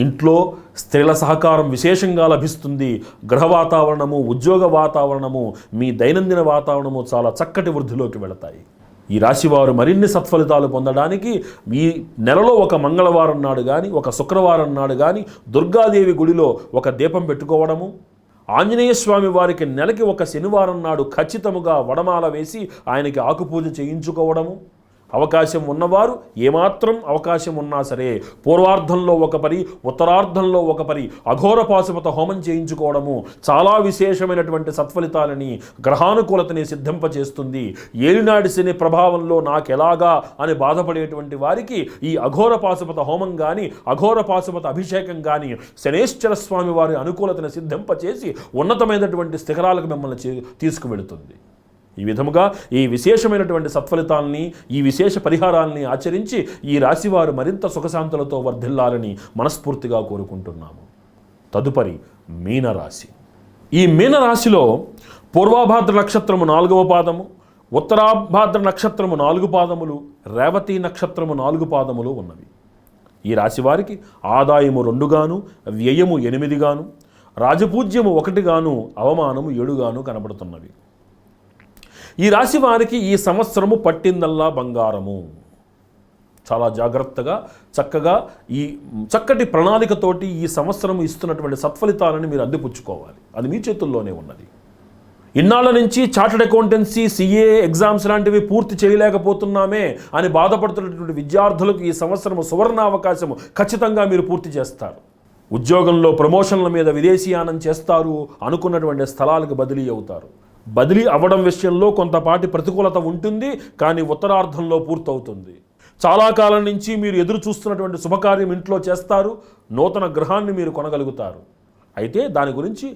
ఇంట్లో స్త్రీల సహకారం విశేషంగా లభిస్తుంది. గృహ వాతావరణము, ఉద్యోగ వాతావరణము, మీ దైనందిన వాతావరణము చాలా చక్కటి వృద్ధిలోకి వెళతాయి. ఈ రాశివారు మరిన్ని సత్ఫలితాలు పొందడానికి ఈ నెలలో ఒక మంగళవారం నాడు కానీ, ఒక శుక్రవారం నాడు కానీ దుర్గాదేవి గుడిలో ఒక దీపం పెట్టుకోవడము, ఆంజనేయ స్వామి వారికి నెలకి ఒక శనివారం నాడు ఖచ్చితముగా వడమాల వేసి ఆయనకి ఆకుపూజ చేయించుకోవడము, అవకాశం ఉన్నవారు ఏమాత్రం అవకాశం ఉన్నా సరే పూర్వార్ధంలో ఒక పరి, ఉత్తరార్ధంలో ఒక పరి అఘోర పాశుపత హోమం చేయించుకోవడము చాలా విశేషమైనటువంటి సత్ఫలితాలని, గ్రహానుకూలతని సిద్ధింపచేస్తుంది. ఏలినాడి శని ప్రభావంలో నాకెలాగా అని బాధపడేటువంటి వారికి ఈ అఘోర పాశుపత హోమం కానీ, అఘోర పాశుపత అభిషేకం కానీ శనేశ్వర స్వామి వారి అనుకూలతని సిద్ధింపచేసి ఉన్నతమైనటువంటి శిఖరాలకు మిమ్మల్ని తీసుకువెళుతుంది. ఈ విధముగా ఈ విశేషమైనటువంటి సత్ఫలితాలని, ఈ విశేష పరిహారాలని ఆచరించి ఈ రాశివారు మరింత సుఖశాంతులతో వర్ధిల్లాలని మనస్ఫూర్తిగా కోరుకుంటున్నాము. తదుపరి మీనరాశి. ఈ మీనరాశిలో పూర్వాభాద్ర నక్షత్రము 4వ పాదము, ఉత్తరాభాద్ర నక్షత్రము 4 పాదములు, రేవతి నక్షత్రము 4 పాదములు ఉన్నవి. ఈ రాశివారికి ఆదాయము 2 గాను, వ్యయము 8 గాను, రాజపూజ్యము 1 గాను, అవమానము 7 గాను కనబడుతున్నవి. ఈ రాశి వారికి ఈ సంవత్సరము పట్టిందల్లా బంగారము. చాలా జాగ్రత్తగా చక్కగా ఈ చక్కటి ప్రణాళికతోటి ఈ సంవత్సరం ఇస్తున్నటువంటి సత్ఫలితాలను మీరు అందిపుచ్చుకోవాలి. అది మీ చేతుల్లోనే ఉన్నది. ఇన్నాళ్ళ నుంచి చార్టెడ్ అకౌంటెన్సీ, CA ఎగ్జామ్స్ లాంటివి పూర్తి చేయలేకపోతున్నామే అని బాధపడుతున్నటువంటి విద్యార్థులకు ఈ సంవత్సరం సువర్ణావకాశము ఖచ్చితంగా మీరు పూర్తి చేస్తారు. ఉద్యోగంలో ప్రమోషన్ల మీద విదేశీయానం చేస్తారు. అనుకున్నటువంటి స్థలాలకు బదిలీ అవుతారు. బదిలీ అవ్వడం విషయంలో కొంతపాటి ప్రతికూలత ఉంటుంది, కానీ ఉత్తరార్ధంలో పూర్తవుతుంది. చాలా కాలం నుంచి మీరు ఎదురు చూస్తున్నటువంటి శుభకార్యం ఇంట్లో చేస్తారు. నూతన గృహాన్ని మీరు కొనగలుగుతారు. అయితే దాని గురించి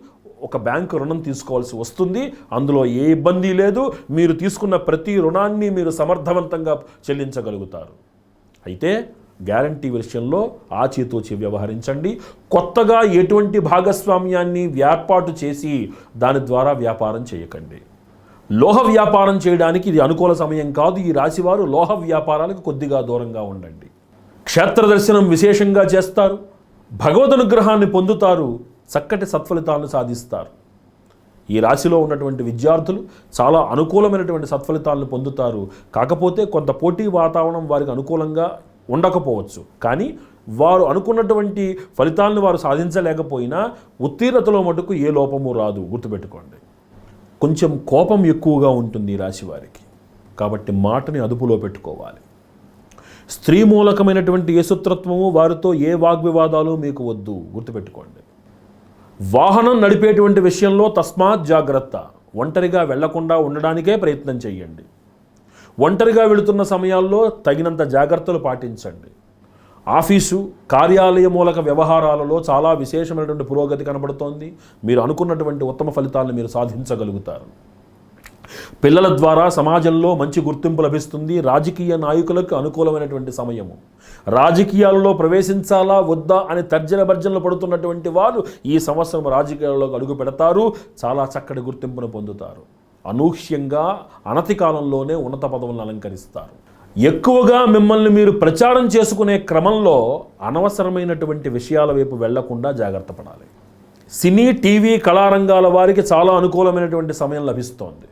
ఒక బ్యాంకు రుణం తీసుకోవాల్సి వస్తుంది. అందులో ఏ ఇబ్బంది లేదు. మీరు తీసుకున్న ప్రతి రుణాన్ని మీరు సమర్థవంతంగా చెల్లించగలుగుతారు. అయితే గ్యారంటీ విషయంలో ఆచితూచి వ్యవహరించండి. కొత్తగా ఎటువంటి భాగస్వామ్యాన్ని ఏర్పాటు చేసి దాని ద్వారా వ్యాపారం చేయకండి. లోహ వ్యాపారం చేయడానికి ఇది అనుకూల సమయం కాదు. ఈ రాశివారు లోహ వ్యాపారాలకు కొద్దిగా దూరంగా ఉండండి. క్షేత్ర దర్శనం విశేషంగా చేస్తారు. భగవద్ అనుగ్రహాన్ని పొందుతారు. చక్కటి సత్ఫలితాలను సాధిస్తారు. ఈ రాశిలో ఉన్నటువంటి విద్యార్థులు చాలా అనుకూలమైనటువంటి సత్ఫలితాలను పొందుతారు. కాకపోతే కొంత పోటీ వాతావరణం వారికి అనుకూలంగా ఉండకపోవచ్చు. కానీ వారు అనుకున్నటువంటి ఫలితాలను వారు సాధించలేకపోయినా ఉత్తీర్ణతలో మటుకు ఏ లోపము రాదు. గుర్తుపెట్టుకోండి. కొంచెం కోపం ఎక్కువగా ఉంటుంది ఈ రాశి వారికి. కాబట్టి మాటని అదుపులో పెట్టుకోవాలి. స్త్రీ మూలకమైనటువంటి యేసుత్రత్వము, వారితో ఏ వాగ్వివాదాలు మీకు వద్దు. గుర్తుపెట్టుకోండి. వాహనం నడిపేటువంటి విషయంలో తస్మాత్ జాగ్రత్త. ఒంటరిగా వెళ్లకుండా ఉండడానికే ప్రయత్నం చేయండి. ఒంటరిగా వెళుతున్న సమయాల్లో తగినంత జాగ్రత్తలు పాటించండి. ఆఫీసు, కార్యాలయ మూలక వ్యవహారాలలో చాలా విశేషమైనటువంటి పురోగతి కనబడుతోంది. మీరు అనుకున్నటువంటి ఉత్తమ ఫలితాలను మీరు సాధించగలుగుతారు. పిల్లల ద్వారా సమాజంలో మంచి గుర్తింపు లభిస్తుంది. రాజకీయ నాయకులకు అనుకూలమైనటువంటి సమయము. రాజకీయాలలో ప్రవేశించాలా వద్దా అని తర్జన భర్జనలు పడుతున్నటువంటి వారు ఈ సంవత్సరం రాజకీయాల్లోకి అడుగు పెడతారు. చాలా చక్కటి గుర్తింపును పొందుతారు. అనూహ్యంగా అనతి కాలంలోనే ఉన్నత పదవులను అలంకరిస్తారు. ఎక్కువగా మిమ్మల్ని మీరు ప్రచారం చేసుకునే క్రమంలో అనవసరమైనటువంటి విషయాల వైపు వెళ్లకుండా జాగ్రత్త పడాలి. సినీ, టీవీ, కళారంగాల వారికి చాలా అనుకూలమైనటువంటి సమయం లభిస్తోంది.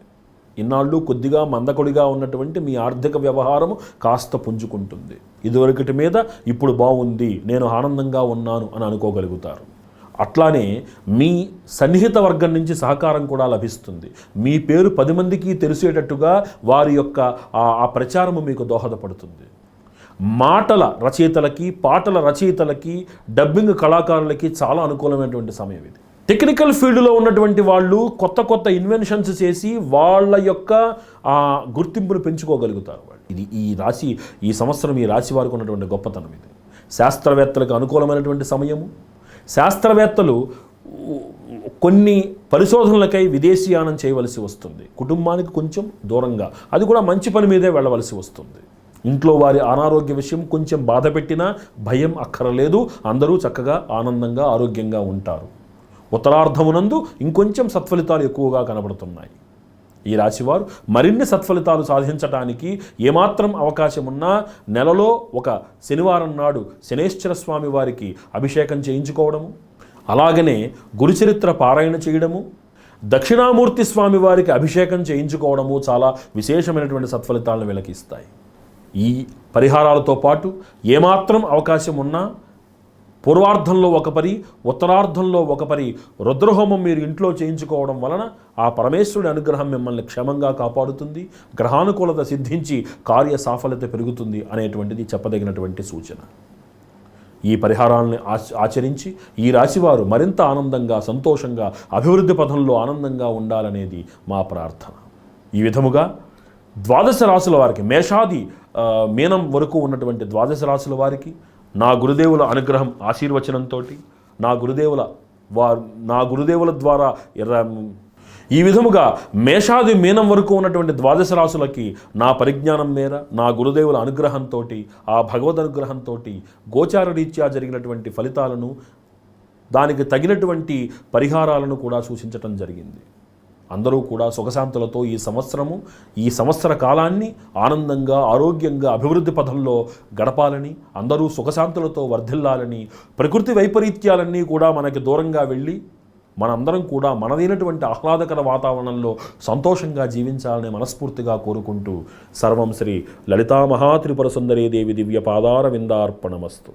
ఇన్నాళ్ళు కొద్దిగా మందకొడిగా ఉన్నటువంటి మీ ఆర్థిక వ్యవహారము కాస్త పుంజుకుంటుంది. ఇదివరకటి మీద ఇప్పుడు బాగుంది, నేను ఆనందంగా ఉన్నాను అని అనుకోగలుగుతారు. అట్లానే మీ సన్నిహిత వర్గం నుంచి సహకారం కూడా లభిస్తుంది. మీ పేరు 10 మందికి తెలిసేటట్టుగా వారి యొక్క ఆ ప్రచారము మీకు దోహదపడుతుంది. మాటల రచయితలకి, పాటల రచయితలకి, డబ్బింగ్ కళాకారులకి చాలా అనుకూలమైనటువంటి సమయం ఇది. టెక్నికల్ ఫీల్డ్లో ఉన్నటువంటి వాళ్ళు కొత్త కొత్త ఇన్వెన్షన్స్ చేసి వాళ్ళ యొక్క గుర్తింపును పెంచుకోగలుగుతారు. ఇది ఈ సంవత్సరం ఈ రాశి వారికి ఉన్నటువంటి గొప్పతనం ఇది. శాస్త్రవేత్తలకు అనుకూలమైనటువంటి సమయము. శాస్త్రవేత్తలు కొన్ని పరిశోధనలకై విదేశీయానం చేయవలసి వస్తుంది. కుటుంబానికి కొంచెం దూరంగా, అది కూడా మంచి పని మీదే వెళ్ళవలసి వస్తుంది. ఇంట్లో వారి అనారోగ్య విషయం కొంచెం బాధ పెట్టినా భయం అక్కరలేదు. అందరూ చక్కగా ఆనందంగా ఆరోగ్యంగా ఉంటారు. ఉత్తరార్ధమునందు ఇంకొంచెం సత్ఫలితాలు ఎక్కువగా కనబడుతున్నాయి. ఈ రాశివారు మరిన్ని సత్ఫలితాలు సాధించడానికి ఏమాత్రం అవకాశం ఉన్నా నెలలో ఒక శనివారం నాడు శనేశ్వర స్వామి వారికి అభిషేకం చేయించుకోవడము, అలాగనే గురుచరిత్ర పారాయణ చేయడము, దక్షిణామూర్తి స్వామి వారికి అభిషేకం చేయించుకోవడము చాలా విశేషమైనటువంటి సత్ఫలితాలను వెలకిస్తాయి. ఈ పరిహారాలతో పాటు ఏమాత్రం అవకాశం ఉన్నా పూర్వార్ధంలో ఒక పరి, ఉత్తరార్ధంలో ఒక పరి రుద్రహోమం మీరు ఇంట్లో చేయించుకోవడం వలన ఆ పరమేశ్వరుడి అనుగ్రహం మిమ్మల్ని క్షేమంగా కాపాడుతుంది. గ్రహానుకూలత సిద్ధించి కార్య సాఫల్యత పెరుగుతుంది అనేటువంటిది చెప్పదగినటువంటి సూచన. ఈ పరిహారాలను ఆచరించి ఈ రాశివారు మరింత ఆనందంగా, సంతోషంగా, అభివృద్ధి పథంలో ఆనందంగా ఉండాలనేది మా ప్రార్థన. ఈ విధముగా 12 రాశుల వారికి, మేషాది మీనం వరకు ఉన్నటువంటి 12 రాశుల వారికి నా గురుదేవుల అనుగ్రహం, ఆశీర్వచనంతో నా గురుదేవుల ద్వారా ఈ విధముగా మేషాది మీనం వరకు ఉన్నటువంటి 12 రాశులకి నా పరిజ్ఞానం మేర, నా గురుదేవుల అనుగ్రహంతో, ఆ భగవద్ అనుగ్రహంతో గోచార రీత్యా జరిగినటువంటి ఫలితాలను, దానికి తగినటువంటి పరిహారాలను కూడా సూచించటం జరిగింది. అందరూ కూడా సుఖశాంతులతో ఈ సంవత్సర కాలాన్ని ఆనందంగా, ఆరోగ్యంగా, అభివృద్ధి పథంలో గడపాలని, అందరూ సుఖశాంతులతో వర్ధిల్లాలని, ప్రకృతి వైపరీత్యాలన్నీ కూడా మనకి దూరంగా వెళ్ళి మనందరం కూడా మనదైనటువంటి ఆహ్లాదకర వాతావరణంలో సంతోషంగా జీవించాలని మనస్ఫూర్తిగా కోరుకుంటూ సర్వం శ్రీ లలితా మహాత్రిపుర సుందరీ దేవి దివ్య పాదార విందార్పణమస్తు.